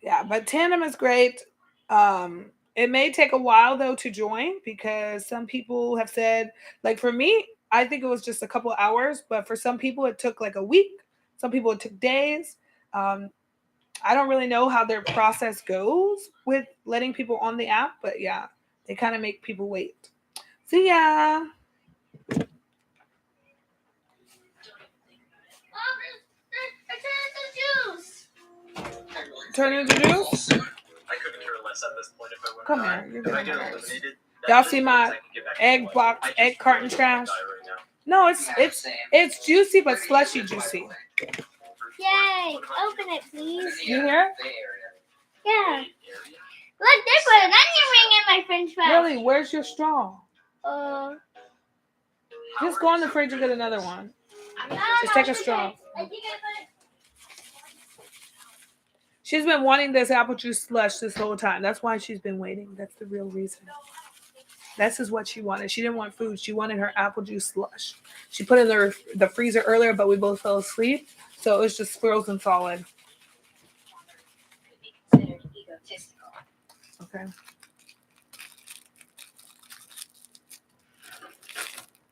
[SPEAKER 1] Yeah, but Tandem is great. It may take a while though to join because some people have said, like for me, I think it was just a couple of hours, but for some people it took like a week. Some people it took days. I don't really know how their process goes with letting people on the app, but yeah, they kind of make people wait. See ya. Turn into juice?
[SPEAKER 3] I couldn't care less at this point if I went.
[SPEAKER 1] Come here. You're
[SPEAKER 3] If I
[SPEAKER 1] getting
[SPEAKER 3] get
[SPEAKER 1] nervous.
[SPEAKER 3] eliminated,
[SPEAKER 1] Y'all see my egg box, egg carton trash? No, it's juicy but slushy juicy.
[SPEAKER 2] Yay! Open it, please.
[SPEAKER 1] You hear?
[SPEAKER 2] Yeah. Look, they put an onion ring in my French fries.
[SPEAKER 1] Really? Where's your straw?
[SPEAKER 2] Just
[SPEAKER 1] Just go in the fridge and get another one. Just take a straw.
[SPEAKER 2] I think I put it.
[SPEAKER 1] She's been wanting this apple juice slush this whole time. That's why she's been waiting. That's the real reason. This is what she wanted. She didn't want food. She wanted her apple juice slush. She put it in the freezer earlier, but we both fell asleep. So it was just frozen solid. Okay.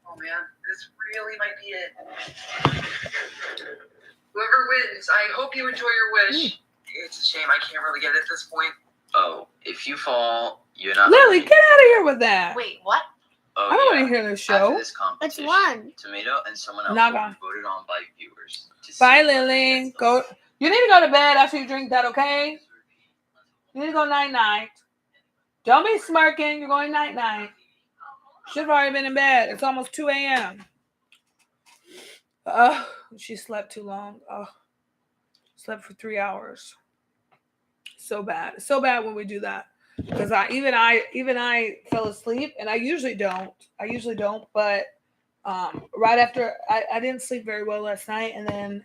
[SPEAKER 4] Oh man, this really might be it. Whoever wins, I hope you enjoy your wish. It's a shame I can't really get it at this point.
[SPEAKER 3] Oh, if you fall, you're not.
[SPEAKER 1] Lily, get out of here with that.
[SPEAKER 5] Wait, what?
[SPEAKER 3] Oh,
[SPEAKER 1] I don't
[SPEAKER 3] yeah.
[SPEAKER 1] want to hear this
[SPEAKER 3] After
[SPEAKER 1] show.
[SPEAKER 3] this competition,
[SPEAKER 2] one?
[SPEAKER 3] Tomato and someone else
[SPEAKER 1] Naga.
[SPEAKER 3] will be voted on by viewers. To see
[SPEAKER 1] Bye,
[SPEAKER 3] whether
[SPEAKER 1] Lily.
[SPEAKER 3] it's
[SPEAKER 1] Go. You need to go to bed after you drink that, okay? You need to go night-night. Don't be smirking. You're going night-night. Should have already been in bed. It's almost 2 a.m. She slept too long. Slept for 3 hours. So bad when we do that. Because I fell asleep, and I usually don't, but right after I didn't sleep very well last night, and then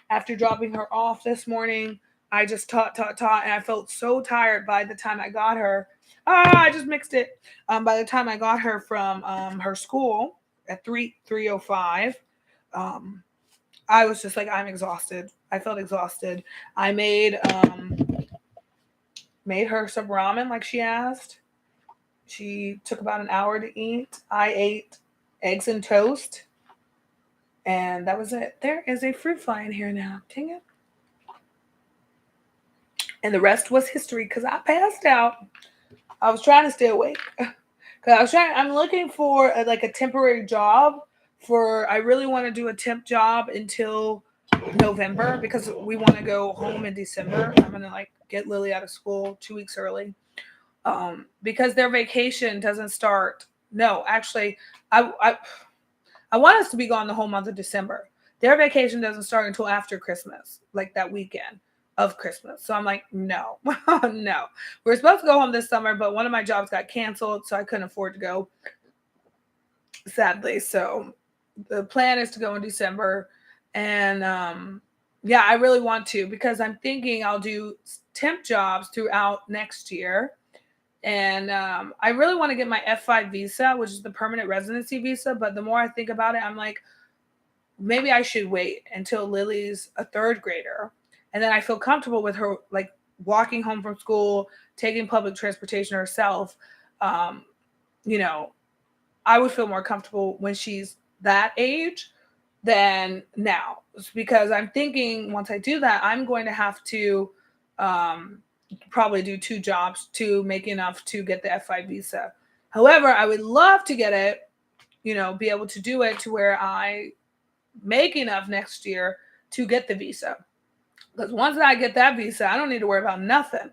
[SPEAKER 1] after dropping her off this morning, I just taught, and I felt so tired by the time I got her. I just mixed it. By the time I got her from her school at 3:05, um, I was just like, I'm exhausted. I felt exhausted. I made her some ramen like she asked. She took about an hour to eat. I ate eggs and toast, and that was it. There is a fruit fly in here now. Dang it. And the rest was history because I passed out. I was trying to stay awake. Because I'm looking for a temporary job I really want to do a temp job until November because we want to go home in December. I'm going to get Lily out of school 2 weeks early. Because their vacation doesn't start. No, actually, I want us to be gone the whole month of December. Their vacation doesn't start until after Christmas, like that weekend of Christmas. So I'm like, no, no. We're supposed to go home this summer, but one of my jobs got canceled, so I couldn't afford to go, sadly. So the plan is to go in December. And yeah, I really want to because I'm thinking I'll do temp jobs throughout next year. And I really want to get my F5 visa, which is the permanent residency visa. But the more I think about it, I'm like, maybe I should wait until Lily's a third grader. And then I feel comfortable with her, walking home from school, taking public transportation herself. Um, I would feel more comfortable when she's that age than now. Because I'm thinking once I do that, I'm going to have to probably do 2 jobs to make enough to get the F5 visa. However, I would love to get it, be able to do it to where I make enough next year to get the visa. Because once I get that visa, I don't need to worry about nothing.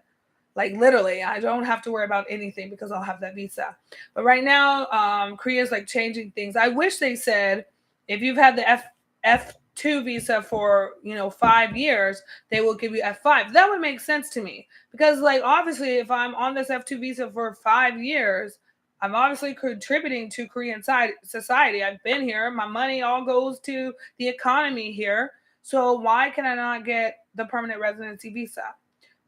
[SPEAKER 1] Literally, I don't have to worry about anything because I'll have that visa. But right now, Korea's changing things. I wish they said if you've had the F2 visa for 5 years, they will give you F5. That would make sense to me because obviously if I'm on this F2 visa for 5 years, I'm obviously contributing to Korean society. I've been here. My money all goes to the economy here. So why can I not get the permanent residency visa?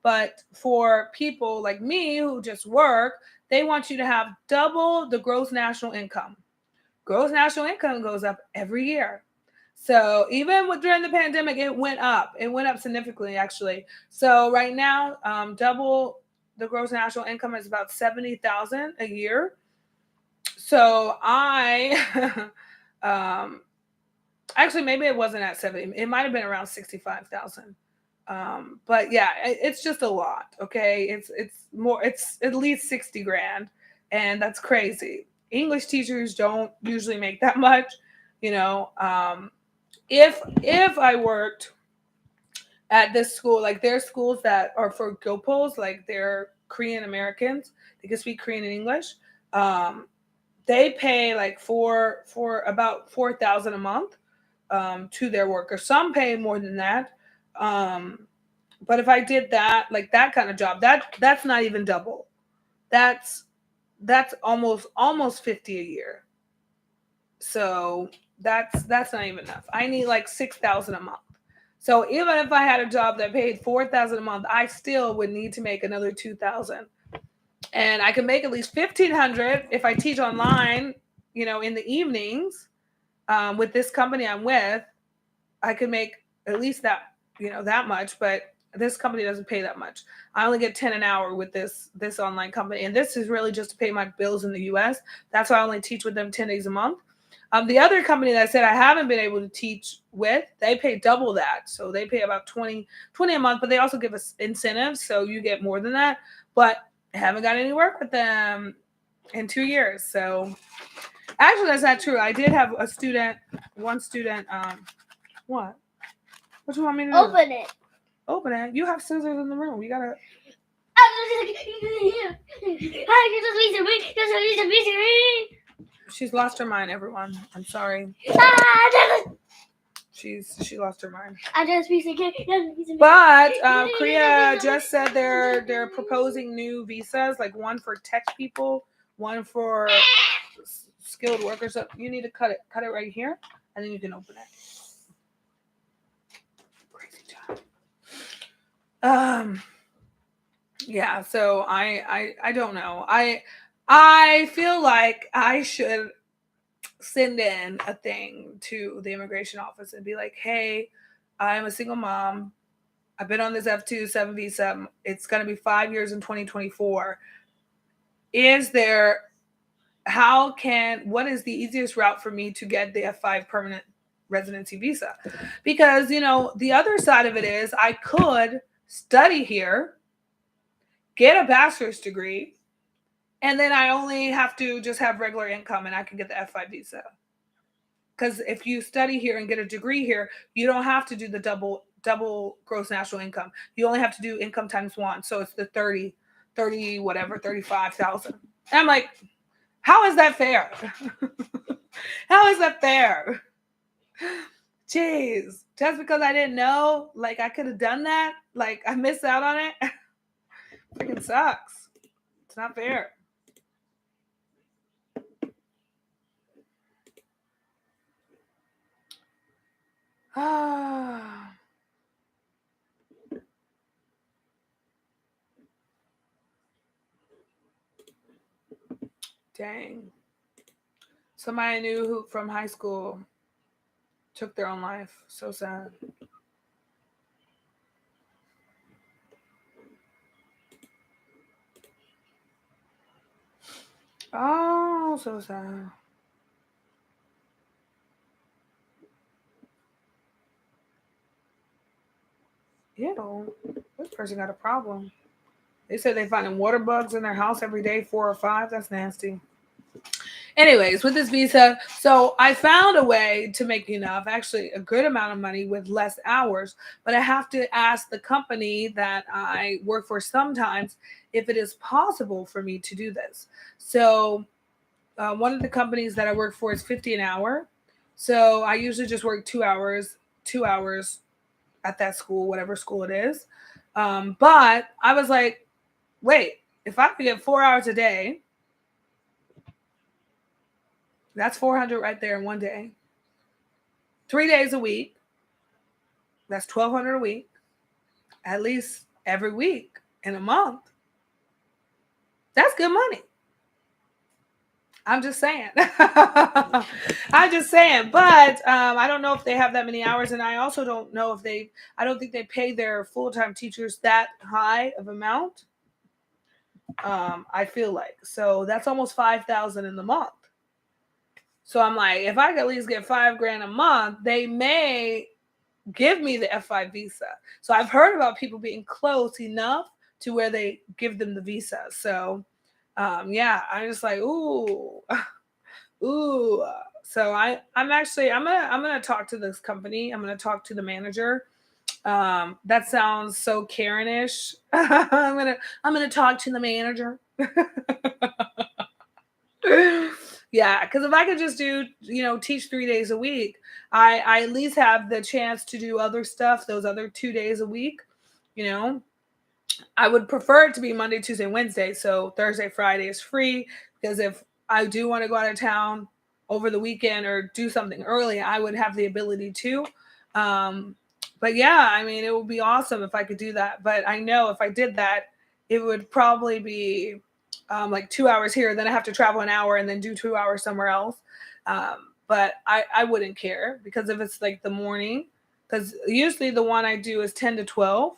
[SPEAKER 1] But for people like me who just work, they want you to have double the gross national income. Gross national income goes up every year. So even during the pandemic, it went up. It went up significantly, actually. So right now, double the gross national income is about $70,000 a year. So I, actually, maybe it wasn't at 70. It might have been around 65,000. But yeah, it's just a lot. Okay. It's at least 60 grand. And that's crazy. English teachers don't usually make that much, if I worked at this school, there's schools that are for Gopals, they're Korean Americans, they can speak Korean and English. They pay for about 4,000 a month to their workers. Some pay more than that. But if I did that, that kind of job, that's not even double. That's almost 50 a year. So that's not even enough. I need 6,000 a month. So even if I had a job that paid 4,000 a month, I still would need to make another 2,000. And I can make at least 1,500 if I teach online, in the evenings. With this company I'm with, I could make at least that, that much, but this company doesn't pay that much. I only get 10 an hour with this online company. And this is really just to pay my bills in the US. That's why I only teach with them 10 days a month. The other company that I said I haven't been able to teach with, they pay double that. So they pay about 20 a month, but they also give us incentives. So you get more than that, but I haven't got any work with them in 2 years. So actually that's not true. I did have one student, what you want me to do? Open it. You have scissors in the room. You gotta. She's lost her mind, everyone. I'm sorry. She lost her mind.
[SPEAKER 2] I just piece of cake.
[SPEAKER 1] But Korea just said they're proposing new visas, like one for tech people, one for skilled workers. So you need to cut it right here, and then you can open it. Crazy job. Yeah. So I don't know. I feel like I should send in a thing to the immigration office and be like, hey, I'm a single mom. I've been on this F2 visa. It's going to be 5 years in 2024. What is the easiest route for me to get the F5 permanent residency visa? Because, the other side of it is I could study here, get a bachelor's degree, and then I only have to just have regular income and I can get the F5 visa. Because if you study here and get a degree here, you don't have to do the double gross national income. You only have to do income times 1. So it's the 30 whatever, 35,000. And I'm like, how is that fair? How is that fair? Jeez. Just because I didn't know, like I could have done that, like I missed out on it. Freaking sucks. It's not fair. Ah. Dang. Somebody I knew who from high school took their own life. So sad. Oh, so sad. Ew. This person got a problem. They said they finding water bugs in their house every day, 4 or 5. That's nasty. Anyways, with this visa, so I found a way to make enough, actually a good amount of money with less hours, but I have to ask the company that I work for sometimes if it is possible for me to do this. So one of the companies that I work for is 50 an hour. So I usually just work 2 hours at that school, whatever school it is. But I was like, wait, if I could get 4 hours a day, that's 400 right there in one day. 3 days a week, that's 1,200 a week. At least every week in a month. That's good money. I'm just saying. I'm just saying. But I don't know if they have that many hours. And I also don't know if I don't think they pay their full-time teachers that high of amount. I feel like. So that's almost 5,000 in the month. So I'm like, if I could at least get $5,000 a month, they may give me the F5 visa. So I've heard about people being close enough to where they give them the visa. So yeah, I'm just like, ooh. So I'm gonna talk to this company. I'm gonna talk to the manager. That sounds so Karen-ish. I'm gonna talk to the manager. Yeah, because if I could just do, teach 3 days a week, I at least have the chance to do other stuff those other 2 days a week. I would prefer it to be Monday, Tuesday, Wednesday. So Thursday, Friday is free, because if I do want to go out of town over the weekend or do something early, I would have the ability to. But yeah, I mean, it would be awesome if I could do that. But I know if I did that, it would probably be like 2 hours here. Then I have to travel an hour and then do 2 hours somewhere else. But I wouldn't care, because if it's like the morning, because usually the one I do is 10 to 12.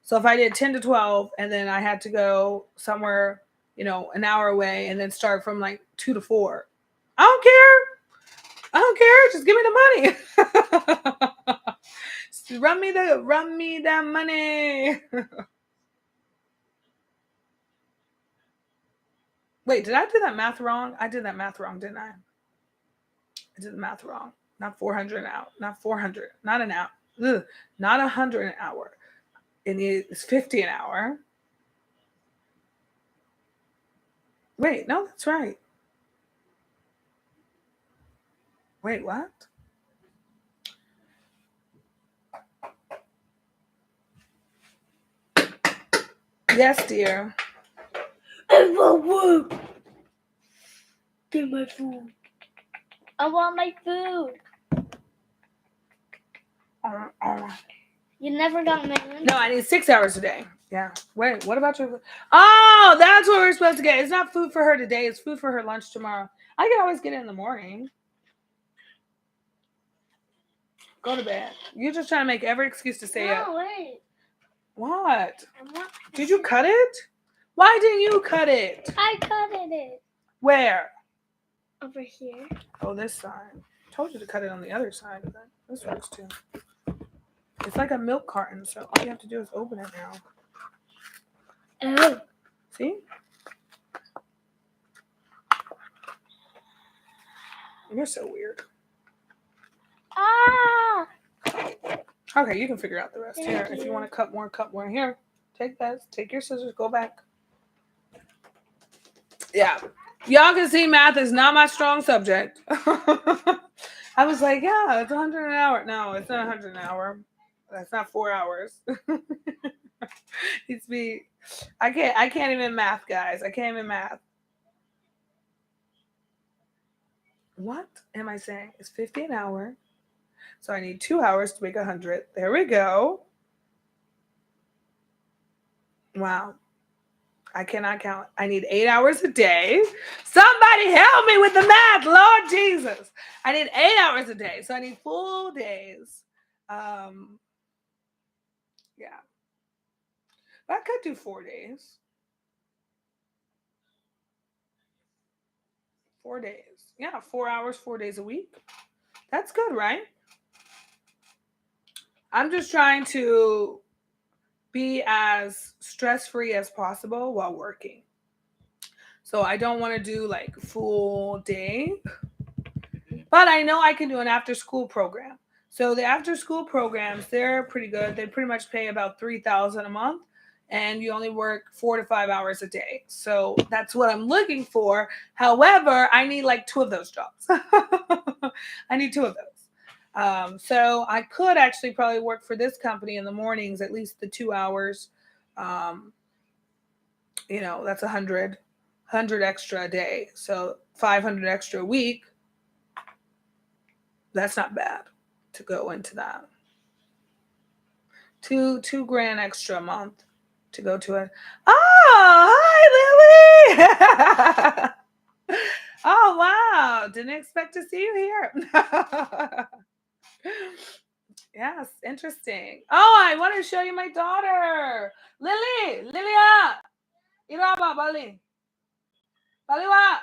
[SPEAKER 1] So if I did 10 to 12 and then I had to go somewhere, an hour away and then start from like 2 to 4, I don't care. I don't care. Just give me the money. Run me that money. Wait, did I do that math wrong? I did that math wrong, didn't I? I did the math wrong. Not 400 an hour. Not 400. Not an hour. Ugh, not 100 an hour. And it's 50 an hour. Wait, no, that's right. Wait, what? Yes, dear.
[SPEAKER 2] I want work. Get my food. I want my food. You never got my lunch?
[SPEAKER 1] No, I need 6 hours a day. Yeah. Wait, what about your... Oh, that's what we're supposed to get. It's not food for her today. It's food for her lunch tomorrow. I can always get it in the morning. Go to bed. You're just trying to make every excuse to stay up.
[SPEAKER 2] No, wait.
[SPEAKER 1] What? Did you cut it? Why didn't you cut it?
[SPEAKER 2] I cut it.
[SPEAKER 1] Where?
[SPEAKER 2] Over here.
[SPEAKER 1] Oh, this side. I told you to cut it on the other side of it. This works too. It's like a milk carton, so all you have to do is open it now.
[SPEAKER 2] Oh.
[SPEAKER 1] See? You're so weird.
[SPEAKER 2] Ah!
[SPEAKER 1] Okay, you can figure out the rest
[SPEAKER 2] Thank
[SPEAKER 1] here.
[SPEAKER 2] you.
[SPEAKER 1] If you want to cut more here. Take that. Take your scissors. Go back. Yeah. Y'all can see math is not my strong subject. I was like, yeah, it's 100 an hour. No, it's not 100 an hour. That's not 4 hours. It's me. I can't even math, guys. I can't even math. What am I saying? It's 50 an hour. So I need 2 hours to make 100. There we go. Wow. I cannot count. I need 8 hours a day. Somebody help me with the math, Lord Jesus. I need 8 hours a day. So I need full days. Yeah. But I could do 4 days. 4 days. Yeah, 4 hours, 4 days a week. That's good, right? I'm just trying to be as stress-free as possible while working. So I don't want to do like full day, but I know I can do an after-school program. So the after-school programs, they're pretty good. They pretty much pay about $3,000 a month, and you only work 4 to 5 hours a day. So that's what I'm looking for. However, I need like 2 of those jobs. I need 2 of those. So I could actually probably work for this company in the mornings, at least the 2 hours. That's 100 extra a day. So 500 extra a week. That's not bad to go into that. $2 grand extra a month to go to it. Oh, hi, Lily. Oh, wow. Didn't expect to see you here. Yes, interesting. Oh, I want to show you my daughter. Lilia. Iraba, Bali. Baliwa.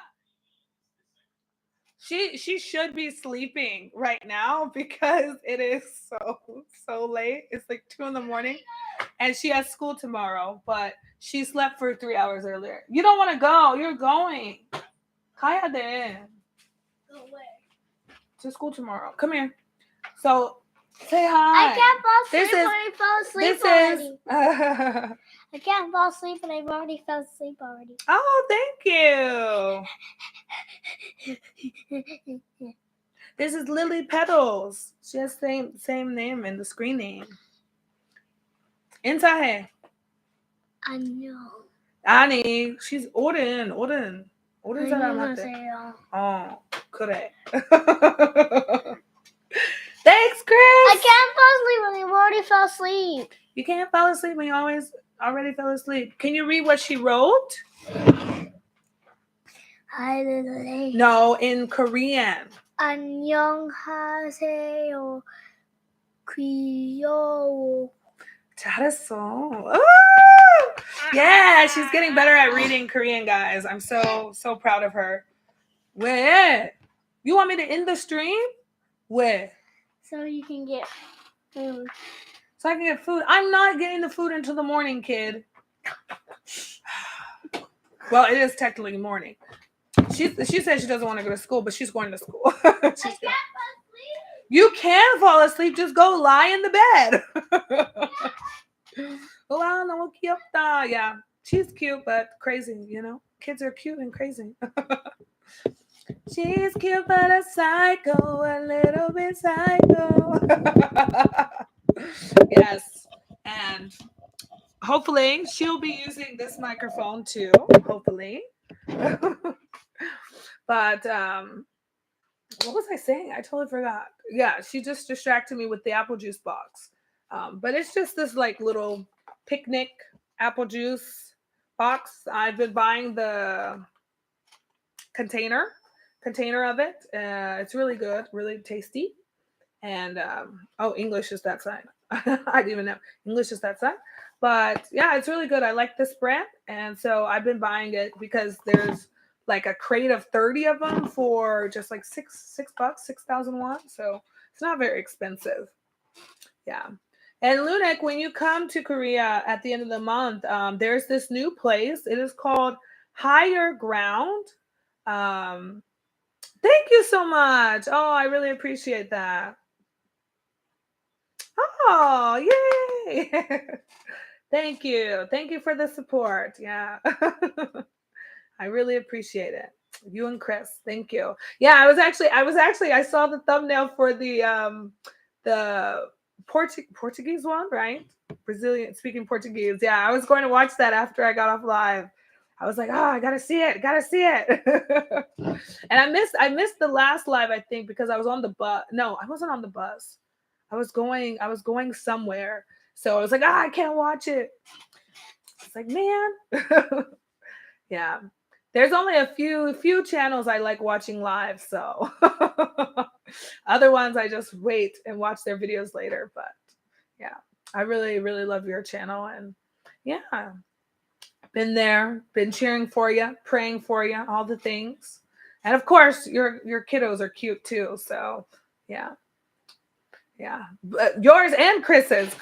[SPEAKER 1] She should be sleeping right now because it is so late. It's like 2 a.m. and she has school tomorrow, but she slept for 3 hours earlier. You don't want to go. You're going. Kaya de.
[SPEAKER 2] Go where?
[SPEAKER 1] To school tomorrow. Come here. So say hi.
[SPEAKER 2] I can't fall asleep when I fell asleep already. I can't fall asleep and I've already fell asleep already.
[SPEAKER 1] Oh, thank you. This is Lily Petals. She has same name in the screen name. Intahe.
[SPEAKER 2] I know.
[SPEAKER 1] Ani, she's Odin. Odin 사람한테. Oh, 그래. Thanks, Chris.
[SPEAKER 2] I can't fall asleep when I already fell asleep.
[SPEAKER 1] You can't fall asleep when you already fell asleep. Can you read what she wrote?
[SPEAKER 2] Hi, Lily.
[SPEAKER 1] No, in Korean.
[SPEAKER 2] 안녕하세요. 귀여워.
[SPEAKER 1] 잘했어. Oh! Yeah, she's getting better at reading Korean, guys. I'm so proud of her. Where? You want me to end the stream? Where?
[SPEAKER 2] So you can get food.
[SPEAKER 1] So I can get food. I'm not getting the food until the morning, kid. Well, it is technically morning. She said she doesn't want to go to school, but she's going to school.
[SPEAKER 2] I can't fall asleep.
[SPEAKER 1] You can fall asleep. Just go lie in the bed. Oh, wow, no, 귀엽다. Yeah, she's cute, but crazy, Kids are cute and crazy. She's cute, but a psycho, a little bit psycho. Yes, and hopefully hopefully she'll be using this microphone too. Hopefully. But what was I saying? I totally forgot. Yeah, she just distracted me with the apple juice box. But it's just this like little picnic apple juice box. I've been buying the container of it. It's really good, really tasty. And oh, English is that side. I didn't even know English is that side. But yeah, it's really good. I like this brand, and so I've been buying it because there's like a crate of 30 of them for just like $6, 6,000 won. So it's not very expensive. Yeah. And Lunik, when you come to Korea at the end of the month, there's this new place. It is called Higher Ground. Um, Thank you so much. Oh, I really appreciate that. Oh, yay. Thank you. Thank you for the support. Yeah. I really appreciate it. You and Chris. Thank you. Yeah, I saw the thumbnail for the Portuguese one, right? Brazilian speaking Portuguese. Yeah, I was going to watch that after I got off live. I was like, oh, I gotta see it. And I missed the last live, I think, because I was on the bus. No, I wasn't on the bus. I was going somewhere. So I was like, I can't watch it. It's like, man. Yeah. There's only a few channels I like watching live, so other ones I just wait and watch their videos later. But yeah, I really, really love your channel, and yeah, been there, been cheering for you, praying for you, all the things. And of course, your kiddos are cute too. So yeah. Yeah. But yours and Chris's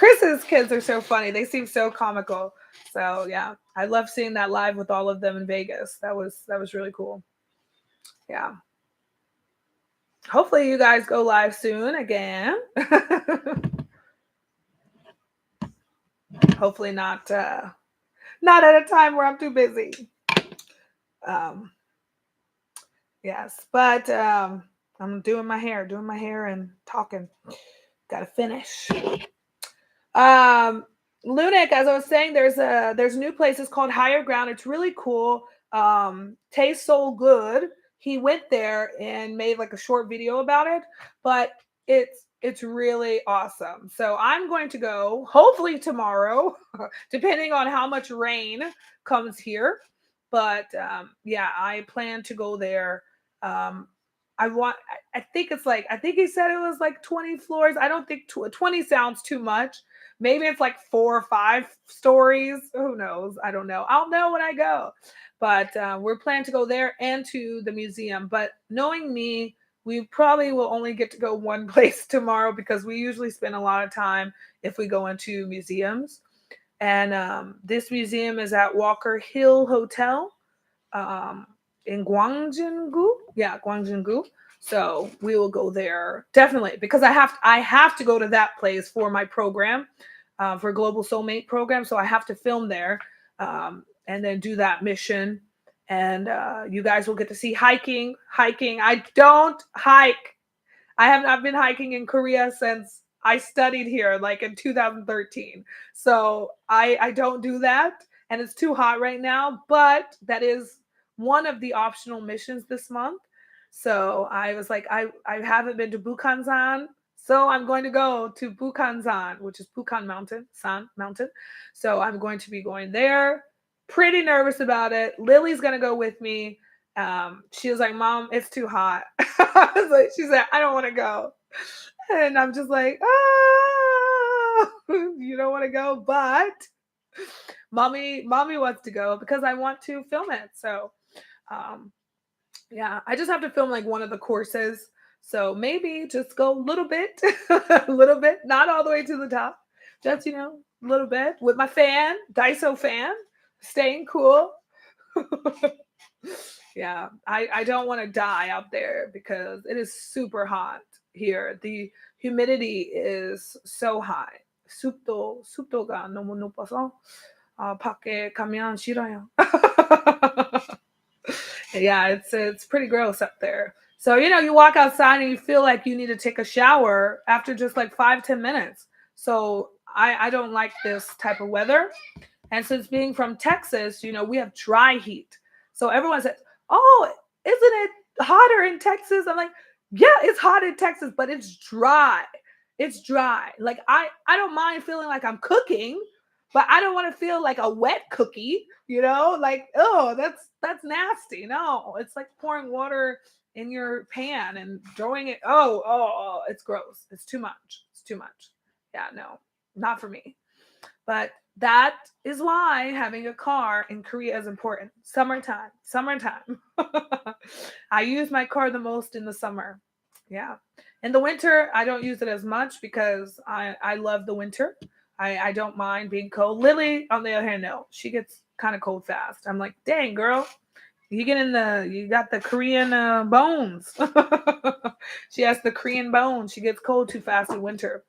[SPEAKER 1] kids are so funny. They seem so comical. So yeah, I love seeing that live with all of them in Vegas. That was really cool. Yeah. Hopefully you guys go live soon again. Hopefully not at a time where I'm too busy. Yes, but I'm doing my hair and talking. Gotta finish. Lunik, as I was saying, there's a new place. It's called Higher Ground. It's really cool. Tastes so good. He went there and made like a short video about it, but it's really awesome. So I'm going to go hopefully tomorrow, depending on how much rain comes here. But yeah, I plan to go there. I think he said it was like 20 floors. I don't think 20 sounds too much. Maybe it's like 4 or 5 stories. Who knows? I don't know. I'll know when I go. But we're planning to go there and to the museum. But knowing me, we probably will only get to go one place tomorrow because we usually spend a lot of time if we go into museums. And this museum is at Walker Hill Hotel in Gwangjin-gu. Yeah, Gwangjin-gu. So we will go there definitely because I have to go to that place for my program, for Global Soulmate program. So I have to film there and then do that mission. And you guys will get to see hiking. I don't hike. I have not been hiking in Korea since I studied here, like in 2013. So I don't do that, and it's too hot right now. But that is one of the optional missions this month. So I was like, I haven't been to Bukhansan, so I'm going to go to Bukhansan, which is Bukhan Mountain, San Mountain. So I'm going to be going there. Pretty nervous about it. Lily's gonna go with me. She was like, Mom, it's too hot. I was like, she said, I don't want to go. And I'm just like, you don't want to go, but mommy wants to go because I want to film it. So yeah, I just have to film like one of the courses. So maybe just go a little bit, a little bit, not all the way to the top, just, a little bit with my fan, Daiso fan, staying cool. Yeah, I don't want to die out there because it is super hot here. The humidity is so high. 습도가 너무 높아서 밖에 가면 싫어요. Yeah, it's pretty gross up there. So, you walk outside and you feel like you need to take a shower after just like 5-10 minutes. So I don't like this type of weather. And since being from Texas, we have dry heat. So everyone says, "Oh, isn't it hotter in Texas?" I'm like, "Yeah, it's hot in Texas, but it's dry. It's dry. Like I don't mind feeling like I'm cooking, but I don't want to feel like a wet cookie, like, oh, that's nasty. No, it's like pouring water in your pan and throwing it. Oh, it's gross. It's too much. It's too much. Yeah, no, not for me. But that is why having a car in Korea is important. Summertime. I use my car the most in the summer. Yeah. In the winter, I don't use it as much because I love the winter. I don't mind being cold. Lily, on the other hand, no. She gets kind of cold fast. I'm like, dang, girl, you got the Korean bones. She has the Korean bones. She gets cold too fast in winter.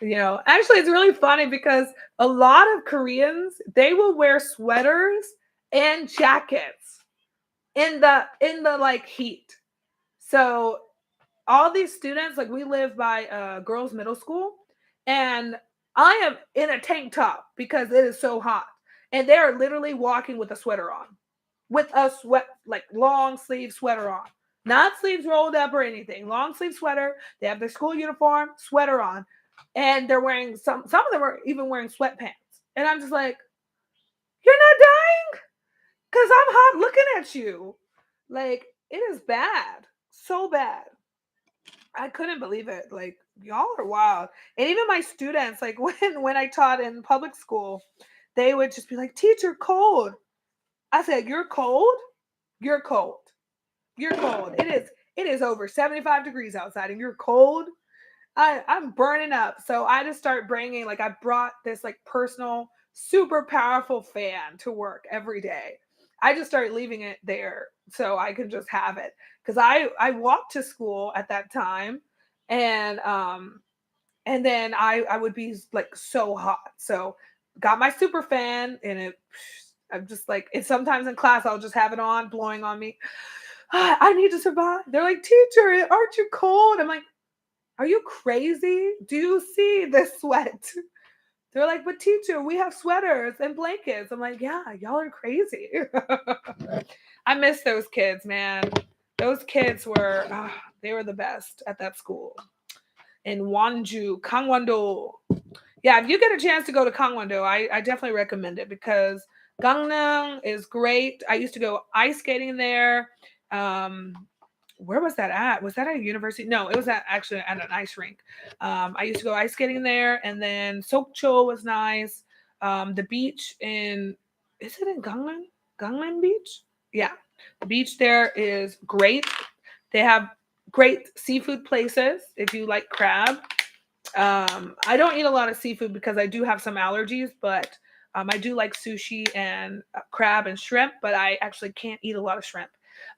[SPEAKER 1] Actually, it's really funny because a lot of Koreans, they will wear sweaters and jackets in the like heat. So all these students, like, we live by girls middle school, and I am in a tank top because it is so hot, and they are literally walking with a sweater on, with a like long sleeve sweater on, not sleeves rolled up or anything, long sleeve sweater. They have their school uniform, sweater on, and they're wearing some of them are even wearing sweatpants, and I'm just like, you're not dying because I'm hot looking at you. Like, it is bad, so bad. I couldn't believe it. Like, y'all are wild. And even my students, like, when I taught in public school, they would just be like, "Teacher, cold." I said, "You're cold? You're cold. You're cold. It is over 75 degrees outside and you're cold." I'm burning up. So I just start bringing, like, I brought this like personal, super powerful fan to work every day. I just started leaving it there so I could just have it. Because I walked to school at that time, and then I would be like so hot. So got my super fan, and I'm just like, and sometimes in class I'll just have it on, blowing on me. I need to survive. They're like, "Teacher, aren't you cold?" I'm like, "Are you crazy? Do you see this sweat?" They're like, "But teacher, we have sweaters and blankets." I'm like, "Yeah, y'all are crazy." I miss those kids, man. Those kids were, they were the best at that school. In Wanju, Gangwon-do. Yeah, if you get a chance to go to Gangwon-do, I definitely recommend it because Gangneung is great. I used to go ice skating there. Um, where was that at? Was that at a university? No, it was actually at an ice rink. I used to go ice skating there, and then Sokcho was nice. The beach is it in Gangneung? Gangneung Beach? Yeah, the beach there is great. They have great seafood places if you like crab. I don't eat a lot of seafood because I do have some allergies, but I do like sushi and crab and shrimp, but I actually can't eat a lot of shrimp.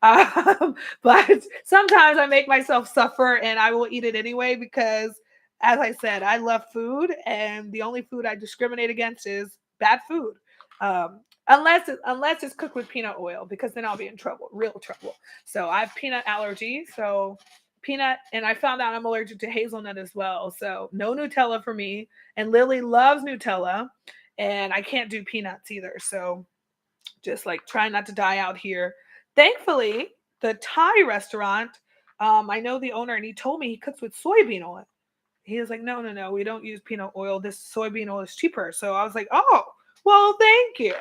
[SPEAKER 1] But sometimes I make myself suffer and I will eat it anyway because, as I said, I love food, and the only food I discriminate against is bad food. Unless it's cooked with peanut oil, because then I'll be in trouble, real trouble. So I have peanut allergy, so peanut, and I found out I'm allergic to hazelnut as well. So no Nutella for me. And Lily loves Nutella, and I can't do peanuts either. So just like trying not to die out here. Thankfully, the Thai restaurant, I know the owner, and he told me he cooks with soybean oil. He was like, "No, no, no, we don't use peanut oil. This soybean oil is cheaper." So I was like, "Oh, well, thank you."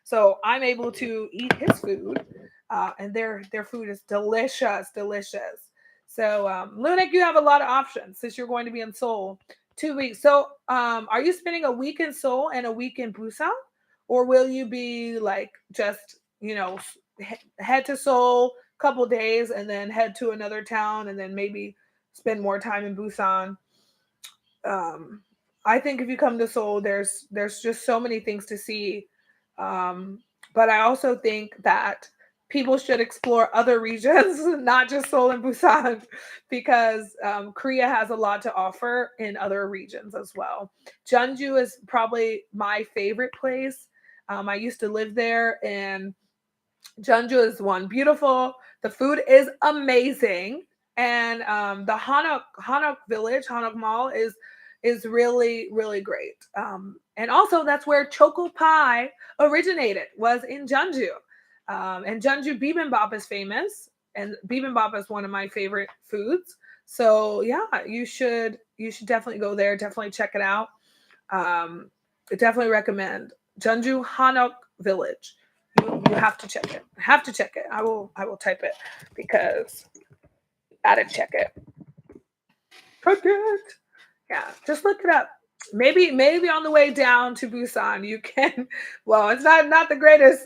[SPEAKER 1] So I'm able to eat his food, and their food is delicious, delicious. So, Lunik, you have a lot of options since you're going to be in Seoul 2 weeks. So, are you spending a week in Seoul and a week in Busan, or will you be like just head to Seoul a couple days and then head to another town and then maybe spend more time in Busan? um I think if you come to Seoul, there's just so many things to see. um but I also think that people should explore other regions, not just Seoul and Busan, because Korea has a lot to offer in other regions as well. Jeonju is probably my favorite place. I used to live there, and Jeonju is one beautiful. The food is amazing, and the Hanok Village, Hanok Mall, is is really, really great. And also that's where choco pie originated, was in Jeonju. And Jeonju bibimbap is famous, and bibimbap is one of my favorite foods. So yeah, you should definitely go there. Definitely check it out. I definitely recommend Jeonju Hanok Village. You have to check it. Have to check it. I will type it because gotta check it. Check it. Yeah, just look it up. Maybe on the way down to Busan, you can. Well, it's not the greatest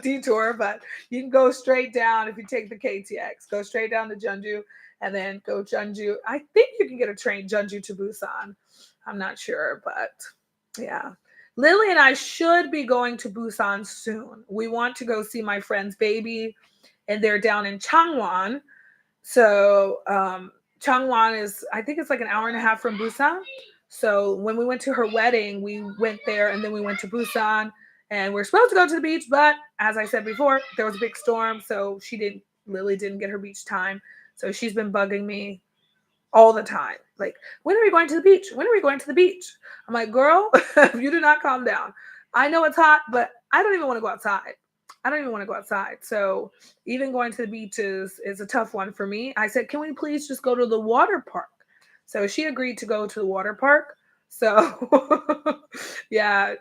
[SPEAKER 1] detour, but you can go straight down if you take the KTX. Go straight down to Jeonju, and then go Jeonju. I think you can get a train Jeonju to Busan. I'm not sure, but yeah. Lily and I should be going to Busan soon. We want to go see my friend's baby, and they're down in Changwon. So Changwon is, I think it's like an hour and a half from Busan. So when we went to her wedding, we went there, and then we went to Busan, and we're supposed to go to the beach, but as I said before, there was a big storm, so Lily didn't get her beach time. So she's been bugging me all the time. Like, when are we going to the beach? When are we going to the beach? I'm like, girl, you do not calm down. I know it's hot, but I don't even want to go outside. So even going to the beach is a tough one for me. I said, can we please just go to the water park? So she agreed to go to the water park. So yeah.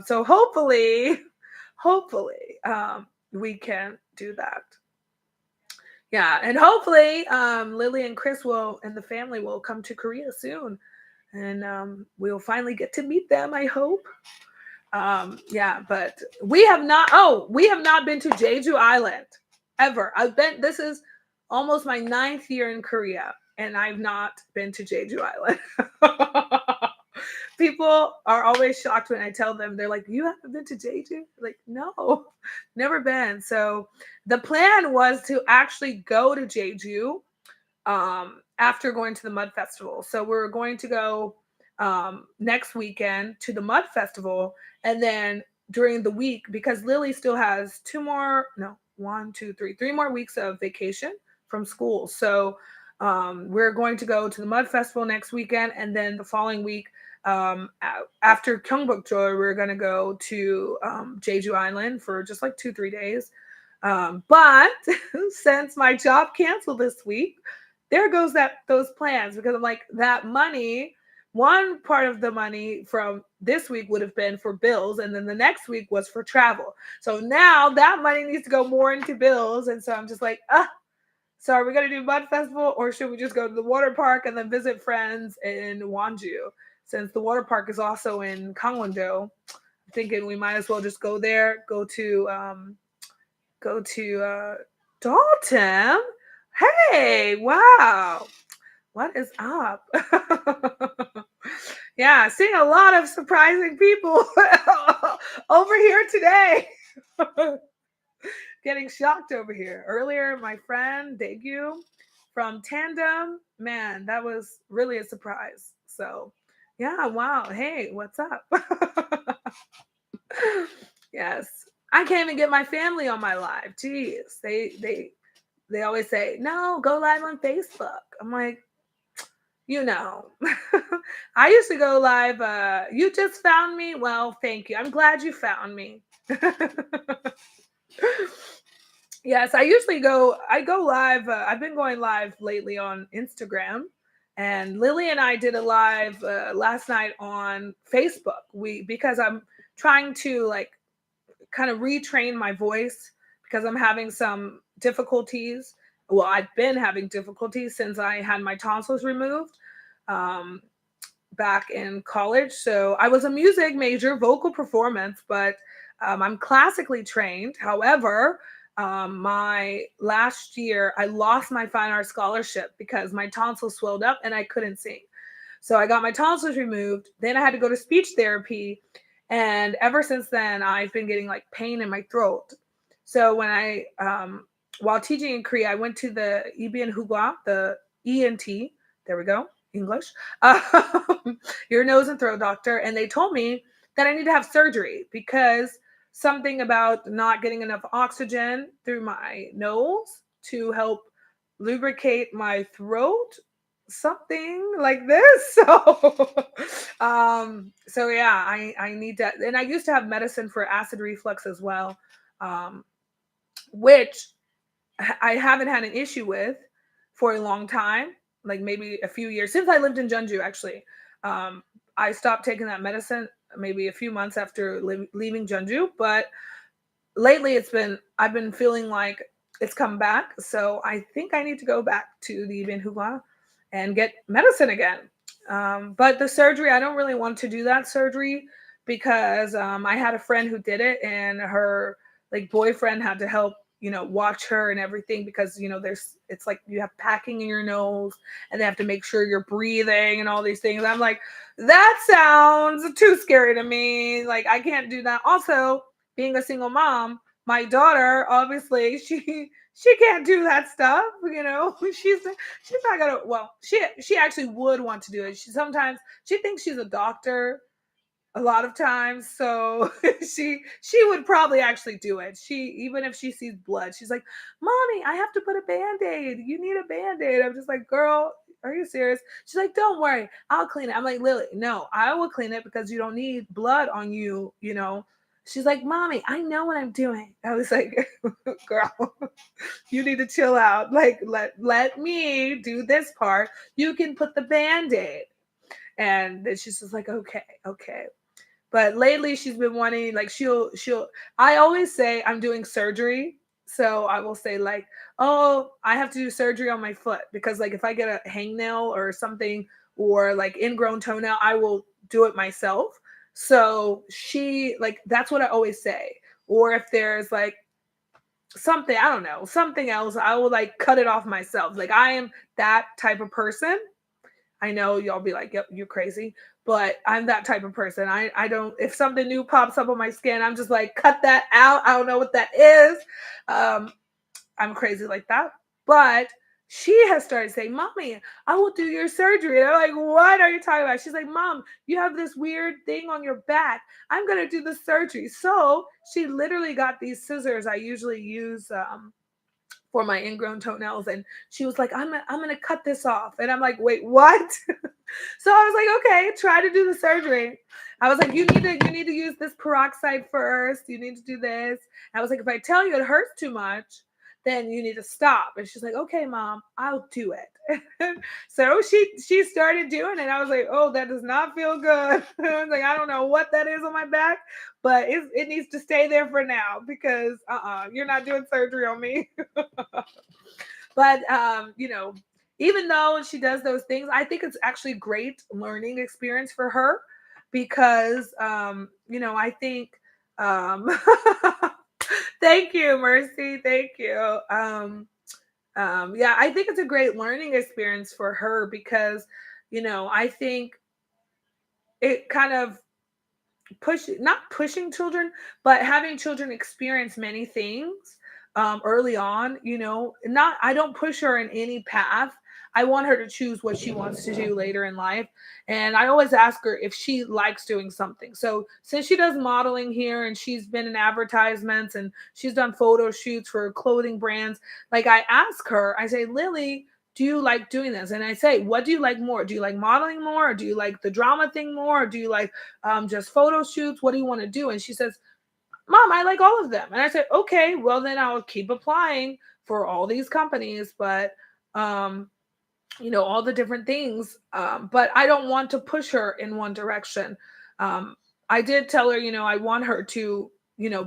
[SPEAKER 1] So hopefully we can do that. Yeah, and hopefully Lily and Chris and the family will come to Korea soon, and we'll finally get to meet them, I hope. Yeah, but we have not been to Jeju Island ever. This is almost my 9th year in Korea, and I've not been to Jeju Island. People are always shocked when I tell them. They're like, you haven't been to Jeju? Like, no, never been. So the plan was to actually go to Jeju after going to the Mud Festival. So we're going to go next weekend to the Mud Festival, and then during the week, because Lily still has 3 more weeks of vacation from school. So we're going to go to the Mud Festival next weekend, and then the following week, after Gyeongbokjeol, we're going to go to Jeju Island for just like 2-3 days. But since my job canceled this week, there goes those plans, because I'm like, that money, one part of the money from this week would have been for bills, and then the next week was for travel. So now that money needs to go more into bills, and so I'm just like, so are we going to do Mud Festival, or should we just go to the water park and then visit friends in Wonju? Since the water park is also in Gangwon-do, I'm thinking we might as well just go there, go to Dalton. Hey, wow. What is up? Yeah, seeing a lot of surprising people over here today. Getting shocked over here. Earlier, my friend Daegu from Tandem, man, that was really a surprise. So, yeah, wow. Hey, what's up? Yes. I can't even get my family on my live. Jeez. They always say, no, go live on Facebook. I'm like, I used to go live. You just found me. Well, thank you. I'm glad you found me. Yes, I go live. I've been going live lately on Instagram, and Lily and I did a live last night on Facebook. Because I'm trying to like kind of retrain my voice, because I'm having some difficulties. Well, I've been having difficulties since I had my tonsils removed back in college. So I was a music major, vocal performance, but I'm classically trained. However, my last year, I lost my fine arts scholarship because my tonsils swelled up and I couldn't sing. So I got my tonsils removed. Then I had to go to speech therapy. And ever since then, I've been getting like pain in my throat. So when while teaching in Korea, I went to the Ibn Hugwa, the ENT. There we go, English. Ear, nose, and throat doctor. And they told me that I need to have surgery because something about not getting enough oxygen through my nose to help lubricate my throat something like this. So yeah, I need that. And I used to have medicine for acid reflux as well, um, which I haven't had an issue with for a long time, like maybe a few years since I lived in Jeonju. Actually, um, I stopped taking that medicine maybe a few months after leaving Jeonju, but lately I've been feeling like it's come back. So I think I need to go back to the Binhua and get medicine again. But the surgery, I don't really want to do that surgery because I had a friend who did it, and her like boyfriend had to help, watch her and everything, because it's like you have packing in your nose, and they have to make sure you're breathing and all these things. I'm like, that sounds too scary to me. Like, I can't do that. Also, being a single mom, my daughter, obviously, she can't do that stuff. She's not gonna. Well, she actually would want to do it. She thinks she's a doctor a lot of times, so she would probably actually do it. Even if she sees blood, she's like, "Mommy, I have to put a band-aid. You need a band-aid." I'm just like, "Girl, are you serious?" She's like, "Don't worry, I'll clean it." I'm like, "Lily, no, I will clean it because you don't need blood on you, you know." She's like, "Mommy, I know what I'm doing." I was like, "Girl, you need to chill out. Like, let me do this part. You can put the band-aid." And then she's just like, "Okay, okay." But lately she's been wanting, like, she'll I always say I'm doing surgery. So I will say, like, "Oh, I have to do surgery on my foot," because like if I get a hangnail or something, or like ingrown toenail, I will do it myself. So that's what I always say. Or if there's like something, I don't know, something else, I will like cut it off myself. Like, I am that type of person. I know y'all be like, "Yep, you're crazy," but I'm that type of person. I don't, if something new pops up on my skin, I'm just like, cut that out. I don't know what that is. Um, I'm crazy like that. But she has started saying, "Mommy, I will do your surgery." And I'm like, "What are you talking about?" She's like, "Mom, you have this weird thing on your back. I'm going to do the surgery." So she literally got these scissors I usually use for my ingrown toenails, and she was like, I'm gonna cut this off." And I'm like, "Wait, what?" So I was like, "Okay, try to do the surgery." I was like, you need to use this peroxide first. You need to do this. I was like, "If I tell you it hurts too much, then you need to stop." And she's like, "Okay, Mom, I'll do it." So she started doing it. I was like, "Oh, that does not feel good." I was like, "I don't know what that is on my back, but it needs to stay there for now, because you're not doing surgery on me." But even though she does those things, I think it's actually a great learning experience for her, because I think um thank you, Mercy. Thank you. Yeah, I think it's a great learning experience for her, because I think it kind of not pushing children, but having children experience many things early on. Not, I don't push her in any path. I want her to choose what she wants to do later in life. And I always ask her if she likes doing something. So since she does modeling here, and she's been in advertisements, and she's done photo shoots for clothing brands, like, I ask her, I say, "Lily, do you like doing this?" And I say, "What do you like more? Do you like modeling more? Or do you like the drama thing more? Or do you like just photo shoots? What do you want to do?" And she says, "Mom, I like all of them." And I said, "Okay, well then I'll keep applying for all these companies, but all the different things. But I don't want to push her in one direction." Um, I did tell her, I want her to,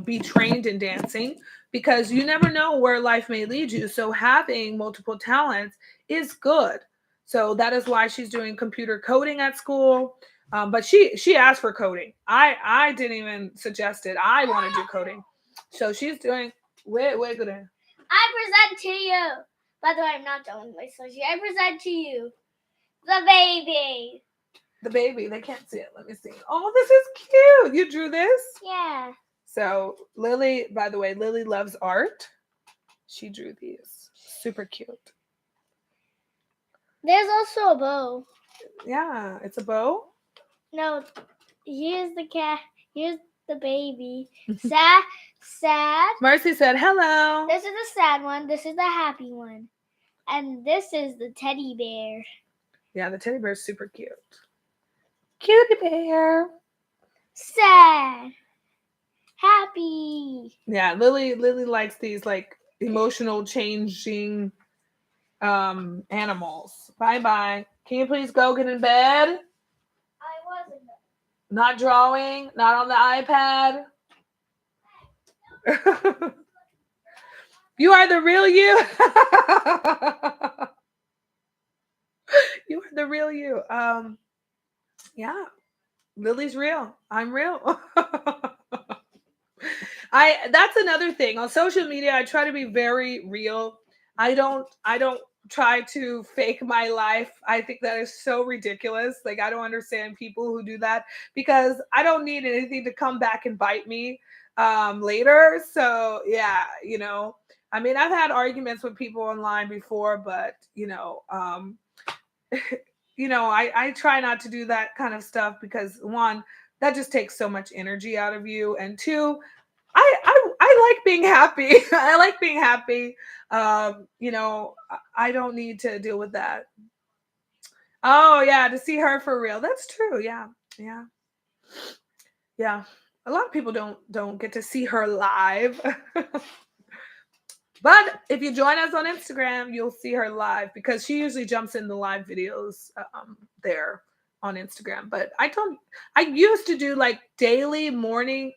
[SPEAKER 1] be trained in dancing, because you never know where life may lead you. So having multiple talents is good. So that is why she's doing computer coding at school. But she asked for coding. I didn't even suggest it. I want to do coding. So she's doing. Wait, good.
[SPEAKER 2] I present to you. By the way, I'm not done with my surgery. I present to you the baby.
[SPEAKER 1] The baby. They can't see it. Let me see. Oh, this is cute. You drew this?
[SPEAKER 2] Yeah.
[SPEAKER 1] So Lily, by the way, Lily loves art. She drew these. Super cute.
[SPEAKER 2] There's also a bow.
[SPEAKER 1] Yeah, it's a bow.
[SPEAKER 2] No, here's the cat. Here's the baby. Sad.
[SPEAKER 1] Mercy said hello.
[SPEAKER 2] This is the sad one. This is the happy one. And this is the teddy bear.
[SPEAKER 1] Yeah, the teddy bear is super cute. Cutie bear.
[SPEAKER 2] Sad. Happy.
[SPEAKER 1] Yeah, Lily likes these like emotional changing animals. Bye. Can you please go get in bed?
[SPEAKER 2] I wasn't.
[SPEAKER 1] Not drawing, not on the iPad. You are the real you. You are the real you. Yeah. Lily's real. I'm real. That's another thing. On social media, I try to be very real. I don't try to fake my life. I think that is so ridiculous. Like I don't understand people who do that because I don't need anything to come back and bite me later. So yeah, I mean, I've had arguments with people online before, but I try not to do that kind of stuff because one, that just takes so much energy out of you, and two, I like being happy. I like being happy. I don't need to deal with that. Oh yeah, to see her for real. That's true. Yeah, yeah, yeah. A lot of people don't get to see her live. But if you join us on Instagram, you'll see her live because she usually jumps in the live videos there on Instagram. But I used to do like daily morning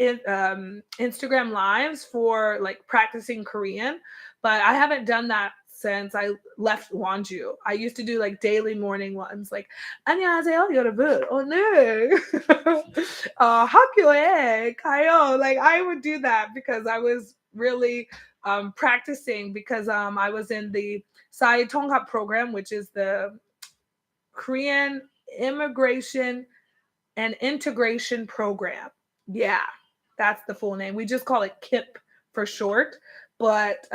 [SPEAKER 1] Instagram lives for like practicing Korean, but I haven't done that since I left Wonju. I used to do like daily morning ones, like 안녕하세요 여러분 오늘 학교에 가요. Like I would do that because I was really practicing because I was in the Sai Tonghap program, which is the Korean Immigration and Integration Program. Yeah, that's the full name. We just call it KIP for short. But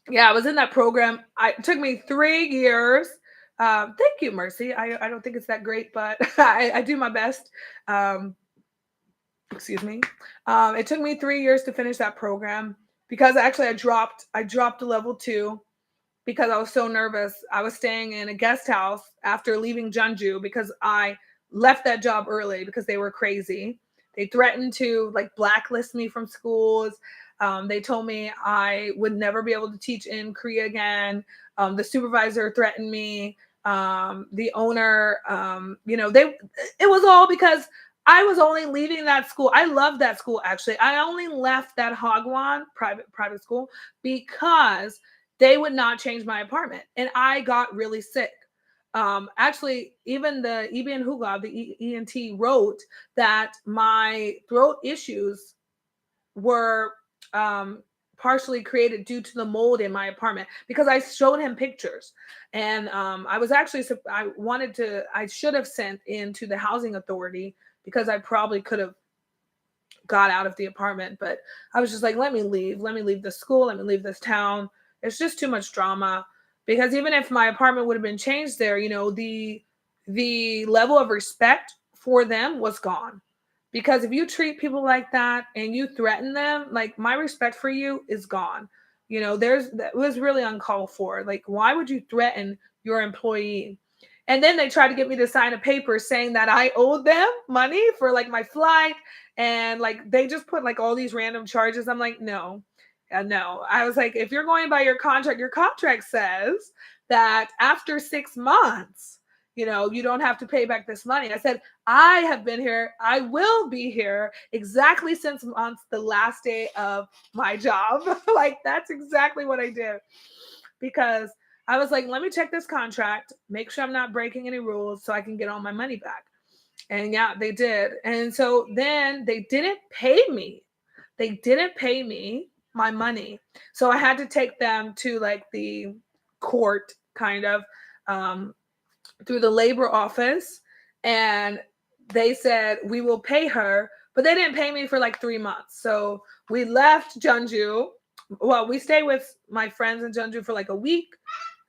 [SPEAKER 1] yeah, I was in that program. It took me 3 years. Thank you, Mercy. I don't think it's that great, but I do my best. Excuse me. It took me 3 years to finish that program because actually I dropped to level 2 because I was so nervous. I was staying in a guest house after leaving Jeonju because I left that job early because they were crazy. They threatened to like blacklist me from schools. They told me I would never be able to teach in Korea again. The supervisor threatened me. The owner, it was all because I was only leaving that school. I loved that school actually. I only left that Hagwon private school because they would not change my apartment. And I got really sick. Actually, even the Ibn Huga, the ENT, wrote that my throat issues were partially created due to the mold in my apartment because I showed him pictures. And I was actually, I should have sent into the housing authority because I probably could have got out of the apartment. But I was just like, let me leave the school, let me leave this town. It's just too much drama because even if my apartment would have been changed there, the level of respect for them was gone. Because if you treat people like that and you threaten them, like my respect for you is gone. That was really uncalled for. Like, why would you threaten your employee? And then they tried to get me to sign a paper saying that I owed them money for like my flight. And like, they just put like all these random charges. I'm like, no. I was like, if you're going by your contract says that after 6 months, you don't have to pay back this money. I said, I have been here. I will be here exactly 6 months, the last day of my job. Like, that's exactly what I did because I was like, let me check this contract, make sure I'm not breaking any rules so I can get all my money back. And yeah, they did. And so then they didn't pay me. They didn't pay me my money. So I had to take them to like the court kind of through the labor office. And they said, we will pay her, but they didn't pay me for like 3 months. So we left Jeonju. Well, we stayed with my friends in Jeonju for like a week.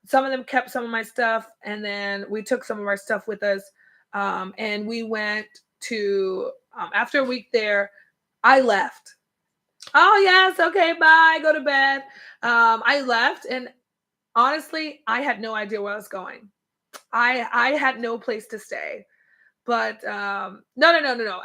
[SPEAKER 1] Some of them kept some of my stuff, and then we took some of our stuff with us. And we went to, after a week there, I left. Oh, yes. Okay, bye. Go to bed. I left. And honestly, I had no idea where I was going. I had no place to stay. But no.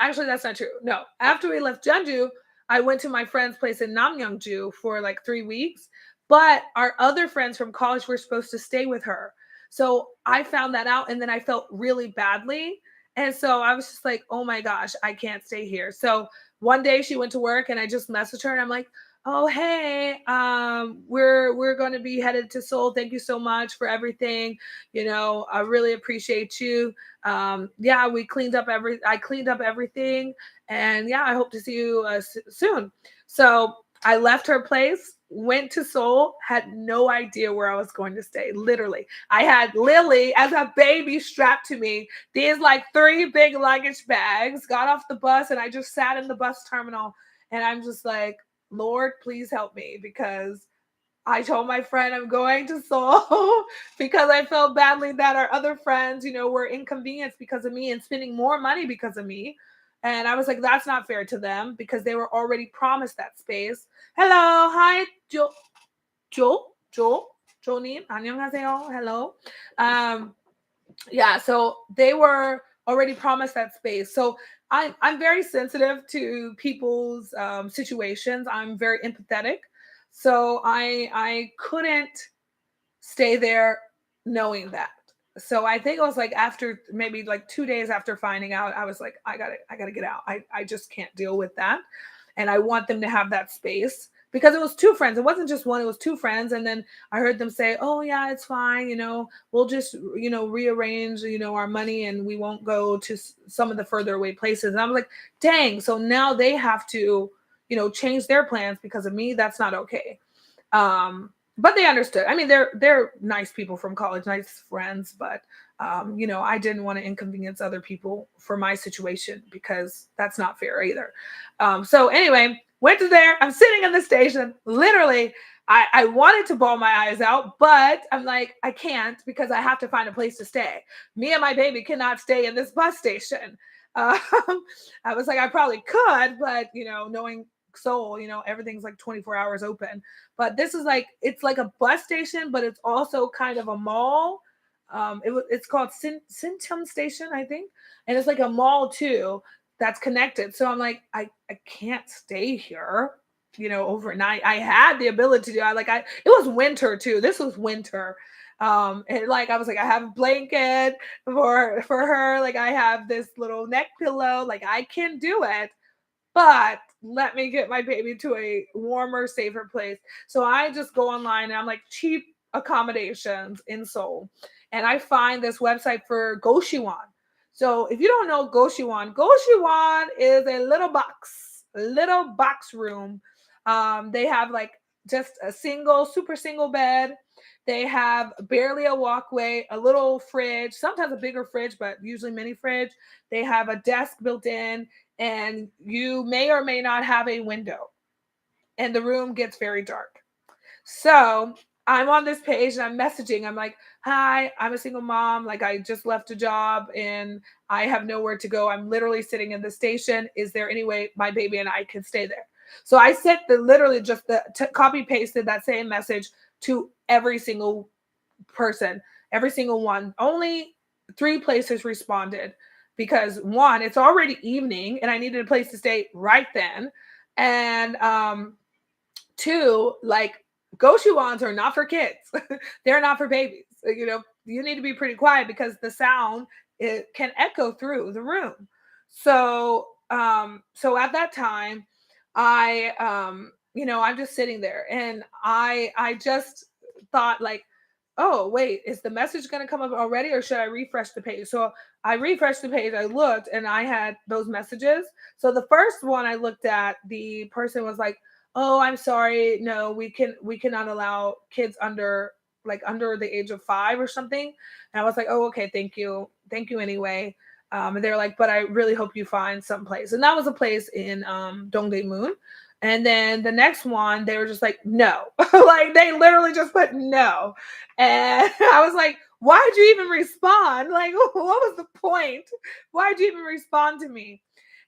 [SPEAKER 1] Actually, that's not true. No, after we left Jeonju, I went to my friend's place in Namyeongju for like 3 weeks. But our other friends from college were supposed to stay with her, so I found that out, and then I felt really badly, and so I was just like, oh my gosh, I can't stay here. So one day she went to work, and I just messaged her, and I'm like, oh hey, we're going to be headed to Seoul. Thank you so much for everything. I really appreciate you. Yeah, I cleaned up everything, and yeah, I hope to see you soon. So I left her place, went to Seoul, had no idea where I was going to stay. Literally, I had Lily as a baby strapped to me, these like 3 big luggage bags, got off the bus, and I just sat in the bus terminal, and I'm just like, Lord, please help me, because I told my friend I'm going to Seoul because I felt badly that our other friends, were inconvenienced because of me and spending more money because of me. And I was like, that's not fair to them because they were already promised that space. Hello, hi, 조님, 안녕하세요, hello. Yeah, so they were already promised that space. So I'm very sensitive to people's situations. I'm very empathetic. So I couldn't stay there knowing that. So I think it was like after maybe like 2 days after finding out, I was like, I gotta get out. I just can't deal with that. And I want them to have that space because it was 2 friends. It wasn't just one, it was 2 friends. And then I heard them say, oh yeah, it's fine. We'll just, rearrange, our money, and we won't go to some of the further away places. And I'm like, dang. So now they have to, change their plans because of me. That's not okay. But they understood. I mean, they're nice people from college, nice friends, but I didn't want to inconvenience other people for my situation because that's not fair either. So anyway, went to there. I'm sitting in the station. Literally, I wanted to bawl my eyes out, but I'm like, I can't because I have to find a place to stay. Me and my baby cannot stay in this bus station. Um, I was like, I probably could, but knowing Seoul, everything's like 24 hours open. But this is like, it's like a bus station, but it's also kind of a mall. It's called Sinchon Station, I think, and it's like a mall too that's connected. So I'm like, I can't stay here, overnight. I had the ability to. It was winter too. This was winter. And like I was like, I have a blanket for her. Like I have this little neck pillow. Like I can do it, but let me get my baby to a warmer, safer place. So I just go online and I'm like, cheap accommodations in Seoul. And I find this website for Goshiwon. So if you don't know Goshiwon is a little box room. They have like just a super single bed. They have barely a walkway, a little fridge, sometimes a bigger fridge, but usually mini fridge. They have a desk built in, and you may or may not have a window, and the room gets very dark. So I'm on this page and I'm messaging. I'm like, hi, I'm a single mom. Like I just left a job and I have nowhere to go. I'm literally sitting in the station. Is there any way my baby and I can stay there? So I sent copy pasted that same message to every single person, every single one. Only 3 places responded because 1, it's already evening and I needed a place to stay right then. And 2, like Goshiwons are not for kids. They're not for babies. You need to be pretty quiet because the sound, it can echo through the room. So so at that time, I'm just sitting there and I just thought like, oh wait, is the message going to come up already or should I refresh the page? So I refreshed the page, I looked, and I had those messages. So the first one I looked at, the person was like, oh, I'm sorry, no, we cannot allow kids under the age of 5 or something. And I was like, oh, okay, thank you anyway. And they're like, but I really hope you find some place. And that was a place in Dongdaemun. And then the next one, they were just like, no. Like they literally just put no. And I was like, why'd you even respond? Like, what was the point? Why'd you even respond to me?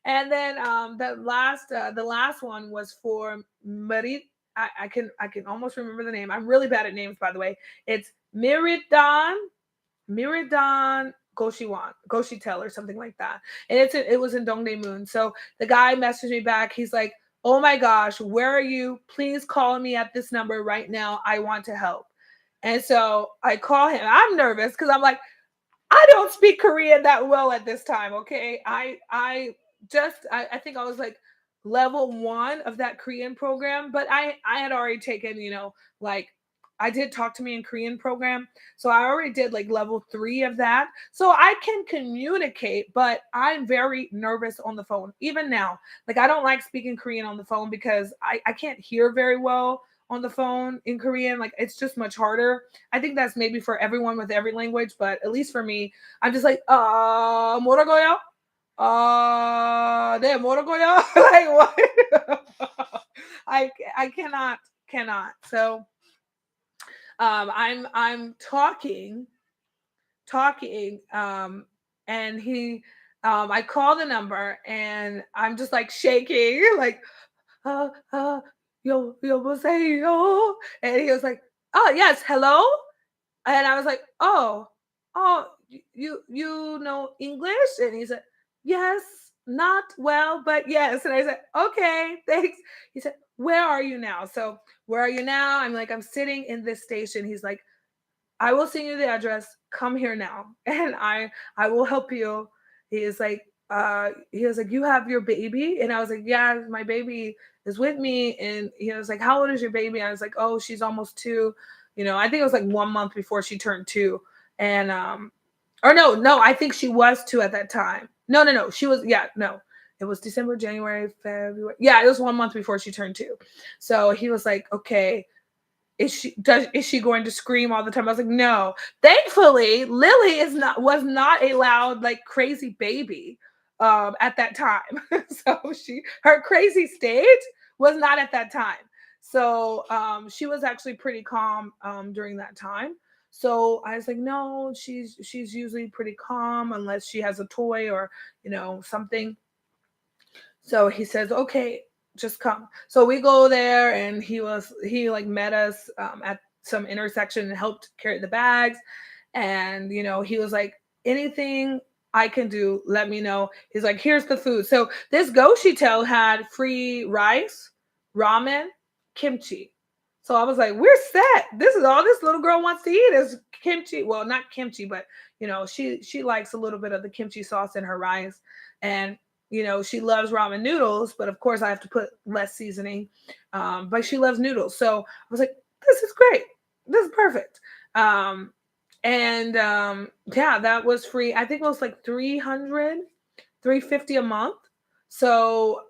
[SPEAKER 1] And then the last one was for I can almost remember the name. I'm really bad at names, by the way. It's Miridan Goshitel or something like that. And it was in Dongdaemun. So the guy messaged me back. He's like, "Oh my gosh, where are you? Please call me at this number right now. I want to help." And so I call him. I'm nervous because I'm like, I don't speak Korean that well at this time. Okay. I think I was like level 1 of that Korean program, but I had already taken, like I did talk to me in Korean program. So I already did like level 3 of that. So I can communicate, but I'm very nervous on the phone. Even now, like I don't like speaking Korean on the phone because I can't hear very well on the phone in Korean. Like it's just much harder. I think that's maybe for everyone with every language, but at least for me, I'm just like, 뭐라고요? 네, 뭐라고요? Like what? I cannot. So I'm talking and I call the number and I'm just like shaking, like uh, uh, 여보세요. And he was like, "Oh, yes, hello." And I was like, "Oh, you know English?" And he said, "Yes, not well, but yes." And I said, "Okay, thanks." He said, "Where are you now?" So, "Where are you now?" I'm like, "I'm sitting in this station." He's like, "I will send you the address. Come here now, and I will help you." He was like, "You have your baby?" And I was like, "Yeah, my baby is with me." And he was like, "How old is your baby?" I was like, "Oh, she's almost 2." I think it was like 1 month before she turned 2. And or no, I think she was 2 at that time. No, she was, yeah, no. It was December, January, February. Yeah, it was 1 month before she turned 2. So he was like, "Okay, is she going to scream all the time?" I was like, "No." Thankfully, Lily was not a loud, like crazy baby at that time. So her crazy stage was not at that time. So she was actually pretty calm during that time. So I was like, "No, she's usually pretty calm unless she has a toy or something." So he says, "Okay, just come." So we go there, and he like met us at some intersection and helped carry the bags. And he was like, "Anything I can do, let me know." He's like, "Here's the food." So this Goshi-tel had free rice, ramen, kimchi. So I was like, "We're set. This is all this little girl wants to eat is kimchi." Well, not kimchi, but she likes a little bit of the kimchi sauce in her rice. And she loves ramen noodles, but of course I have to put less seasoning. But she loves noodles. So I was like, "This is great. This is perfect." And yeah, that was free. I think it was like 350 a month. So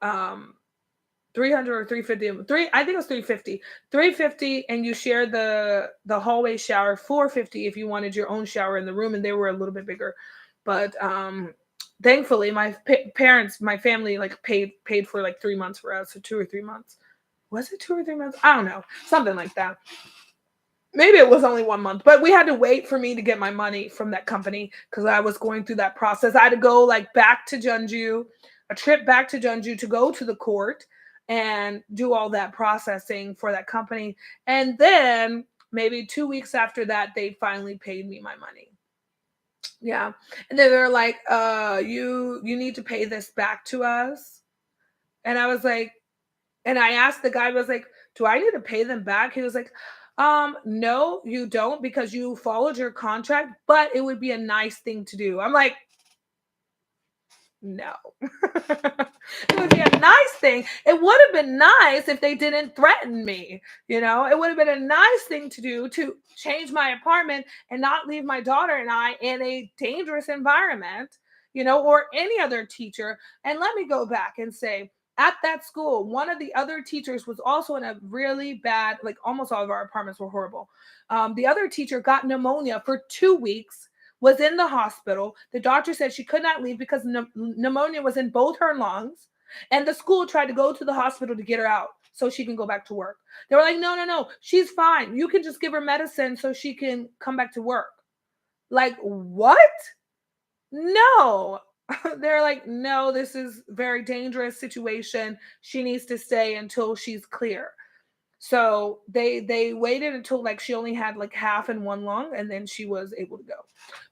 [SPEAKER 1] 300 or 350, I think it was 350, and you share the hallway shower, 450 if you wanted your own shower in the room, and they were a little bit bigger. But thankfully my parents, my family, like paid for like 3 months for us, or 2 or 3 months. Was it 2 or 3 months? I don't know, something like that. Maybe it was only 1 month, but we had to wait for me to get my money from that company because I was going through that process. I had to go like back to Jeonju, a trip back to Jeonju to go to the court and do all that processing for that company. And then maybe 2 weeks after that, they finally paid me my money. Yeah. And then they're like, you need to pay this back to us. And I was like, and I asked the guy, I was like, "Do I need to pay them back?" He was like, "No, you don't, because you followed your contract, but it would be a nice thing to do." I'm like, "No." It would be a nice thing. It would have been nice if they didn't threaten me. It would have been a nice thing to do to change my apartment and not leave my daughter and I in a dangerous environment, or any other teacher. And let me go back and say, at that school, one of the other teachers was also in a really bad, like almost all of our apartments were horrible. The other teacher got pneumonia for 2 weeks, was in the hospital. The doctor said she could not leave because pneumonia was in both her lungs. And the school tried to go to the hospital to get her out so she can go back to work. They were like, no, she's fine. You can just give her medicine so she can come back to work. Like, what? No. They're like, "No, this is very dangerous situation. She needs to stay until she's clear." So they waited until like she only had like half in one lung, and then she was able to go.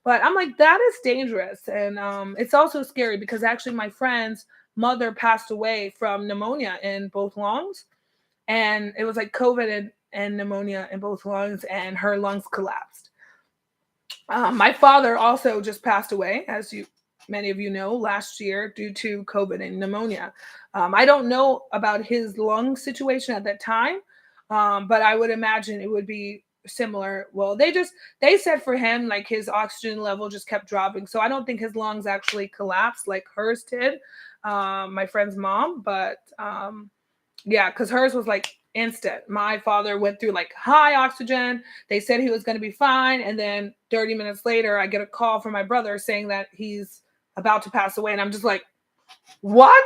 [SPEAKER 1] But I'm like, that is dangerous. And it's also scary because actually my friend's mother passed away from pneumonia in both lungs. And it was like COVID and pneumonia in both lungs, and her lungs collapsed. My father also just passed away, as you many of you know, last year due to COVID and pneumonia. I don't know about his lung situation at that time, but I would imagine it would be similar. Well, they said for him like his oxygen level just kept dropping, so I don't think his lungs actually collapsed like hers did. My friend's mom, but yeah, because hers was like instant. My father went through like high oxygen. They said he was going to be fine. And then 30 minutes later, I get a call from my brother saying that he's about to pass away. And I'm just like, what?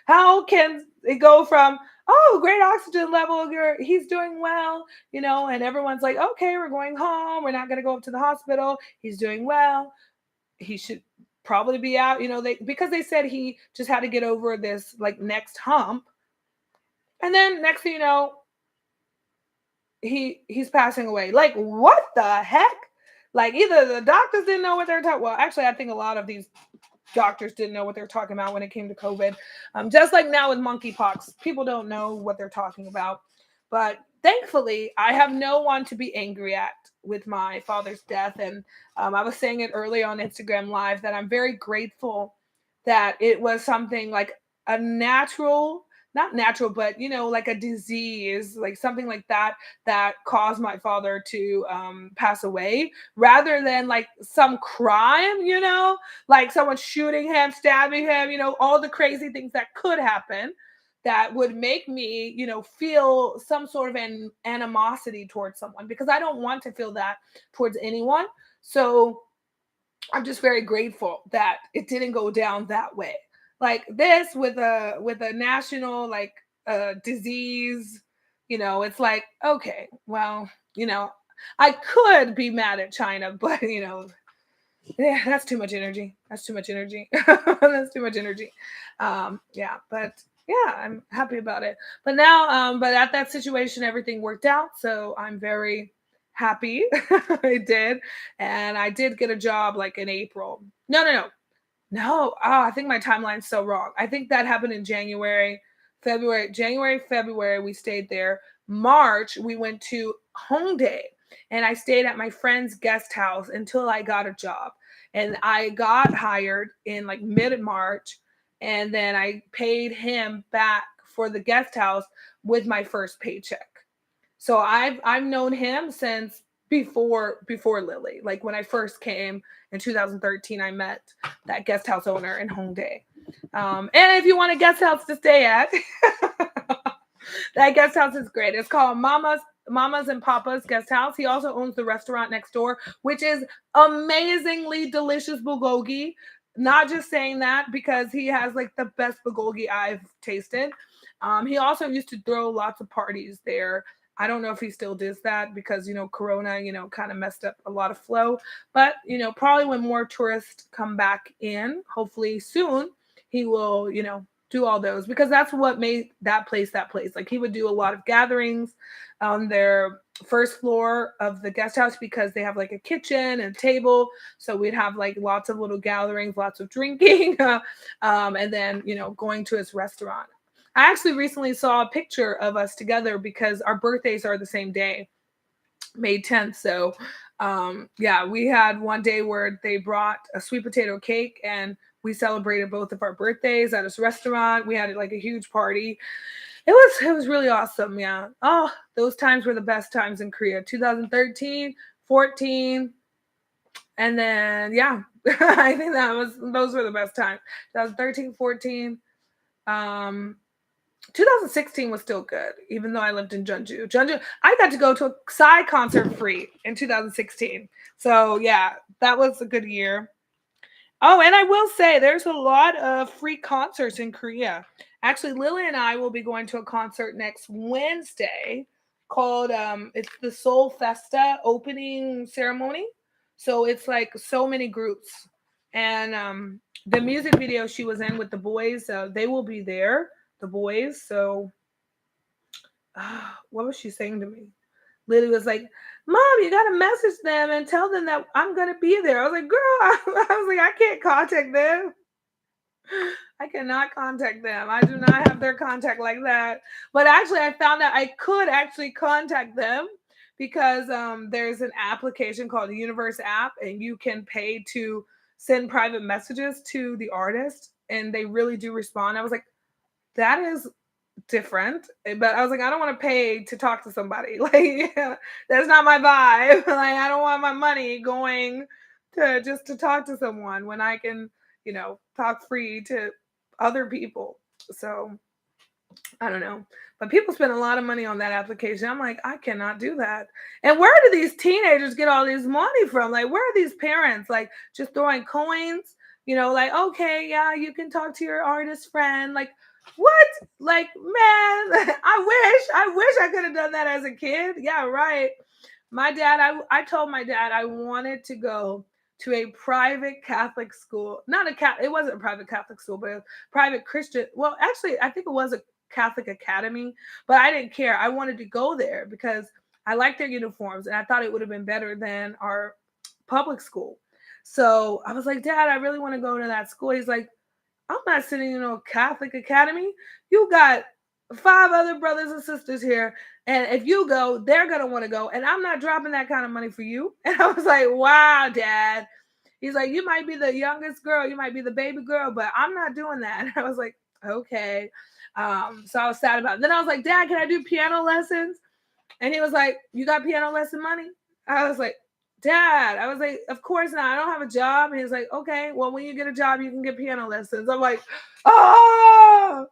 [SPEAKER 1] How can it go from, oh, great oxygen level, he's doing well, and everyone's like, okay, we're going home. We're not going to go up to the hospital. He's doing well. He should probably be out, because they said he just had to get over this like next hump. And then next thing you know, he's passing away. Like, what the heck? Like, either the doctors didn't know what they're talking. Well, actually, I think a lot of these doctors didn't know what they're talking about when it came to COVID. Just like now with monkeypox, people don't know what they're talking about. But thankfully, I have no one to be angry at with my father's death. And I was saying it earlier on Instagram Live that I'm very grateful that it was something like a natural, not natural, but like a disease, like something like that, that caused my father to pass away, rather than like some crime, like someone shooting him, stabbing him, all the crazy things that could happen that would make me, feel some sort of an animosity towards someone, because I don't want to feel that towards anyone. So I'm just very grateful that it didn't go down that way. Like this with a national like disease, it's like, okay, well, I could be mad at China, but yeah, that's too much energy. That's too much energy. That's too much energy. Yeah, but yeah, I'm happy about it. But now, but at that situation, everything worked out. So I'm very happy. I did. And I did get a job like in April. No. Oh, I think my timeline's so wrong. I think that happened in February, we stayed there. March, we went to Hongdae, and I stayed at my friend's guest house until I got a job. And I got hired in like mid-March, and then I paid him back for the guest house with my first paycheck. So I've known him since before Lily. Like when I first came in 2013, I met that guest house owner in Hongdae. And if you want a guest house to stay at, that guest house is great. It's called Mama's and Papa's Guest House. He also owns the restaurant next door, which is amazingly delicious bulgogi. Not just saying that because he has like the best bulgogi I've tasted. He also used to throw lots of parties there. I don't know if he still does that because, Corona, kind of messed up a lot of flow. But, probably when more tourists come back in, hopefully soon, he will, do all those, because that's what made that place that place. Like he would do a lot of gatherings on their first floor of the guest house because they have like a kitchen and table. So we'd have like lots of little gatherings, lots of drinking, and then, going to his restaurant. I actually recently saw a picture of us together because our birthdays are the same day, May 10th. So yeah, we had one day where they brought a sweet potato cake and we celebrated both of our birthdays at this restaurant. We had like a huge party. It was really awesome. Yeah. Oh, those times were the best times in Korea. 2013, 14, and then yeah, I think those were the best times. 2013, 14. 2016 was still good, even though I lived in Jeonju. I got to go to a Psy concert free in 2016. So yeah, that was a good year. Oh, and I will say there's a lot of free concerts in Korea. Actually, Lily and I will be going to a concert next Wednesday called it's the Seoul Festa opening ceremony. So it's like so many groups. And the music video she was in with the boys, they will be there, the boys. So what was she saying to me? Lily was like, Mom, you got to message them and tell them that I'm going to be there. I was like, girl, I was like, I can't contact them. I cannot contact them. I do not have their contact like that. But actually, I found out I could actually contact them because there's an application called the Universe app, and you can pay to send private messages to the artist, and they really do respond. I was like, that is different, but I was like, I don't want to pay to talk to somebody. Like, that's not my vibe. Like, I don't want my money going to just to talk to someone when I can, talk free to other people. So I don't know. But people spend a lot of money on that application. I'm like, I cannot do that. And where do these teenagers get all this money from? Like, where are these parents? Like, just throwing coins? Like, okay, yeah, you can talk to your artist friend. Like, what? Like, man, I wish I could have done that as a kid. Yeah, right. My dad, I told my dad I wanted to go to a private Catholic school. Not a cat. It wasn't a private Catholic school, but a private Christian. Well, actually, I think it was a Catholic academy, but I didn't care. I wanted to go there because I liked their uniforms and I thought it would have been better than our public school. So I was like, Dad, I really want to go to that school. He's like, I'm not sitting in a Catholic academy. You got 5 other brothers and sisters here. And if you go, they're going to want to go. And I'm not dropping that kind of money for you. And I was like, wow, Dad. He's like, you might be the youngest girl. You might be the baby girl, but I'm not doing that. And I was like, okay. So I was sad about it. Then I was like, Dad, can I do piano lessons? And he was like, you got piano lesson money? I was like, Dad, I was like, of course not. I don't have a job. And he's like, okay, well, when you get a job, you can get piano lessons. I'm like, oh,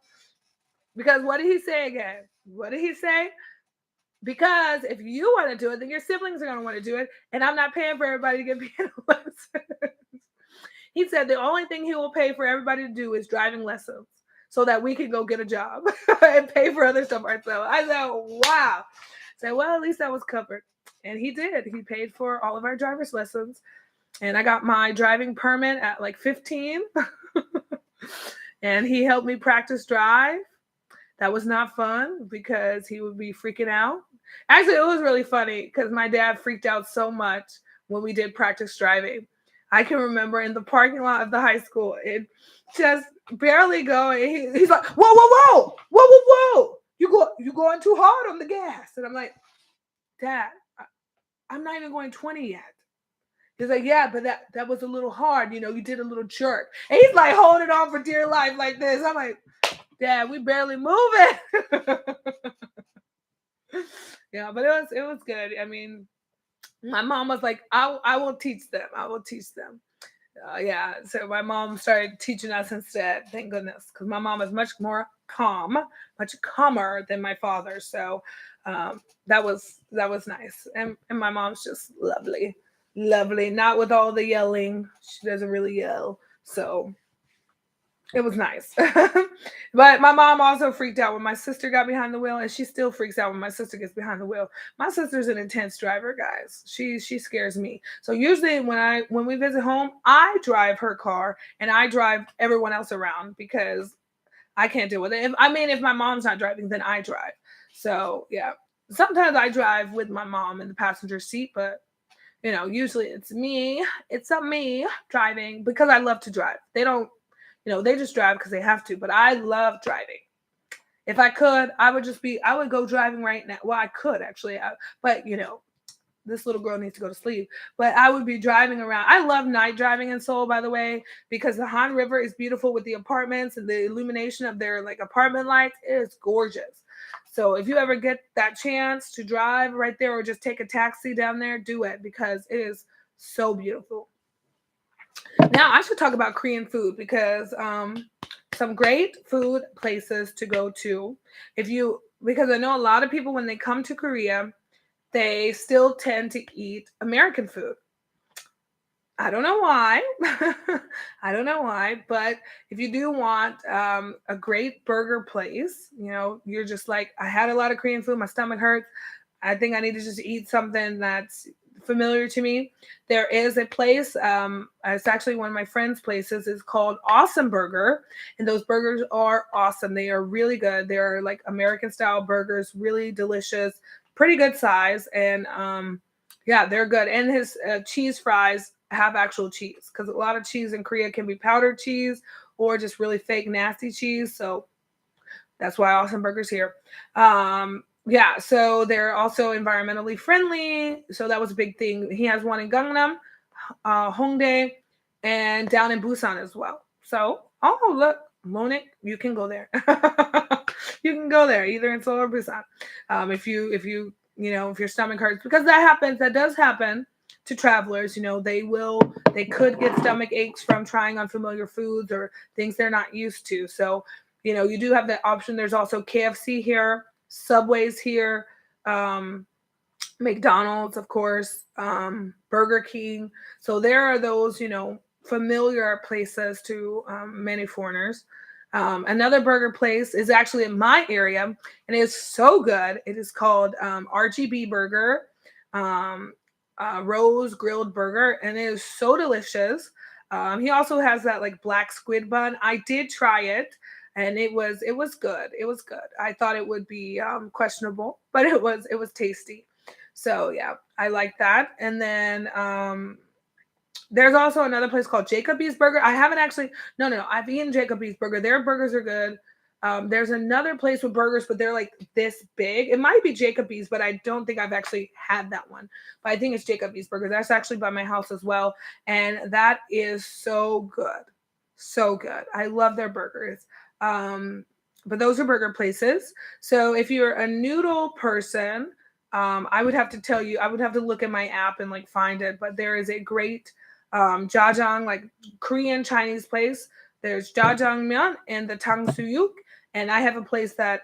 [SPEAKER 1] because what did he say again? What did he say? Because if you want to do it, then your siblings are going to want to do it. And I'm not paying for everybody to get piano lessons. He said the only thing he will pay for everybody to do is driving lessons so that we can go get a job and pay for other stuff ourselves. I said, wow. I said, well, at least that was covered. And he did. He paid for all of our driver's lessons. And I got my driving permit at like 15. And he helped me practice drive. That was not fun because he would be freaking out. Actually, it was really funny because my dad freaked out so much when we did practice driving. I can remember in the parking lot of the high school, it just barely going. He's like, whoa, whoa, whoa, whoa, whoa, whoa. You going too hard on the gas. And I'm like, Dad, I'm not even going 20 yet. He's like, yeah, but that was a little hard. You did a little jerk. And he's like holding on for dear life like this. I'm like, Dad, we barely moving. Yeah, but it was good. I mean, my mom was like, I will teach them. I will teach them. Yeah, so my mom started teaching us instead. Thank goodness, because my mom is much more calm, much calmer than my father. So that was nice. And my mom's just lovely, lovely. Not with all the yelling. She doesn't really yell. So it was nice. But my mom also freaked out when my sister got behind the wheel, and she still freaks out when my sister gets behind the wheel. My sister's an intense driver, guys. She scares me. So usually when we visit home, I drive her car and I drive everyone else around because I can't deal with it. If my mom's not driving, then I drive. So yeah. Sometimes I drive with my mom in the passenger seat, but usually it's me driving because I love to drive. They don't they just drive because they have to, but I love driving. If I could, I would go driving right now. Well, I could actually, but this little girl needs to go to sleep. But I would be driving around. I love night driving in Seoul, by the way, because the Han River is beautiful with the apartments and the illumination of their like apartment lights. It is gorgeous. So if you ever get that chance to drive right there or just take a taxi down there, do it because it is so beautiful. Now I should talk about Korean food because some great food places to go to because I know a lot of people when they come to Korea, they still tend to eat American food. I don't know why. I don't know why, but if you do want a great burger place, you're just like, I had a lot of Korean food, my stomach hurts. I think I need to just eat something that's familiar to me. There is a place, it's actually one of my friend's places. It's called Awesome Burger, and those burgers are awesome. They are really good. They're like American style burgers, really delicious, pretty good size, and yeah, they're good. And his cheese fries have actual cheese, because a lot of cheese in Korea can be powdered cheese or just really fake nasty cheese. So that's why Awesome Burgers here. Yeah, so they're also environmentally friendly. So that was a big thing. He has one in Gangnam, Hongdae, and down in Busan as well. So, oh look, Monik, you can go there. You can go there either in Seoul or Busan. If your stomach hurts, because that happens. That does happen to travelers. They could get stomach aches from trying unfamiliar foods or things they're not used to. So you do have that option. There's also KFC here, Subways here, McDonald's, of course, Burger King. So there are those, familiar places to many foreigners. Another burger place is actually in my area, and it's so good. It is called RGB Burger, Rose Grilled Burger, and it is so delicious. He also has that like black squid bun. I did try it, and it was good. It was good. I thought it would be questionable, but it was tasty. So yeah, I like that. And then there's also another place called Jacoby's Burger. I haven't actually. No. I've eaten Jacoby's Burger. Their burgers are good. There's another place with burgers, but they're like this big. It might be Jacoby's, but I don't think I've actually had that one. But I think it's Jacoby's Burger. That's actually by my house as well, and that is so good, so good. I love their burgers. But those are burger places. So if you're a noodle person, I would have to tell you. I would have to look at my app and like find it. But there is a great jajang, like Korean Chinese place. There's jajangmyeon and the tangsuyuk, and I have a place that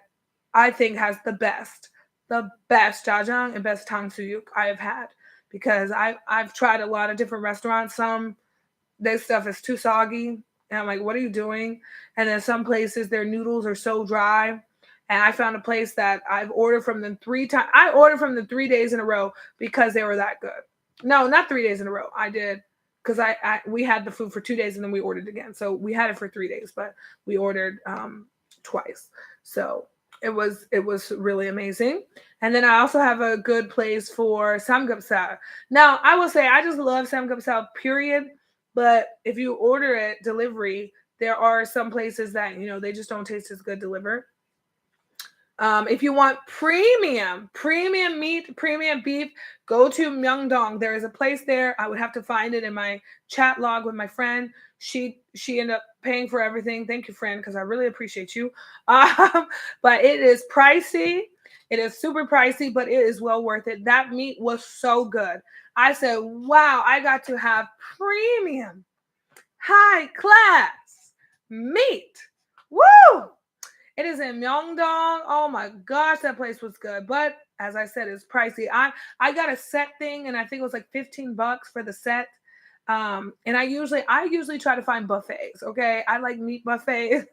[SPEAKER 1] I think has the best jajang and best tangsuyuk I have had, because I've tried a lot of different restaurants. Some their stuff is too soggy, and I'm like, what are you doing? And then some places their noodles are so dry. And I found a place that I've ordered from them 3 times. I ordered from them 3 days in a row because they were that good. No, not 3 days in a row. I did because we had the food for 2 days and then we ordered again. So we had it for 3 days, but we ordered twice. So it was really amazing. And then I also have a good place for samgyeopsal. Now I will say I just love samgyeopsal, period. But if you order it delivery, there are some places that they just don't taste as good delivered. If you want premium meat, premium beef, go to Myeongdong. There is a place there. I would have to find it in my chat log with my friend. She ended up paying for everything. Thank you, friend, because I really appreciate you. But it is pricey. It is super pricey, but it is well worth it. That meat was so good. I said, wow, I got to have premium, high class meat. Woo! It is in Myeongdong. Oh my gosh, that place was good. But as I said, it's pricey. I got a set thing, and I think it was like $15 for the set. And I usually try to find buffets. Okay, I like meat buffets,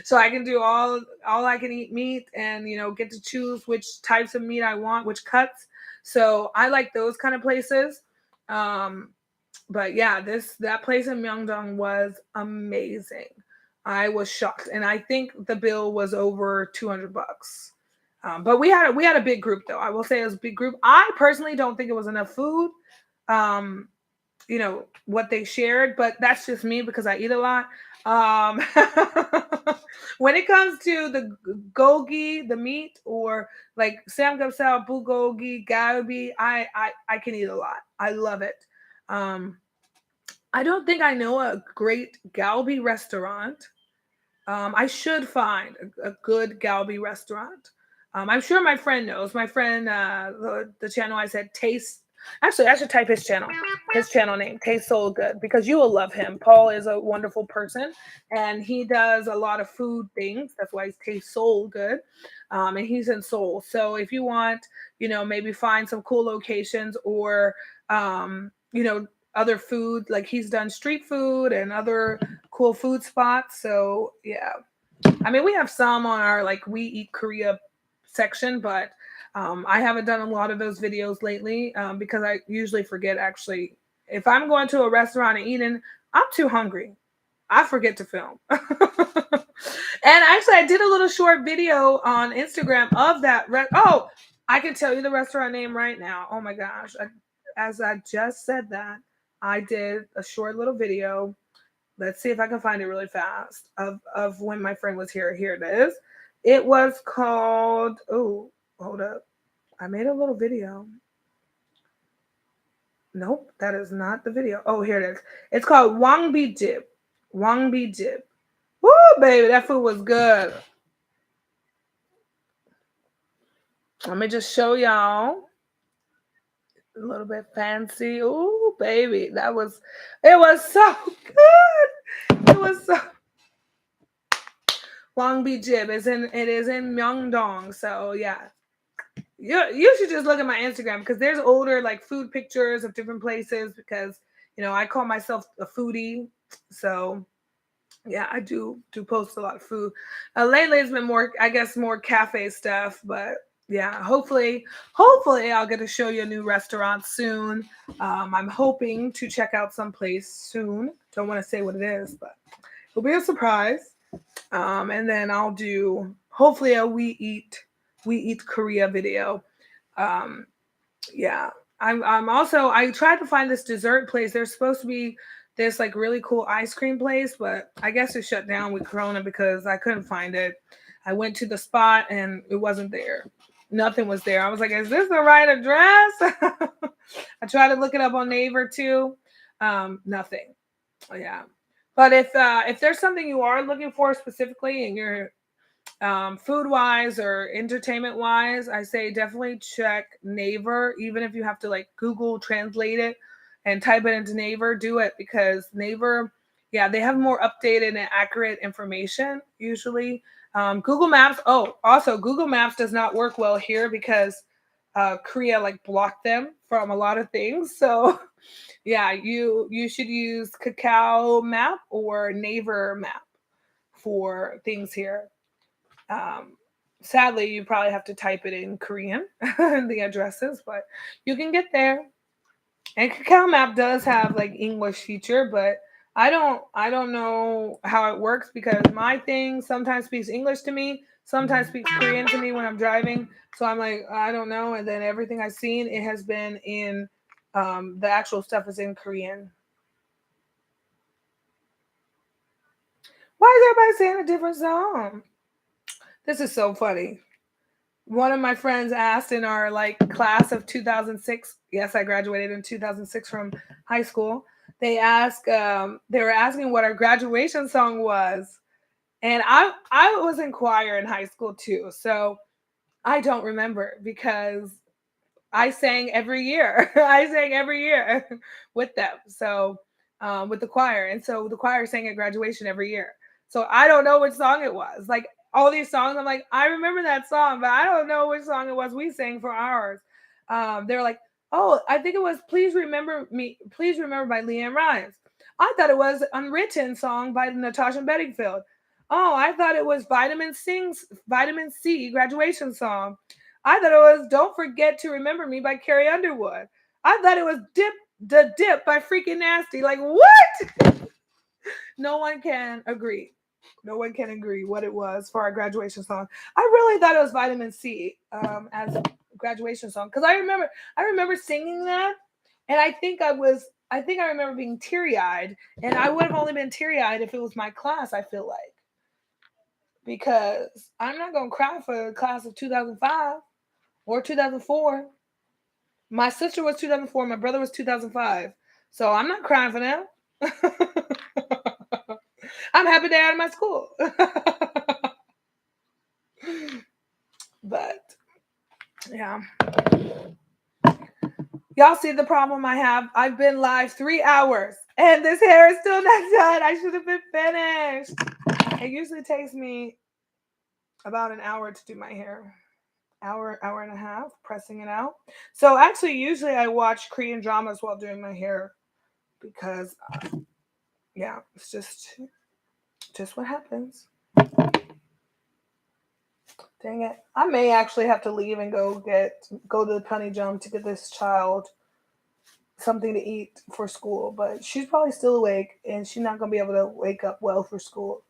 [SPEAKER 1] so I can do all I can eat meat, and get to choose which types of meat I want, which cuts. So I like those kind of places. But yeah, that place in Myeongdong was amazing. I was shocked, and I think the bill was over $200. But we had a big group, though. I will say it was a big group. I personally don't think it was enough food. What they shared, but that's just me because I eat a lot. When it comes to the gogi, the meat, or like samgyeopsal, bulgogi, galbi, I can eat a lot. I love it. I don't think I know a great galbi restaurant. I should find a good galbi restaurant. I'm sure my friend knows. My friend, the channel I said, Taste. Actually, I should type his channel name, Taste Soul Good, because you will love him. Paul is a wonderful person, and he does a lot of food things. That's why he's Taste Soul Good, and he's in Seoul. So if you want, maybe find some cool locations or, other food, like he's done street food and other cool food spots. So yeah, I mean, we have some on our like We Eat Korea section, but I haven't done a lot of those videos lately because I usually forget actually. If I'm going to a restaurant and eating, I'm too hungry. I forget to film. And actually, I did a little short video on Instagram of that. Oh, I can tell you the restaurant name right now. Oh my gosh. As I just said that, I did a short little video. Let's see if I can find it really fast of when my friend was here. Here it is. It was called, oh, hold up. I made a little video. Nope, that is not the video. Oh, here it is. It's called Wangbi Dip. Wangbi Dip. Woo, baby, that food was good. Let me just show y'all. A little bit fancy. Ooh, baby, it was so good. It was so. Wangbi Dip it is in Myeongdong. So yeah, you should just look at my Instagram because there's older like food pictures of different places because I call myself a foodie. So yeah, I do post a lot of food. Lately it's been more, I guess, more cafe stuff, but yeah, hopefully I'll get to show you a new restaurant soon. I'm hoping to check out some place soon. Don't want to say what it is, but it'll be a surprise. And then I'll do hopefully a we eat Korea video. Yeah, I'm also, I tried to find this dessert place. There's supposed to be this like really cool ice cream place, but I guess it shut down with Corona because I couldn't find it. I went to the spot and it wasn't there. Nothing was there. I was like, is this the right address? I tried to look it up on Naver too. Nothing. Yeah. But if there's something you are looking for specifically and you're food wise or entertainment wise, I say definitely check Naver. Even if you have to like Google translate it and type it into Naver, do it because Naver, yeah, they have more updated and accurate information usually. Google Maps. Oh, also Google Maps does not work well here because Korea like blocked them from a lot of things. So yeah, you should use Kakao Map or Naver Map for things here. Um, Sadly, you probably have to type it in Korean, the addresses, but you can get there. And Kakao Map does have like English feature, but I don't know how it works because my thing sometimes speaks English to me, sometimes speaks Korean to me when I'm driving. So I'm like, I don't know. And then everything I've seen, it has been in the actual stuff is in Korean. Why is everybody saying a different song? This is so funny. One of my friends asked in our like class of 2006. Yes, I graduated in 2006 from high school. They were asking what our graduation song was. And I was in choir in high school too. So I don't remember because I sang every year. I sang every year with them. So with the choir. And so the choir sang at graduation every year. So I don't know which song it was. Like all these songs, I'm like, I remember that song, but I don't know which song it was we sang for ours. They were like, oh, I think it was Please Remember Me, Please Remember by Leanne Rimes. I thought it was Unwritten song by Natasha Bedingfield. Oh, I thought it was Vitamin C graduation song. I thought it was Don't Forget to Remember Me by Carrie Underwood. I thought it was Dip by Freaking Nasty. Like, what? No one can agree. No one can agree what it was for our graduation song. I really thought it was Vitamin C as a graduation song because I remember singing that, and I think I remember being teary eyed, and I would have only been teary eyed if it was my class. I feel like because I'm not gonna cry for the class of 2005 or 2004. My sister was 2004. My brother was 2005. So I'm not crying for them. I'm happy they're out of my school. But yeah. Y'all see the problem I have? I've been live 3 hours and this hair is still not done. I should have been finished. It usually takes me about an hour to do my hair. Hour and a half pressing it out. So actually usually I watch Korean dramas while doing my hair because yeah, it's just what happens. Dang it. I may actually have to leave and go to the Penny Jump to get this child something to eat for school, but she's probably still awake and she's not gonna be able to wake up well for school.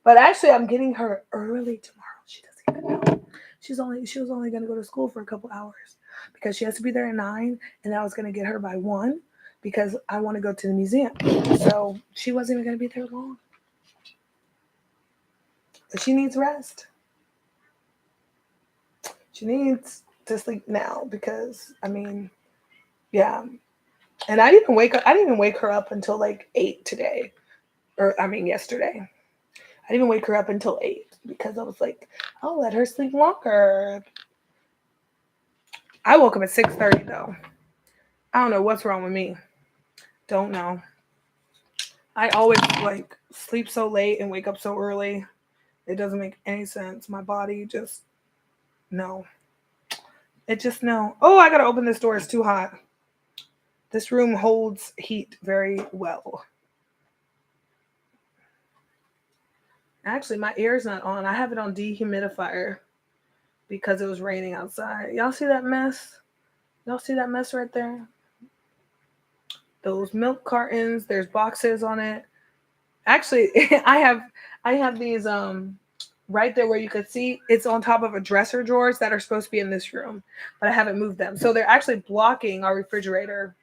[SPEAKER 1] But actually I'm getting her early tomorrow. She doesn't even know. She was only gonna go to school for a couple hours because she has to be there at 9 and I was gonna get her by 1 because I want to go to the museum. So she wasn't even gonna be there long. But she needs rest. She needs to sleep now because yeah. And I didn't even wake her up until like 8 today. Yesterday. I didn't even wake her up until 8 because I was like, I'll let her sleep longer. I woke up at 6:30 though. I don't know what's wrong with me. Don't know. I always like sleep so late and wake up so early. It doesn't make any sense. My body just no. It just no. Oh, I gotta open this door. It's too hot. This room holds heat very well. Actually, my air's not on. I have it on dehumidifier because it was raining outside. Y'all see that mess? Y'all see that mess right there? Those milk cartons, there's boxes on it. Actually, I have these right there where you could see it's on top of a dresser drawers that are supposed to be in this room, but I haven't moved them. So they're actually blocking our refrigerator.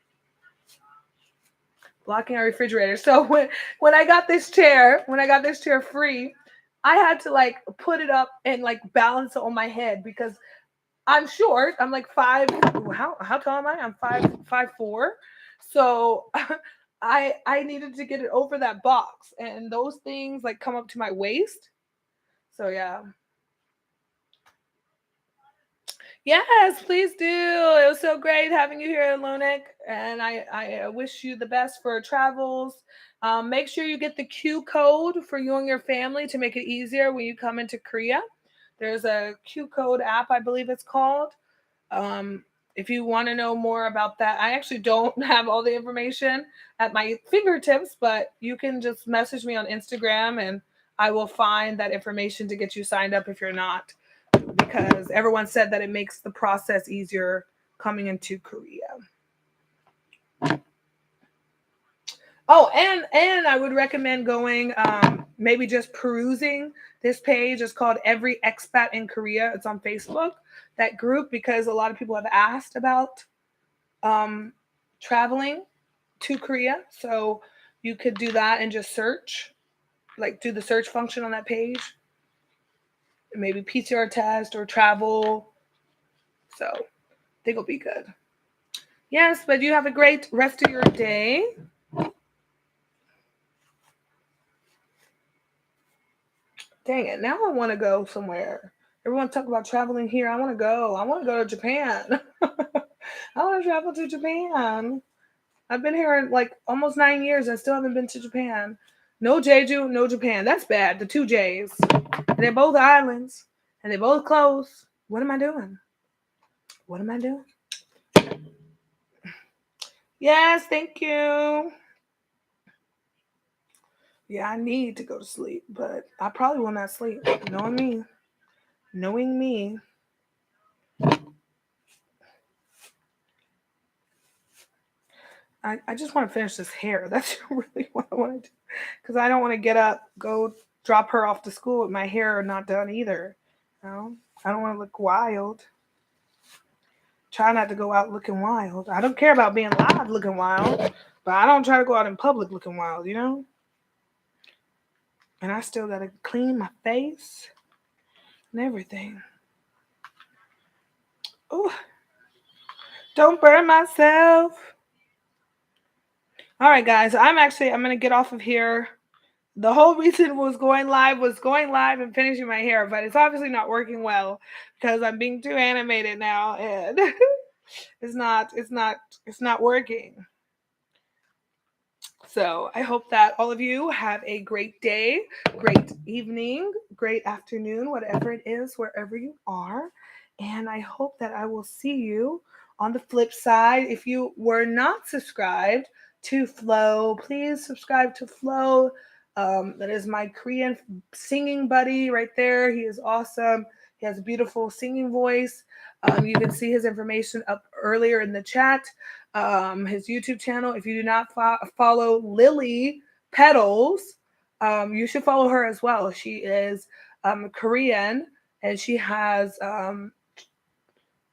[SPEAKER 1] So when I got this chair, free, I had to like put it up and like balance it on my head because I'm short. I'm like 5. How tall am I? I'm 5'4". So I needed to get it over that box, and those things like come up to my waist. So yeah. Yes, please do. It was so great having you here, Lunik, and I wish you the best for travels. Make sure you get the Q code for you and your family to make it easier when you come into Korea. There's a Q code app, I believe it's called. Um, if you want to know more about that, I actually don't have all the information at my fingertips, but you can just message me on Instagram and I will find that information to get you signed up if you're not, because everyone said that it makes the process easier coming into Korea. Oh, and I would recommend going, maybe just perusing this page. It's called Every Expat in Korea. It's on Facebook, that group, because a lot of people have asked about traveling to Korea. So you could do that and just search, like do the search function on that page. Maybe PCR test or travel. So I think it'll be good. Yes, but you have a great rest of your day. Dang it. Now I want to go somewhere. Everyone talk about traveling here. I want to go. I want to go to Japan. I want to travel to Japan. I've been here in like almost 9 years. I still haven't been to Japan. No Jeju, no Japan. That's bad. The 2 J's. And they're both islands. And they're both close. What am I doing? What am I doing? Yes, thank you. Yeah, I need to go to sleep, but I probably will not sleep. Knowing me. Knowing me. I just want to finish this hair. That's really what I want to do. Because I don't want to get up, go drop her off to school with my hair not done either. You know? I don't want to look wild. Try not to go out looking wild. I don't care about being live looking wild, but I don't try to go out in public looking wild, you know? And I still got to clean my face and everything. Oh, don't burn myself. All right, guys. I'm going to get off of here. The whole reason was going live and finishing my hair, but it's obviously not working well because I'm being too animated now and it's not working. So I hope that all of you have a great day, great evening, great afternoon, whatever it is, wherever you are. And I hope that I will see you on the flip side. If you were not subscribed to Flo, please subscribe to Flo. That is my Korean singing buddy right there. He is awesome. He has a beautiful singing voice. You can see his information up earlier in the chat. His YouTube channel. If you do not follow Lily Petals, you should follow her as well. She is Korean, and she has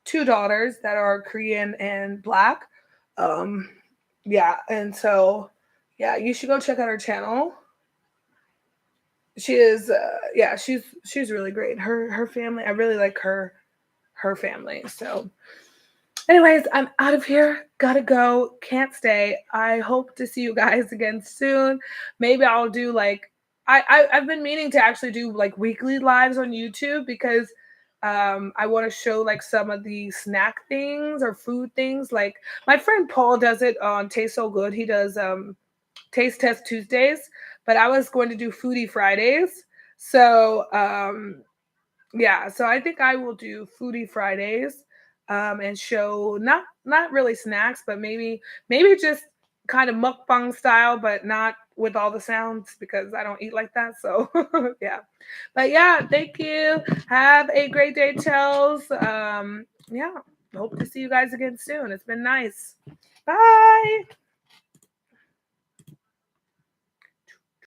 [SPEAKER 1] 2 daughters that are Korean and Black. Yeah, and so yeah, you should go check out her channel. She is yeah, she's really great. Her family, I really like her family. So anyways, I'm out of here. Gotta go. Can't stay. I hope to see you guys again soon. Maybe I'll do like I've been meaning to actually do like weekly lives on YouTube because I want to show like some of the snack things or food things. Like my friend Paul does it on Taste So Good. He does Taste Test Tuesdays, but I was going to do Foodie Fridays. So yeah, so I think I will do Foodie Fridays and show not really snacks, but maybe just kind of mukbang style, but not with all the sounds because I don't eat like that. So yeah, but yeah, thank you. Have a great day, Chels. Yeah, hope to see you guys again soon. It's been nice. Bye.